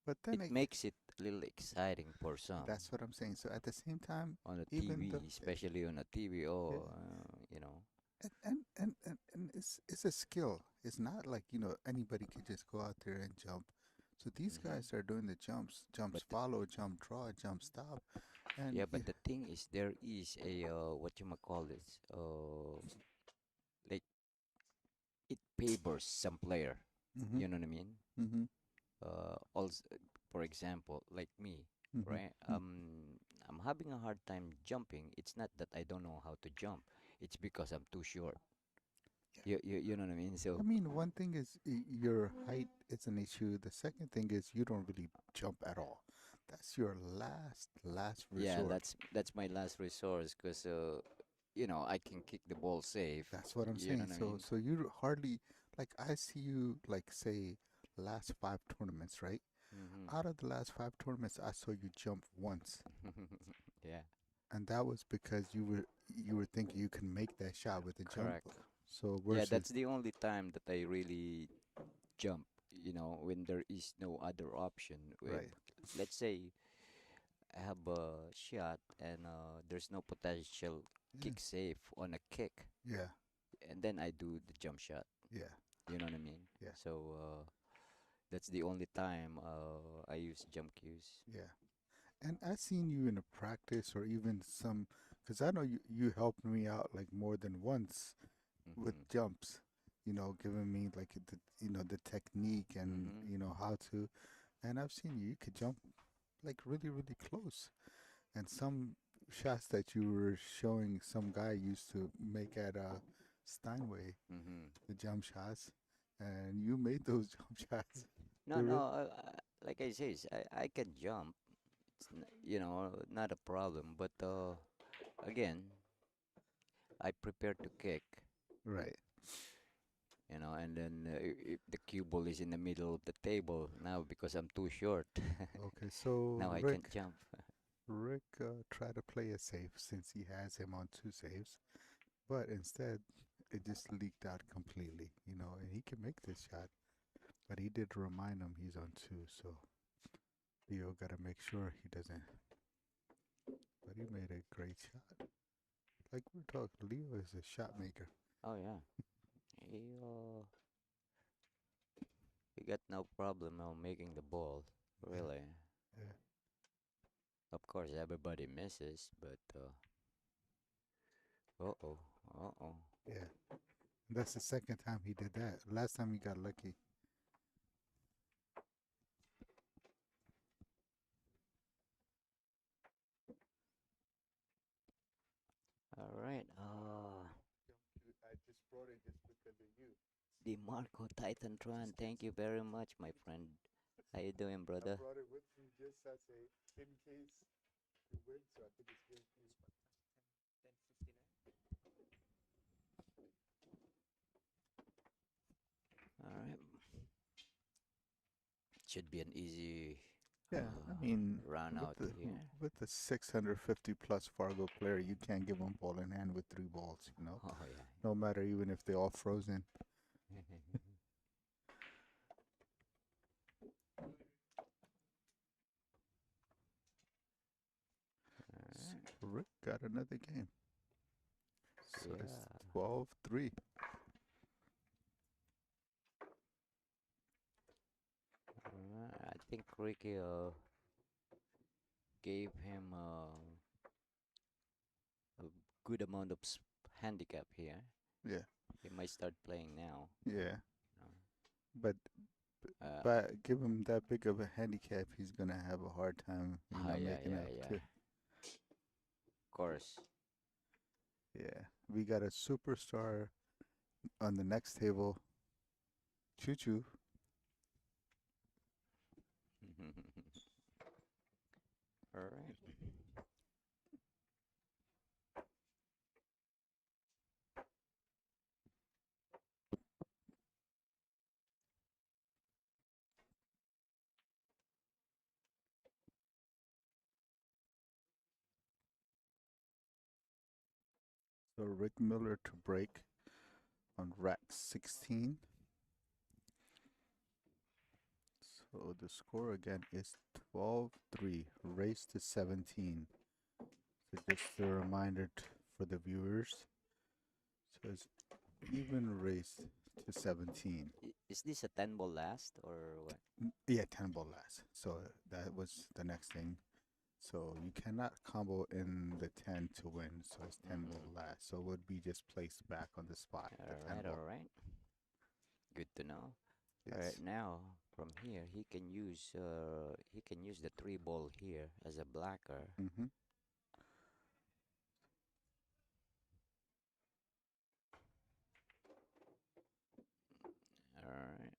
But it then makes it a little exciting for some that's what I'm saying. So at the same time, on a even though, TV, especially on a TV. yeah, Oh, you know. and it's a skill. It's not like anybody could just go out there and jump. So these Hmm. guys are doing the jumps But follow, jump draw, jump stop, and yeah, yeah, but the thing is, there is a what you might call this, like it favors some player. mhm, You know what I mean? mhm, Also, for example, like me, mhm, right? mm, I'm having a hard time jumping. It's not that I don't know how to jump. It's because I'm too short. yeah. You know what I mean? I So mean, one thing is your height is an issue. The second thing is you don't really jump at all. That's your last yeah, resort. that's my last resource because you know, I can kick the ball safe. That's what I'm You know saying. what I So mean? so you hardly like I see you like say last 5 tournaments, right? Mm-hmm. Out of the last 5 tournaments, I saw you jump once, Yeah, and that was because you were thinking you can make that shot with the jump. correct. So Yeah, versus that's the only time that I really jump, when there is no other option. Right. Let's say I have a shot and there's no potential Yeah. kick save on a kick, Yeah. and then I do the jump shot. Yeah. You know what I mean? Yeah. So that's the only time I use jump cues. Yeah. And I seen you in a practice or even some, because I know you helped me out like more than once with Mm-hmm. jumps. Giving me like the technique and Mm-hmm. how to. And I've seen you. You could jump like really really close. And some shots that you were showing, some guy used to make at Steinway, Mm-hmm. the jump shots, and you made those jump shots. No, They no. really Like I says, I can jump. Not a problem. But again, I prepare to kick. right. And then if the cue ball is in the middle of the table now because I'm too short, Okay, so now I can't Rick jump. Rick tried to play it safe since he has him on two saves, but instead it just leaked out completely, and he can make this shot, but he did remind him he's on two, so Leo got to make sure he doesn't. But he made a great shot. Like we're talking, Leo is a shot maker. Oh yeah, he uh, he got no problem making the ball. Yeah, Really, yeah, of course everybody misses, but uh-oh, uh-oh. yeah. That's the second time he did that. Last time he got lucky. All right. I just brought it just because of you. DeMarco Titantron, thank you very much, my friend. How you doing, I brother? brought it with me just as a in case you win, so I think it's good for you. All right. Should be an easy Yeah, I mean, run with out the here. with the 650 plus Fargo player, you can't give him ball in hand with three balls. Oh yeah. No matter even if they're all frozen. So Alright. Rick got another game. So it's Yeah. 12-3. I think Ricky gave him a good amount of handicap here. Yeah, He might start playing now. yeah. No. But Uh, but give him that big of a handicap, he's gonna have a hard time, yeah, making yeah, up yeah. to. Of course. Yeah, we got a superstar on the next table, Choo Choo. All right. So Rick Miller to break on rack 16. So the score again is 12-3, race to 17. So just a reminder for the viewers. So it's even race to 17. Is this a 10 ball last or what? Yeah, 10 ball last. So that was the next thing. So you cannot combo in the 10 to win. So it's 10 ball Mm-hmm. last. So it would be just placed back on the spot, the All 10 right, ball. all right. Good to know. All right, Yes. now from here he can use the 3 ball here as a blocker. Mm-hmm. All right.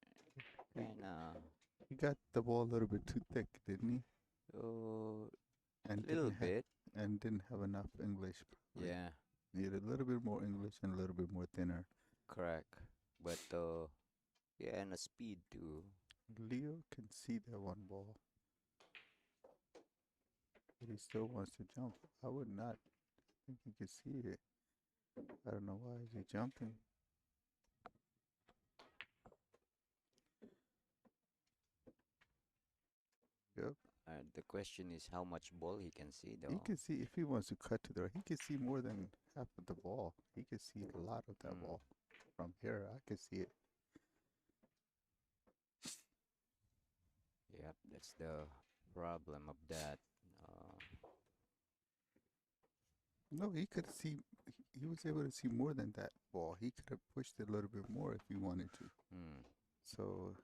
He, And he got the ball a little bit too thick, didn't he? oh, And a little didn't have bit. and didn't have enough English. Probably Yeah, needed a little bit more English and a little bit more thinner. correct. But yeah, and a speed too. Leo can see that one ball, but he still wants to jump. I would not think he could see it. I don't know why is he jumping. Yep. The question is how much ball he can see, He though. can see if he wants to cut to the right. He can see more than half of the ball. He can see a lot of that Mm. ball from here. I can see it. Yep, that's the problem of that. Uh, No, he could see. He was able to see more than that ball. He could have pushed it a little bit more if he wanted to. hmm. So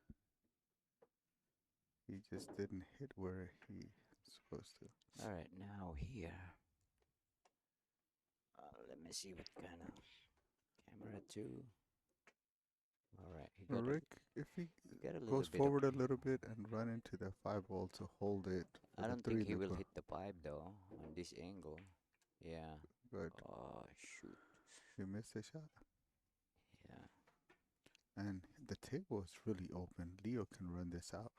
he just didn't hit where he was supposed to. All right, now here. Let me see what kind of camera too. All right, Rick, if he he got a little goes bit of. forward a little bit and run into the 5 ball to hold it for I the don't think three, he look will hit the pipe though on this angle. Yeah. good. Oh shoot. You missed a shot. Yeah. And the table is really open. Leo can run this out,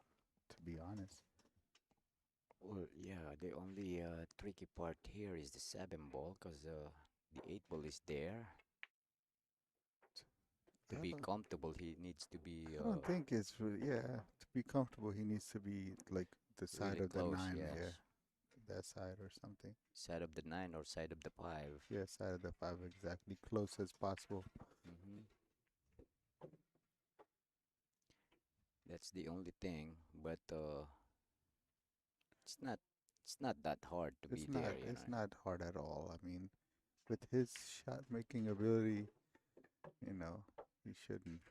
to be honest. Well, yeah. The only tricky part here is the 7 ball, cause the 8 ball is there. To I be don't, comfortable, he needs to be I don't think it's really, yeah, to be comfortable, he needs to be like the side really of the close. 9, yeah, Yes. that side or something. Side of the 9 or side of the 5. Yeah, side of the 5, exactly, close as possible. Mm-hmm. That's the only thing, but it's not it's not that hard to be there, you It's know. not hard at all. I mean, with his shot making ability, you know, he shouldn't.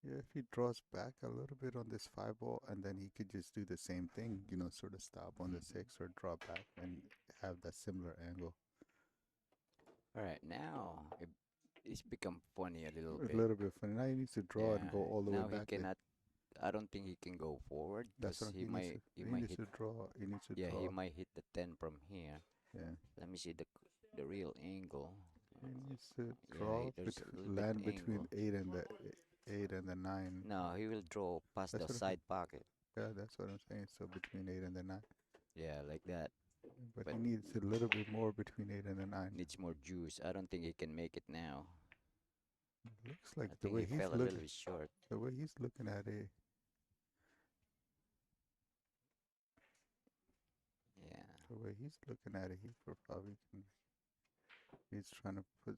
Yeah, if he draws back a little bit on this 5 ball, and then he could just do the same thing, you know, sort of stop on the Mm-hmm. 6 or draw back and have that similar angle. All right, now it's become funny a little A bit. little bit funny. Now he needs to draw and Yeah, go all the way now he back there. cannot. I don't think he can go forward That's because what he needs to. he He might needs hit. to draw. He needs to Yeah, he draw. might hit the 10 from here. Yeah. Let me see the real angle. He needs to Yeah, draw, there's a little bit land between angle. 8 and the 9. No, he will draw past That's the what I'm saying. side pocket. Yeah, that's what I'm saying. So between 8 and the 9. Yeah, like that. But But he needs a little bit more between 8 and the 9. needs more juice. I don't think he can make it now. Looks like I the think way he he's fell a little looking. bit short. The way he's looking at it. Yeah. The way he's looking at it, he probably can. He's trying to put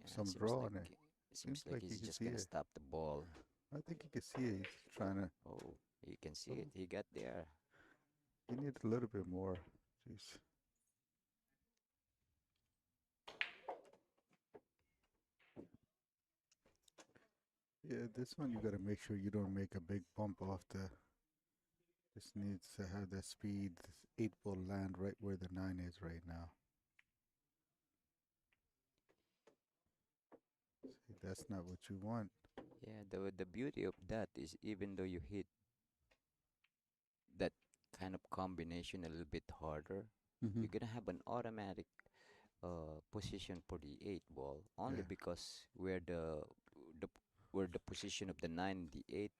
Yeah, some draw on it. it seems Seems like like he he's can just see gonna it. stop the ball. I think he can see it. He's trying to. Oh, you can see Oh, it. He got there. he needs a little bit more. Jeez. Yeah, this one you gotta make sure you don't make a big bump off the. This needs to have the speed. This 8 ball land right where the 9 is right now. See, that's not what you want. Yeah, the beauty of that is even though you hit that kind of combination a little bit harder, Mm-hmm. you're gonna have an automatic position for the 8 ball only Yeah. because the where the position of the 9 and the 8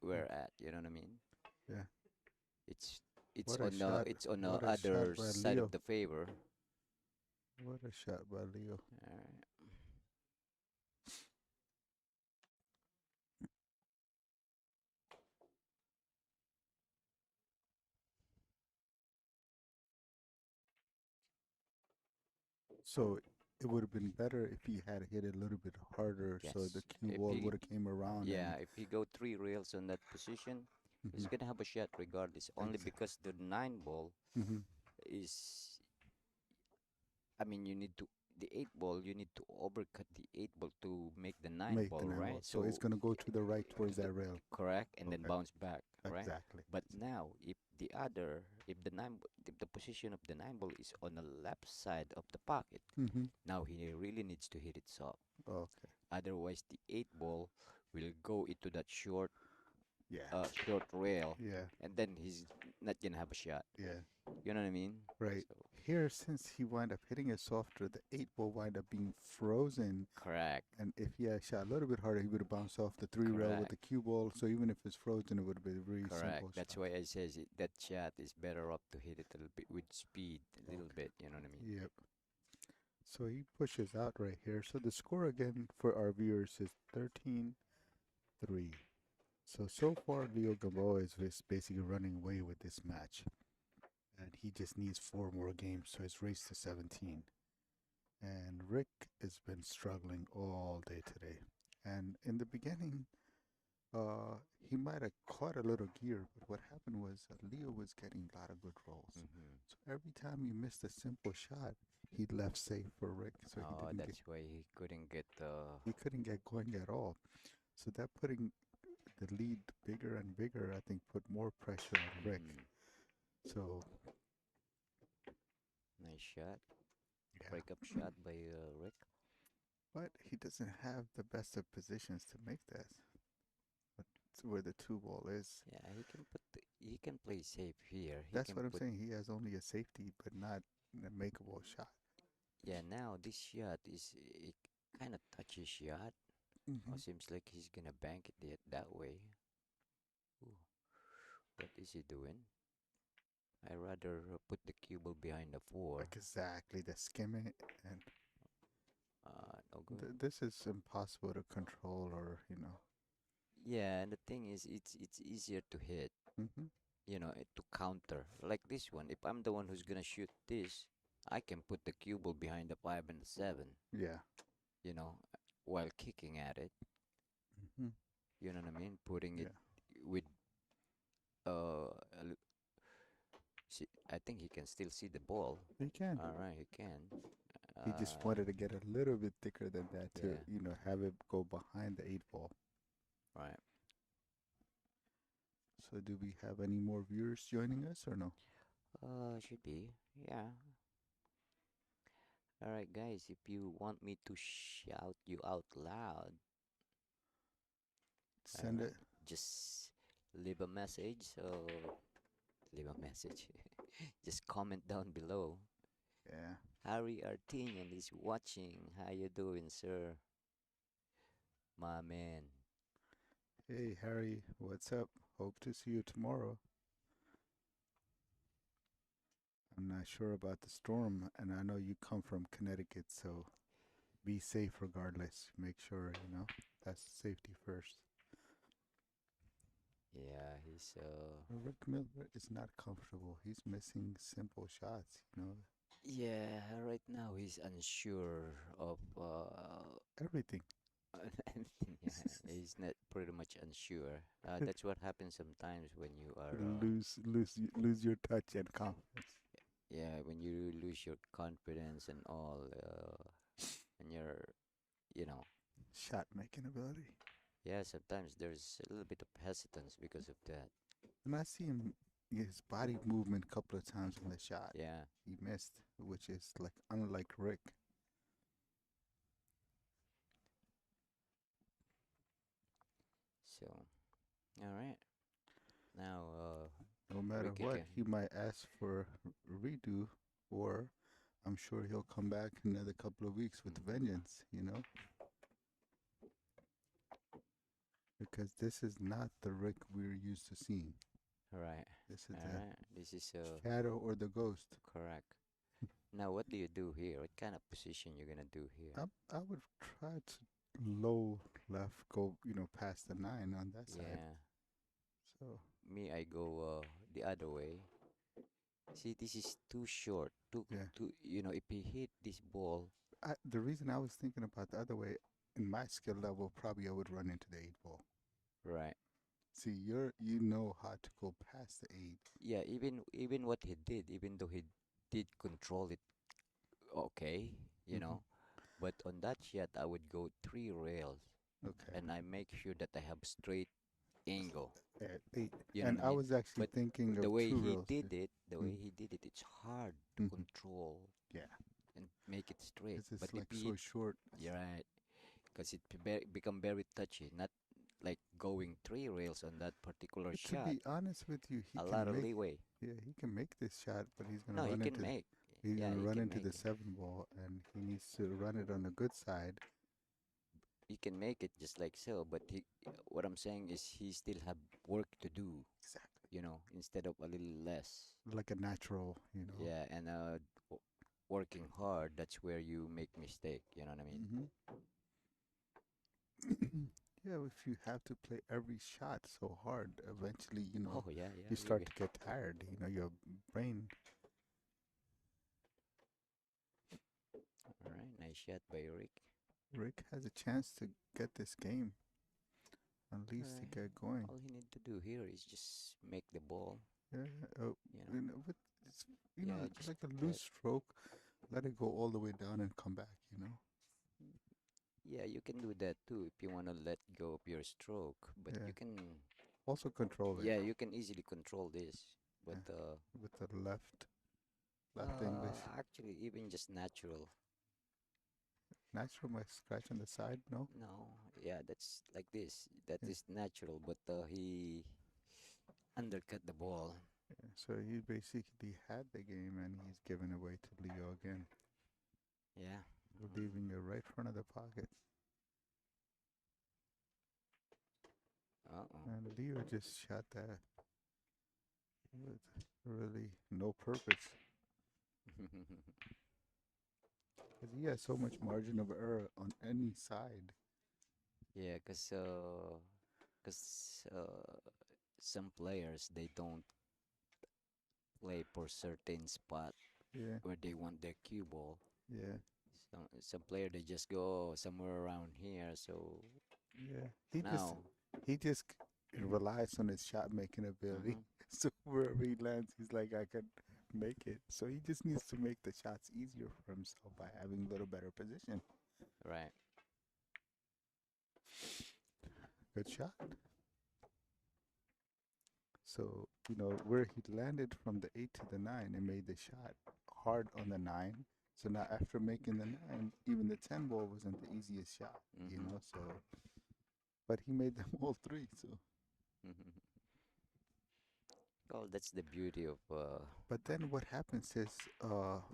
Mm. were at. You know what I mean? Yeah. It's What a shot. it's on the What a shot other by side of Leo. the favor. What a shot by Leo. Alright. So it would have been better if he had hit it a little bit harder so the Yes. cue If ball he would have came around Yeah, and if he go 3 rails on that position, he's hmm gonna have a shot regardless. Only because the 9 ball hmm is, I mean, the 8 ball. You need to overcut the 8 ball to make the nine make the ball, 9 ball. right? So it's So gonna go to the right to towards the that rail. correct and then Okay. bounce back, right? Exactly. But now, if if the position of the 9 ball is on the left side of the pocket, Mm-hmm. now he really needs to hit it soft. Okay. Otherwise, the 8 ball will go into that Yeah. short rail, Yeah. and then he's not gonna have a shot. Yeah. You know what I mean? Right. So Here, since he wound up hitting it softer, the 8 ball wind up being frozen. correct, And if he had shot a little bit harder, he would have bounced off the 3 rail with correct, the cue ball. So even if it's frozen, it would have been a very correct. simple That's shot. why I says that shot is better up to hit it a little bit with speed, a little Okay. bit. You know what I mean? Yep. So he pushes out right here. So the score again for our viewers is 13-3. So far, Leo Gamboa is just basically running away with this match, and he just needs 4 more games, so it's race to 17. And Rick has been struggling all day today. And in the beginning, he might have caught a little gear, but what happened was Leo was getting a lot of good rolls. Mm-hmm. So every time he missed a simple shot, he left safe for Rick, so he Oh, didn't get that's why he couldn't get he couldn't get going at all. So that putting the lead bigger and bigger, I think, put more pressure on Rick. mm-hmm. So Nice shot. yeah, Breakup shot by Rick. but he doesn't have the best of positions to make that. But where the 2 ball is, Yeah, he can play safe here. He that's can what I'm put saying. He has only a safety, but not a makeable shot. yeah, now this shot is a kind of touchy shot. Oh, Hmm. seems like he's gonna bank it that way. Ooh, what is he doing? I rather put the cue ball behind the four. Exactly, the skimming, and No good. this is impossible to control, or Yeah, and the thing is, it's easier to hit, hmm to counter. Like this one, if I'm the one who's gonna shoot this, I can put the cue ball behind the five and the seven, yeah, you know, while kicking at it. hmm You know what I mean? Putting it yeah. with see, I think he can still see the ball. He can. All right, he can. He just Uh, wanted to get a little bit thicker than that to, yeah, have it go behind the 8 ball. right. So, do we have any more viewers joining us or no? Should be. Yeah. All right, guys. If you want me to shout you out loud, all Send it. right, just leave a message. So leave a message. Just comment down below. Yeah. Harry Artinian is watching. How you doing, sir? My man. Hey, Harry, what's up? Hope to see you tomorrow. I'm not sure about the storm, and I know you come from Connecticut, so be safe regardless. Make sure, that's safety first. Yeah, he's Rick Miller is not comfortable. He's missing simple shots. yeah, right now he's unsure of Everything. anything. Yeah, he's not pretty much unsure. That's what happens sometimes when you are Lose your touch and confidence. yeah, when you lose your confidence and all, and you're, you know, Shot making ability. yeah, sometimes there's a little bit of hesitance because of that. And I see him his body movement a couple of times in the shot. Yeah, He missed, which is like unlike Rick. so all right, now No matter Rick what, again. he might ask for a redo, or I'm sure he'll come back in another couple of weeks with Mhm. vengeance. Because this is not the Rick we're used to seeing. All right, This is all the right. This is shadow or the ghost. correct. Now, what do you do here? What kind of position you're gonna do here? I would try to low left go, past the 9 on that side. Yeah, So, me, I go the other way. See, this is too short. yeah. If he hit this ball, The reason I was thinking about the other way, in my skill level, probably I would run into the 8 ball. right? See, you know how to go past the 8. Yeah, even what he did, even though he did control it, okay, Mm-hmm. but on that shot, I would go 3 rails, Okay. and I make sure that I have straight angle. At 8. You know And what I I mean? was actually But thinking the of way 2 he reels. did it, Mm-hmm. it's hard to Mm-hmm. control Yeah. and make it straight. Because But it's if like he so hit, short. you're right, because become very touchy, not like going 3 rails on that particular But to shot. be honest with you, he A lot can of make leeway. yeah, he can make this shot, but No, he can make. he's Yeah, gonna he run can into make the it. 7 ball, and he needs to run it on the good side. He can make it just like so. But what I'm saying is he still have work to do. Exactly. Instead of a little less. Like a natural. Yeah, and working hard. That's where you make mistake. You know what I mean? Hmm. Yeah, if you have to play every shot so hard, eventually, Oh yeah, yeah, you you start get. to get tired. Your brain. All right, nice shot by Rick. Rick has a chance to get this game, at All least to right, get going. all he need to do here is just make the ball. Yeah, You know, but it's, yeah, it's just like a that. loose stroke. Let it go all the way down and come back. Mm, yeah, you can do that too if you want to let go of your stroke, but Yeah. you can. Also control it. Yeah, you can easily control this, but Yeah. With the left English. actually, even just natural. Natural, my scratch on the side. No. No, yeah, that's like this. That Yeah. is natural, but he undercut the ball. Yeah. So he basically had the game and he's given away to Leo again, Yeah. leaving it right front of the pocket. Uh-oh. And Leo just shot that with really no purpose. Because he has so much margin of error on any side. Yeah, cause some players they don't play for certain spot Yeah, where they want their cue ball. yeah, Some player they just go somewhere around here. So yeah. He just now, he just relies on his shot making ability. hmm So wherever he lands, he's like, I can make it. So he just needs to make the shots easier for himself by having a little better position. right. Good shot. So, where he landed from the 8 to the 9 and made the shot hard on the 9. So now after making the 9, even the 10 ball wasn't the easiest shot. hmm So, but he made them all three. So, Well, that's the beauty of but then what happens is,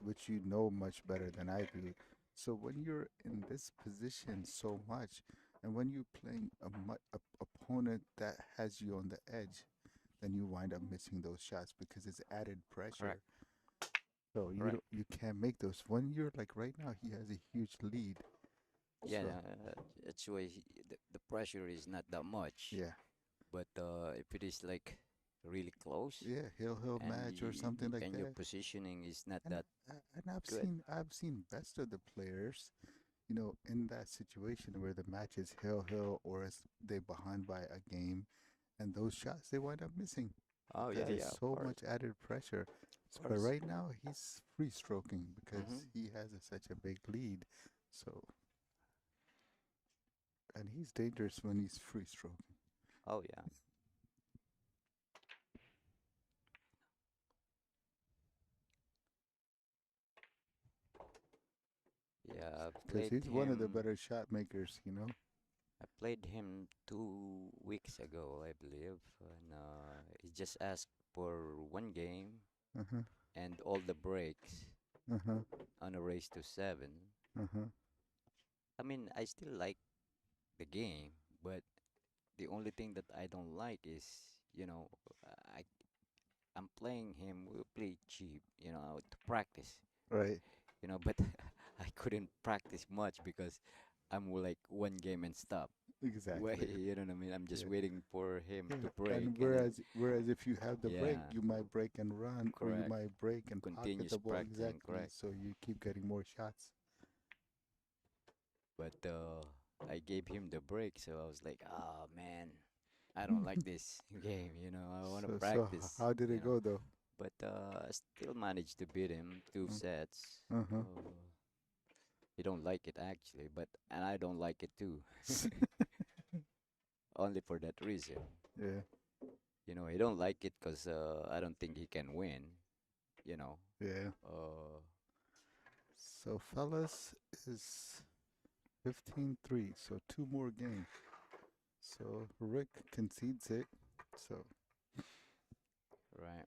which you know much better than I do. So when you're in this position so much, and when you're playing a opponent that has you on the edge, then you wind up missing those shots because it's added pressure. correct, So correct. you can't make those. When you're like right now, he has a huge lead. Yeah, So that's why the pressure is not that much. yeah, But if it is like really close yeah, he'll and match or something like your that. positioning is not And that I've good. seen best of the players, in that situation where the match is hill or is they behind by a game, and those shots they wind up missing Oh because yeah, there's yeah, of so course, much added pressure. of But course. right now he's free stroking Mm-hmm. because he has such a big lead. So and he's dangerous when he's free stroking. Oh yeah, yeah. Because he's one of the better shot makers. I played him 2 weeks ago, I believe, and he just asked for one game Uh-huh. and all the breaks Uh-huh. on a race to 7. Uh-huh. I mean, I still like the game, but the only thing that I don't like is, you know, I I'm playing him. We play cheap, to practice, Right. but I couldn't practice much because I'm like one game and stop. Wait, Exactly. you know what I mean? I'm just Yeah. waiting for him Yeah. to break, And and then whereas if you have the break, yeah, you might break and run, or you correct. might break and pocket Continuous the ball practicing, exactly, correct. so you keep getting more shots. But I gave him the break, so I was like, oh man, I don't like this game. I want to practice. How did it go though? But I still managed to beat him two Uh sets. huh. He don't like it actually, and I don't like it too. Only for that reason. Yeah. He don't like it because I don't think he can win. You know. Yeah. Uh, So fellas is 15-3, so two more games. So Rick concedes it. So right.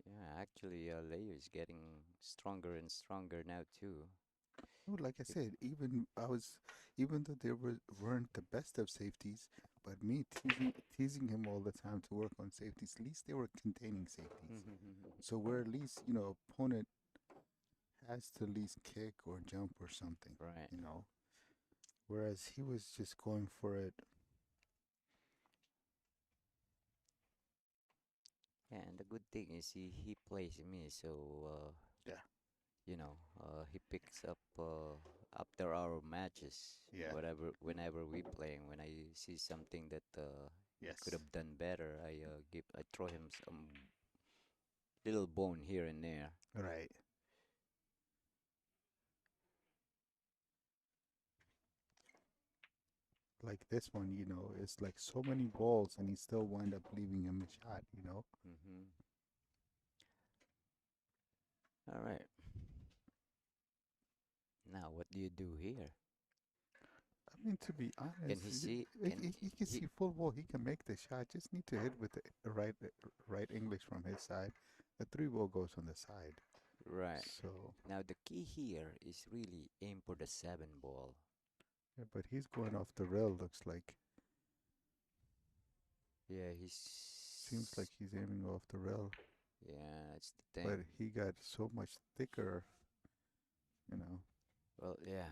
Yeah, actually, Leo is getting stronger and stronger now too. oh, like I He- said, even though there weren't the best of safeties, But me teasing him all the time to work on safeties, at least they were containing safeties. So where at least, opponent has to at least kick or jump or something, Right. you know. Whereas he was just going for it. Yeah, and the good thing is he plays me, so Yeah. he picks up after our matches, Yeah. whenever we playing. When I see something that he could Yes. have done better, I throw him some little bone here and there. Right. Like this one, it's like so many balls and he still wind up leaving him a shot. Mm-hmm. All right. Now, what do you do here? I mean, to be Can honest, he see? he can He? see full ball. He can make the shot. Just need to hit with the right English from his side. The three ball goes on the side. Right. So, Now the key here is really aim for the 7 ball. yeah, but he's going off the rail. Looks like Yeah, seems like he's aiming off the rail. yeah, that's the thing. But he got so much thicker. You know. Well, yeah.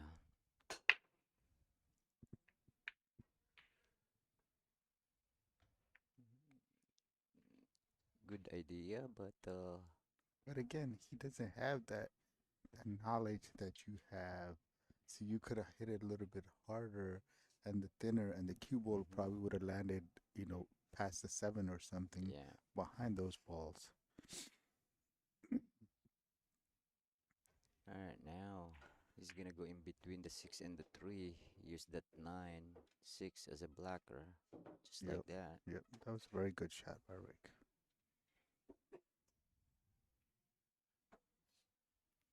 Good idea, but But again, he doesn't have that knowledge that you have. So you could have hit it a little bit harder and the thinner, and the cue ball mhm. probably would have landed, past the seven or something Yeah. behind those balls. All right, now he's gonna go in between the 6 and the 3. Use that 9, 6 as a blocker, just like Yep, that. yep. That was a very good shot by Rick.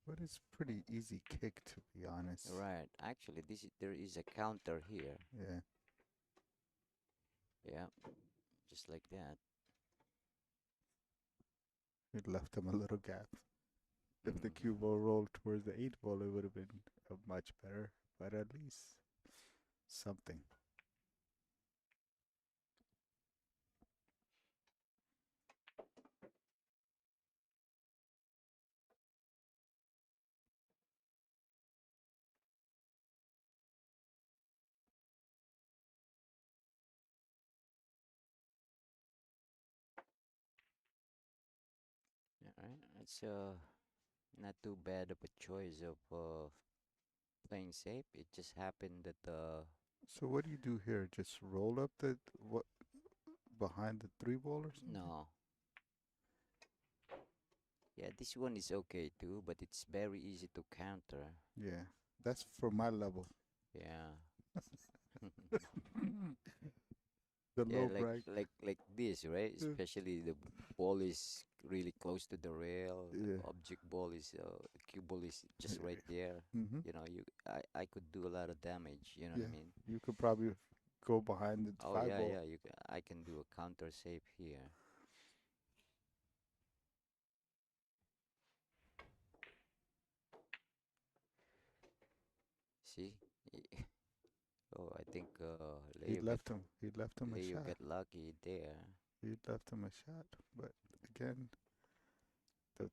But it's pretty easy kick, to be honest. Right. Actually, there is a counter here. Yeah, Yeah, just like that. it left him a little gap. If the Mhm. cue ball rolled towards the eight ball, it would have been much better. But at least something. All right. It's not too bad of a choice of playing safe. It just happened that So what do you do here? Just roll up the what behind the three ball or something? no. Yeah, this one is okay too, but it's very easy to counter. Yeah, that's for my level. Yeah. The Yeah, low brag. like this, right? Yeah, Especially the ball is really close to the rail. The yeah, object ball is the cue ball is just right there. mm-hmm. I could do a lot of damage. You know what I Yeah. mean? You could probably go behind the Oh five yeah, ball. yeah. I can do a counter save here. See? Oh, I think He left him a Leo shot. get lucky there. He left him a shot. But again, the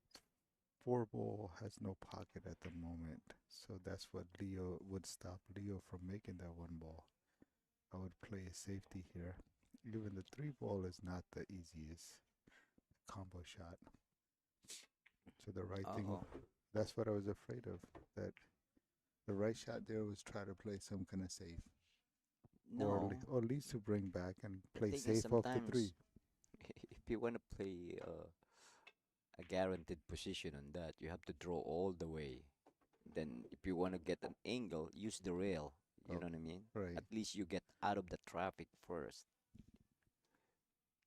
four ball has no pocket at the moment. So that's what Leo would stop Leo from making that one ball. I would play a safety here. Even the three ball is not the easiest combo shot. So the right Uh thing, oh. that's what I was afraid of. That the right shot there was try to play some kind of safe, No, or at least to bring back and the play thing is safe off the three. sometimes if you want to play a guaranteed position on that, you have to draw all the way. Then, if you want to get an angle, use the rail. You Oh, know what I mean? right. At least you get out of the traffic first.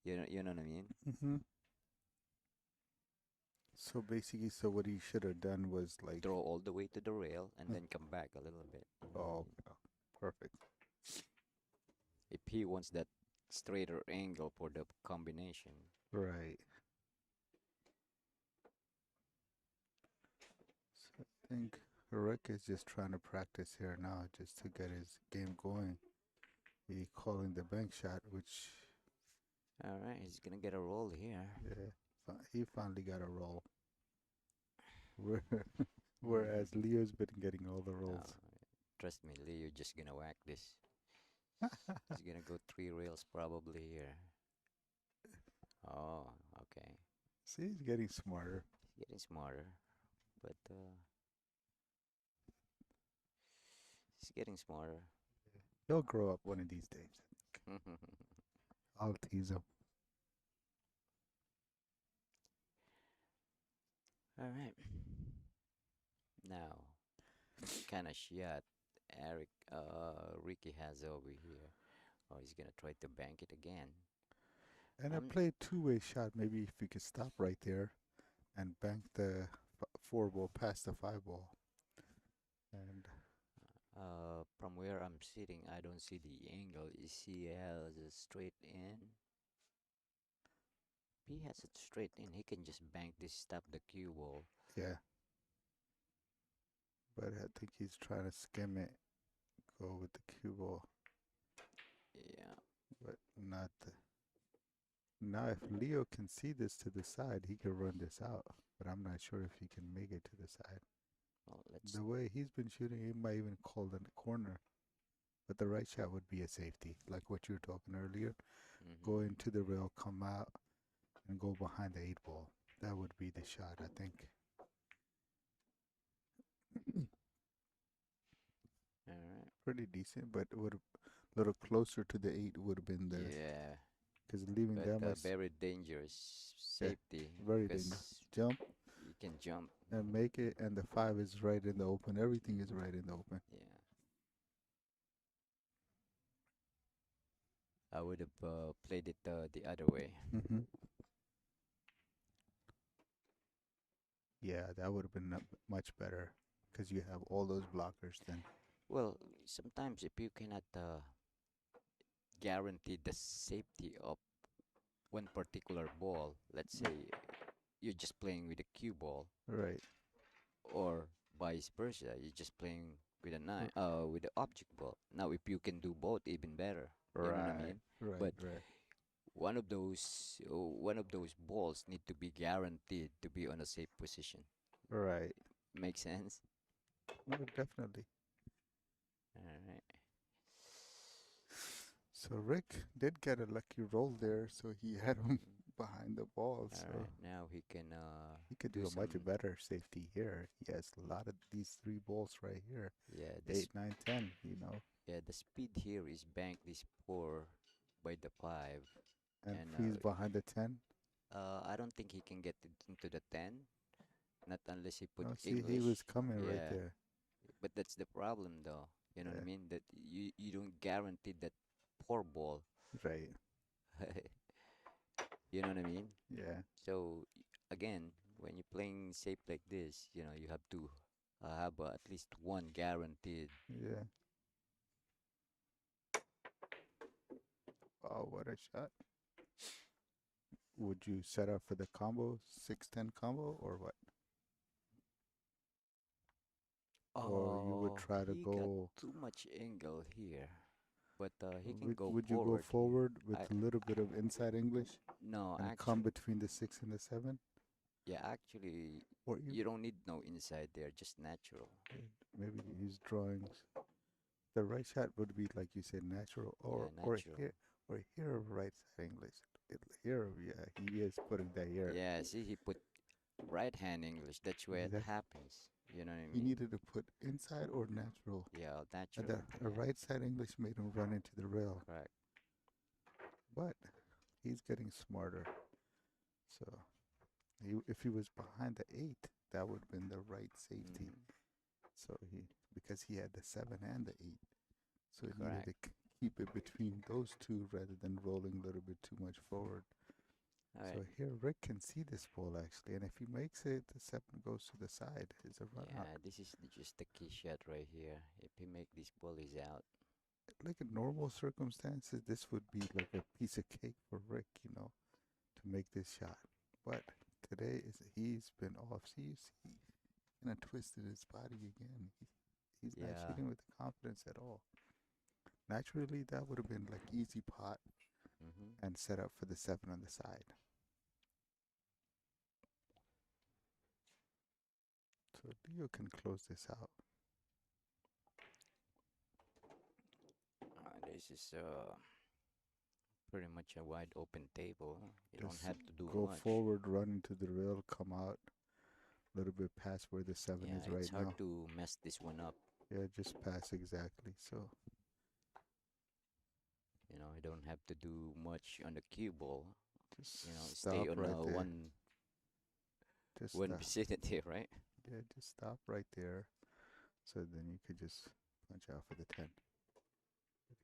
You know what I mean? Mm-hmm. So basically, so what he should have done was like, Draw all the way to the rail and uh, then come back a little bit. You know what I oh, mean? okay, perfect. If he wants that straighter angle for the combination. Right. So I think Rick is just trying to practice here now, just to get his game going. He calling the bank shot, which All right, he's gonna get a roll here. yeah, he finally got a roll. Where, whereas Hmm. Leo's been getting all the No, rolls. trust me, Lee, you're just gonna whack this. He's gonna go 3 rails probably here. Oh, okay. See, he's getting smarter. He's getting smarter, but he's getting smarter. He'll grow up one of these days. I'll tease him. All right. Now, what kind of shot Ricky has over here? Oh, he's gonna try to bank it again. And I I'm played two-way shot. Maybe if you could stop right there and bank the four ball past the five ball. And From where I'm sitting, I don't see the angle. Is he has a straight in? If he has it straight in, he can just bank this, stop the cue ball. yeah, but I think he's trying to skim it, go with the cue ball, Yeah. but not the. Now, if Leo can see this to the side, he can run this out. But I'm not sure if he can make it to the side. Well, let's. The way he's been shooting, he might even call in the corner. But the right shot would be a safety, like what you were talking earlier. Go Mm-hmm. into the rail, come out, and go behind the eight ball. That would be the shot, I think. All right. Pretty decent, but would a little closer to the eight would have been the Yeah, because leaving but them as very dangerous yeah, safety very dangerous. because Jump you can jump. and make it, and the five is right in the open. Everything is right in the open. Yeah. I would have played it the other way. Hmm. Yeah, that would have been much better because you have all those blockers then. Well, sometimes if you cannot guarantee the safety of one particular ball, let's say you're just playing with a cue ball, Right, or vice versa, you're just playing with a r- with the object ball. Now, if you can do both, even better. You know what I right, mean? right, But right, one of those balls need to be guaranteed to be on a safe position. right. Make sense? No, definitely. All right. So Rick did get a lucky roll there, so he had him Mhm. behind the ball. All So right. Now he can he could do do a much some. better safety here. He has a lot of these three balls right here. Yeah, Eight, nine, 10, you know. the speed here is bank this 4 by the 5, And and freeze behind the 10. I don't think he can get it into the 10, not unless he put No, see, he was English. coming right Yeah, there. but that's the problem though. You know what I Yeah, mean? That you don't guarantee that 4 ball. right. You know what I mean? Yeah, So again, when you're playing safe like this, you have to have at least one guaranteed. yeah. Oh, what a shot. Would you set up for the combo, 6-10 combo, or what? Or you would Oh, try to he got go, too much angle here, but he can go would you go forward here. forward with I a little bit of inside English No, and come actually, between the 6 and the 7? yeah, actually, Or you, you don't need no inside there, just natural. maybe use drawings. The right shot would be, like you said, natural, Yeah, natural. or here right side English. Here, yeah, he is putting that here. Yeah, see, he put right hand English. That's where it Exactly. happens. You know what I He mean? needed to put inside or natural. Yeah, And natural. the Yeah, right side English made him run into the rail. correct. But he's getting smarter. So if he was behind the 8, that would have been the right safety. Hmm. So because he had the 7 and the 8. So he needed Correct. to keep it between those two rather than rolling a little bit too much forward. All So right. here Rick can see this ball actually, and if he makes it, the 7 goes to the side. It's a run out. Yeah, this is just the key shot right here. If he make this ball, he's out. Like in normal circumstances, this would be like a piece of cake for Rick, to make this shot. But today he's been off. See, he kind of twisted his body again. He's not Yeah, shooting with confidence at all. Naturally, that would have been like easy pot Mm-hmm. and set up for the 7 on the side. So Leo can close this out. This is pretty much a wide open table. You don't Just have to do go much. forward, run into the rail, come out a little bit past where the 7 Yeah, is it's right hard now. to mess this one up. Yeah, just pass exactly. So You know, you don't have to do much on the cue ball. You know, just stay stop on right there. Just one stop. vicinity, right? Yeah, just stop right there. So then you could just punch out for the 10.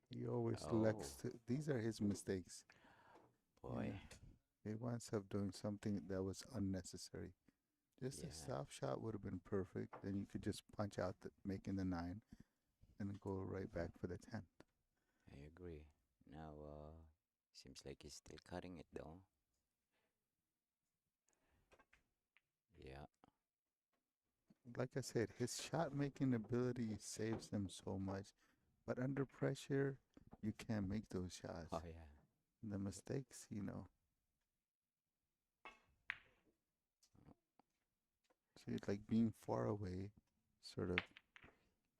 He always Oh selects these are his mistakes. You boy, know, he winds up doing something that was unnecessary. Just a yeah, stop shot would have been perfect. Then you could just punch out, making the 9, and go right back for the 10. I agree. Now, seems like he's still cutting it though. Yeah, Like I said, his shot making ability saves him so much. But under pressure, you can't make those shots. oh yeah, The mistakes, see, like being far away, sort of.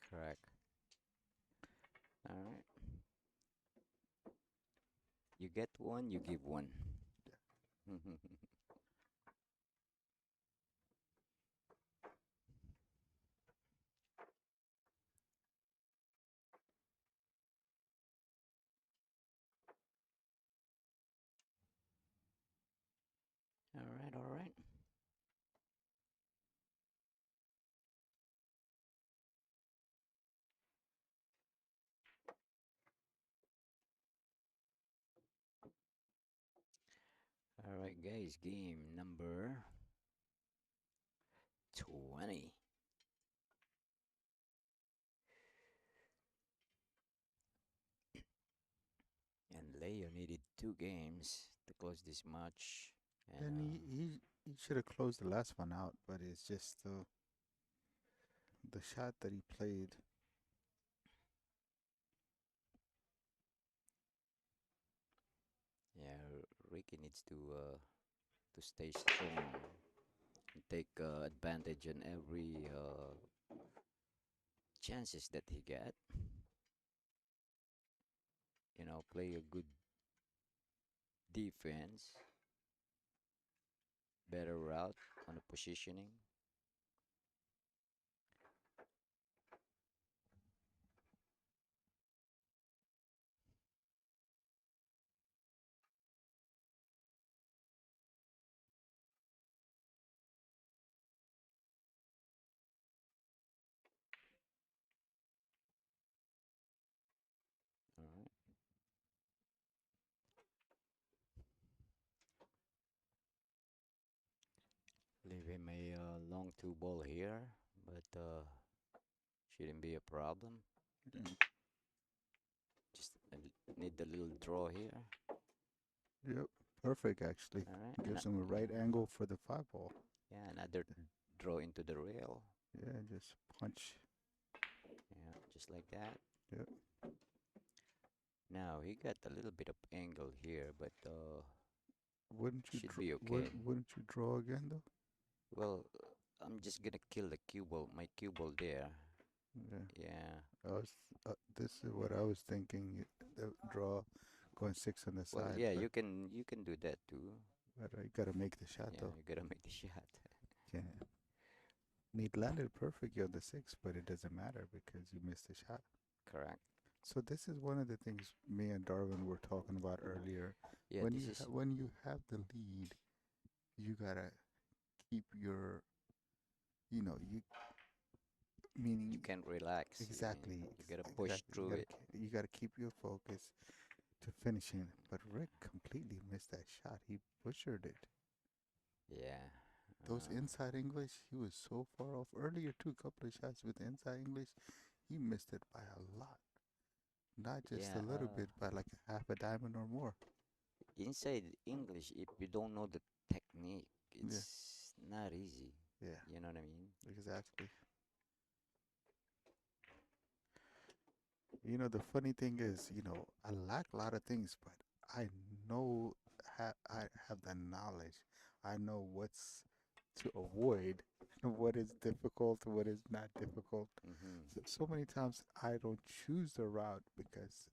correct. All right, you get one, you give one. All right, all right. All right, guys, game number 20. And Leo needed 2 games to close this match. And And he should have closed the last one out, but it's just the shot that he played. yeah, Ricky needs to stay strong and take advantage on every chances that he get. You know, play a good defense, better route on the positioning. All right, leave him a long 2 ball here, but shouldn't be a problem. Yeah. Just need a little draw here. Yep, perfect actually. All right, Gives him a right yeah, angle for the 5 ball. yeah, another draw into the rail. Yeah, just punch. Yeah, just like that. Yep. Now he got a little bit of angle here, but should be okay. Wouldn't you draw again though? Well, I'm just gonna kill the cue ball, my cue ball there. Yeah. Yeah. I was. This is what I was thinking. The draw, going 6 on the Well, side, yeah, but you can do that too. you gotta make the shot Yeah, though. you gotta make the shot. Yeah. And he landed perfect on the 6, but it doesn't matter because you missed the shot. Correct. So this is one of the things me and Darwin were talking about earlier. Yeah, this is When you have the lead, you gotta keep your, you you meaning can't relax. I mean, exactly, you gotta push exactly. through it. You gotta keep your focus to finishing. But Rick completely missed that shot. He butchered it. Yeah. Those inside English, he was so far off. Earlier, two couple of shots with inside English, he missed it by a lot. Not just Yeah. a little bit, by like a half a diamond or more. Inside English, if you don't know the technique, Yeah, it's not easy. yeah, You know what I mean? exactly. The funny thing is, I lack a lot of things, but I know I have the knowledge. I know what's to avoid, what is difficult, what is not difficult. Mm-hmm. So many times I don't choose the route because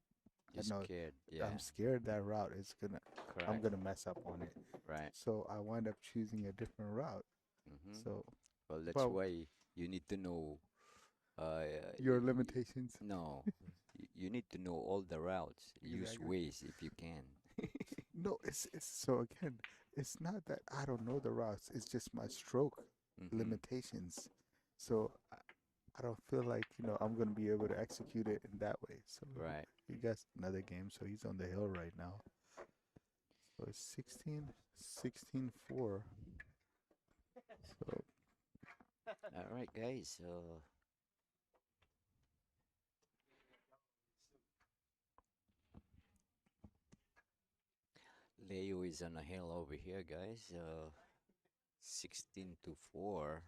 I You're know scared. I'm Yeah. scared that route is I'm Correct. gonna mess up on it. Right. So I wind up choosing a different route. Mm-hmm. So, Well, that's well, why you need to know. Uh, your limitations. no, you need to know all the routes. Use Exactly. ways if you can. No, it's so again, it's not that I don't know the routes. It's just my stroke Mm-hmm. limitations. So I don't feel like, I'm gonna be able to execute it in that way. So Right. he got another game, so he's on the hill right now. So it's 16, 16-4. So All right, guys. Leo is on a hill over here, guys. 16 to 4.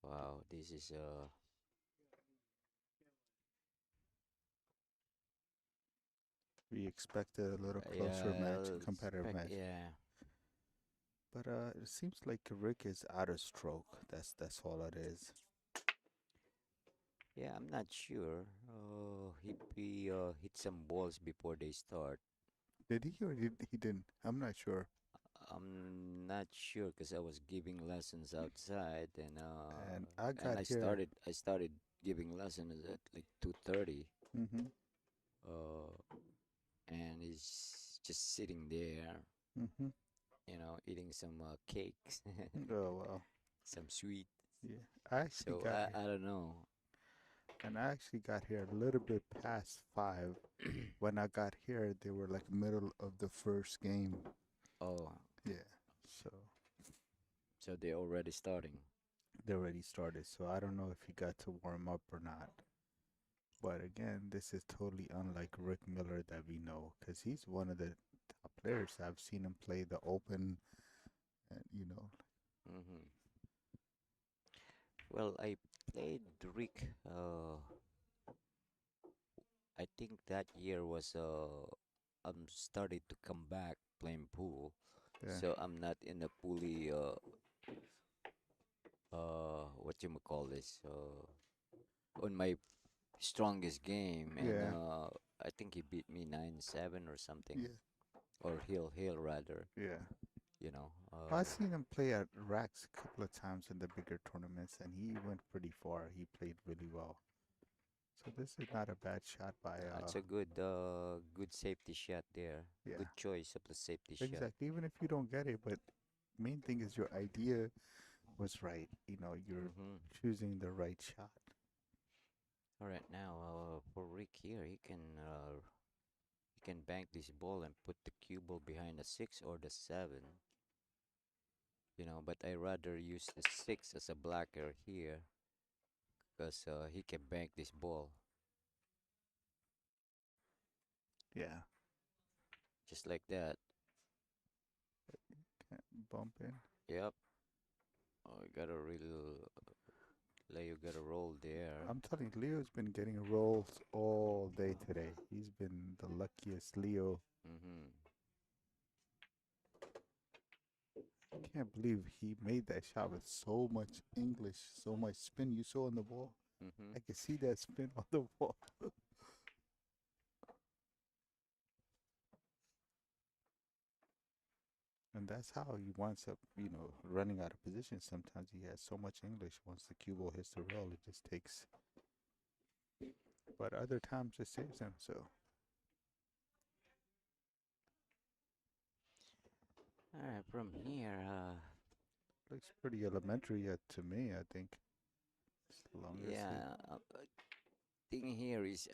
Wow, this is we expected a little closer yeah, match, competitive match. yeah. But it seems like Rick is out of stroke. That's all it is. Yeah, I'm not sure. He hit some balls before they start. Did he or he didn't? I'm not sure. I'm not sure because I was giving lessons outside And I and got here. I started giving lessons at like 2:30. Mm-hmm. Uh, and he's just sitting there, Mm-hmm. eating some cakes, Oh well. some sweet. Yeah. I actually So got here. I don't know. And I actually got here a little bit past 5. When I got here, they were like middle of the first game. Oh, Yeah. So so they're already starting. they already started. So I don't know if he got to warm up or not. But again, this is totally unlike Rick Miller that we know, because he's one of the top players. I've seen him play the Open, and Hmm. Well, I played Rick. I think that year was I'm started to come back playing pool, yeah, so I'm not in a fully what you call this on my strongest game, and yeah, I think he beat me 9-7 or something, yeah, or Hill rather. yeah. You know, I've seen him play at Racks a couple of times in the bigger tournaments, and he went pretty far. He played really well. So this is not a bad shot by it's a good safety shot there. yeah, Good choice of the safety shot. exactly. Even if you don't get it, but main thing is your idea was right. You're Mm-hmm. choosing the right shot. All right, now for Rick here, he can bank this ball and put the cue ball behind the 6 or the 7. But I rather use the 6 as a blocker here because he can bank this ball Yeah, just like that. can't bump in. Yep. Oh, you got a real Leo got a roll there. I'm telling you, Leo's been getting rolls all day today. He's been the luckiest Leo. Mm-hmm. Can't believe he made that shot with so much English, so much spin. You saw on the ball. Mm-hmm. I can see that spin on the ball. And that's how he winds up, running out of position. Sometimes he has so much English. Once the cue ball hits the rail, it just takes. But other times it saves him. So All right, from here, looks pretty elementary to me, I think. As long as he. yeah, thing here is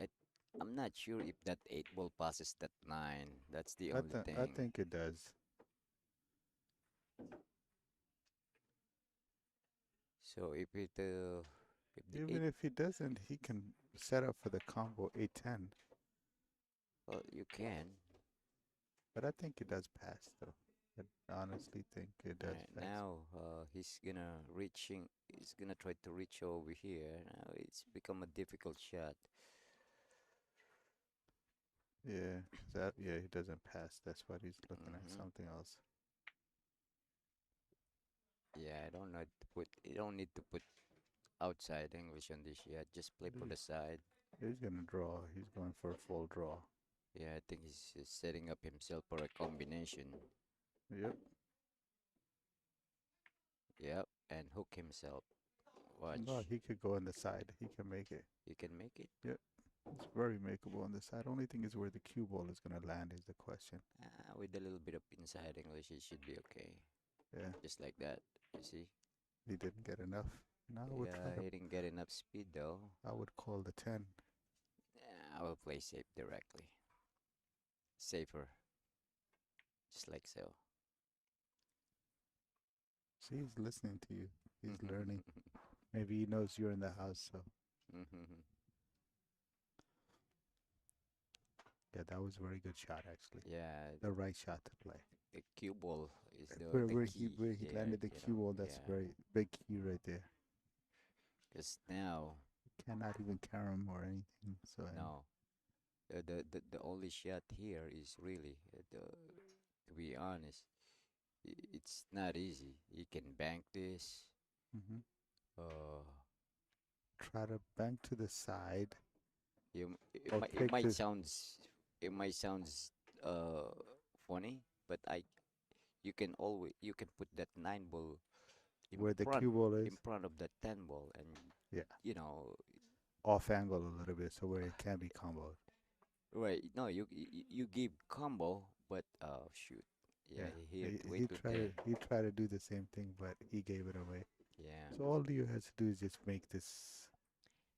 I'm not sure if that 8 ball passes that 9. That's the only I thing. think it does. So if the Even 8, if he doesn't, he can set up for the combo 8-10. well, you can. But I think it does pass, though. I honestly think it All does right, pass. now he's gonna try to reach over here. Now it's become a difficult shot. Yeah, that yeah, he doesn't pass. That's why he's looking at Mm-hmm. something else. Yeah, I don't know to put. You don't need to put outside English on this yet. Just play But for the side. he's gonna draw. He's going for a full draw. Yeah, I think he's setting up himself for a combination. Yep. Yep, and hook himself. No, Watch. he could go on the side. He can make it. You can make it. Yep. It's very makeable on the side. Only thing is where the cue ball is gonna land is the question. With a little bit of inside English, it should be okay. Yeah. Just like that. You see? He didn't get enough. Now I would try Yeah, to. he didn't get enough speed though. I would call the 10. Yeah, I will play safe directly. Safer, just like so. See, he's listening to you. He's learning. Maybe he knows you're in the house. So yeah, that was a very good shot actually. Yeah, The right shot to play. the cue ball is Where the where he key where he here, landed the you cue know. ball. That's Yeah, very big key right there. because now, Cannot even carry him or anything. So and no, the only shot here is really, to be honest, it's not easy. You can bank this, hmm uh, try to bank to the side or it kick to it might sounds uh funny, but I you can always you can put that 9 ball in where the front cue ball is. in front of the 10 ball, and Yeah, you know, off angle a little bit so where it can be comboed. right? No, you give combo, but shoot, yeah, Yeah, here to wait with the he tried to do the same thing, but he gave it away. yeah. So all you has to do is just make this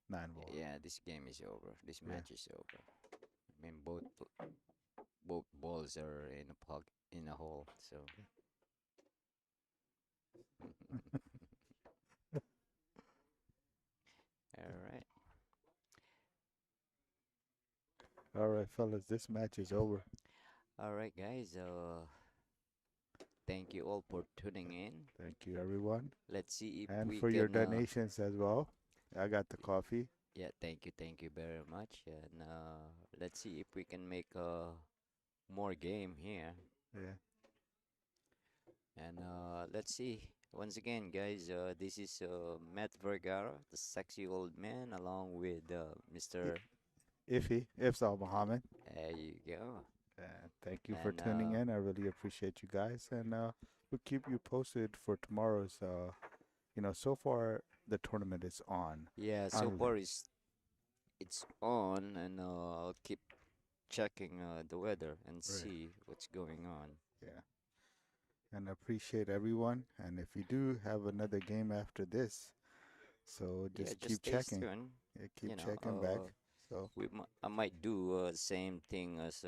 9 ball. Yeah, this game is over. This Yeah. match is over. I mean, both balls are in a puck in a hole. So, all right, All right, fellas, this match is over. all right, guys. Thank you all for tuning in. Thank you, everyone, Let's see if and we for your can. donations as well. I got the coffee. Yeah, thank you very much. And let's see if we can make more game here. Yeah. And let's see. Once again, guys, this is Matt Vergara, the sexy old man, along with I- Mr. Ifs Al Muhammad. There you go. Thank you for And tuning in. I really appreciate you guys, and we'll keep you posted for tomorrow's. So far the tournament is on. yeah, so On far it's on, and I'll keep checking the weather and right. see what's going on. Yeah, and I appreciate everyone. And if you do have another game after this, so Yeah, just just keep stay checking. tuned. Yeah, You keep know, checking back. So I might do same thing as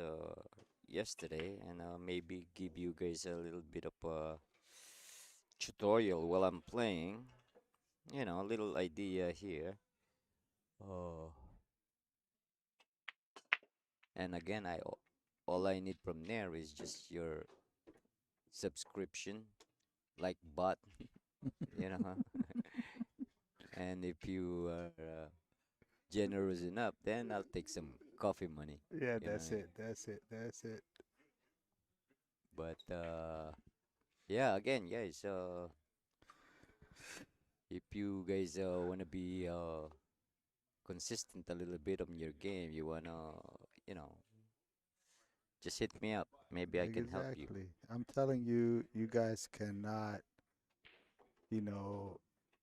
yesterday, and maybe give you guys a little bit of a tutorial while I'm playing. You know, a little idea here. Oh, and again, all I need from there is just your subscription, like bot, you know. And if you are generous enough, then I'll take some coffee money, yeah, you know. that's it. That's it. That's it. But yeah, again, guys, if you guys wanna be consistent a little bit on your game, you wanna, you know, just hit me up. Maybe I can help you. Exactly. I'm telling you, you guys cannot. You know,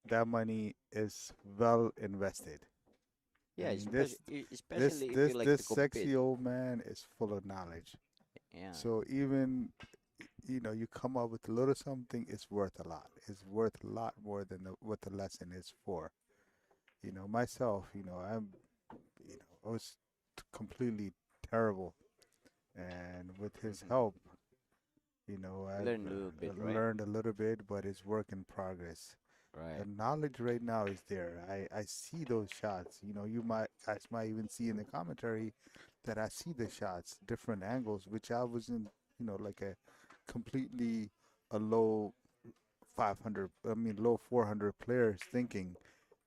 that money is well invested. I Yeah, mean, especially if you like this to compete. sexy old man is full of knowledge. Yeah. So even you come up with a little something, it's worth a lot. It's worth a lot more than what the lesson is for. Myself, I was completely terrible, and with his help, I've Learn a little bit, right? learned a little bit, but it's work in progress. The Right. knowledge right now is there. I see those shots. You guys might even see in the commentary that I see the shots, different angles, which I wasn't, like a completely a low 500, I mean low 400 players thinking.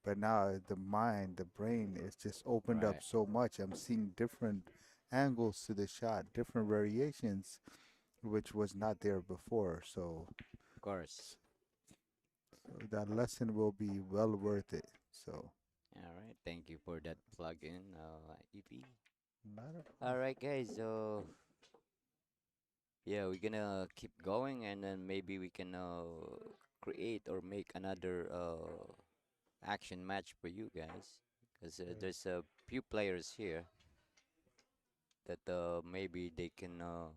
But now the mind, the brain is just opened up Right. so much. I'm seeing different angles to the shot, different variations, which was not there before. So, Of course. so that lesson will be well worth it. So, All right. Thank you for that plug-in, EP. not a All problem. right, guys. So yeah, we're gonna keep going, and then maybe we can create or make another action match for you guys, because there's a few players here that maybe they can Hmm.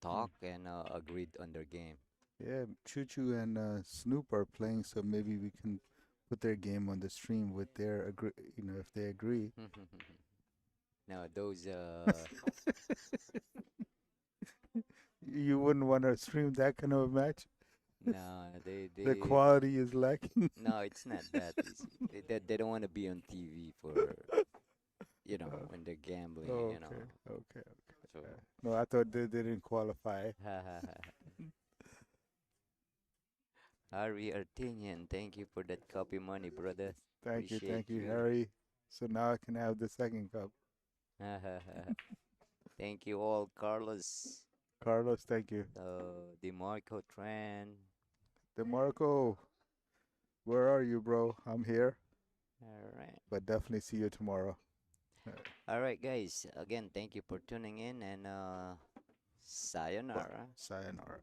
talk and agreed on their game. Yeah, Choo Choo and Snoop are playing, so maybe we can put their game on the stream with their agree. You know, if they agree. Now those You wouldn't want to stream that kind of a match. no, The they quality is lacking. no, it's not that easy. They don't want to be on TV for when they're gambling, Okay, okay, okay. So No, I thought they didn't qualify. Harry Artinian, thank you for that copy money, brother. Appreciate Thank you, you. Harry. So now I can have the second cup. Thank you all, Carlos, Carlos, thank you. DeMarco Tran. DeMarco, where are you, bro? I'm here, All right. but definitely see you tomorrow. All right, guys. Again, thank you for tuning in and sayonara. Sayonara.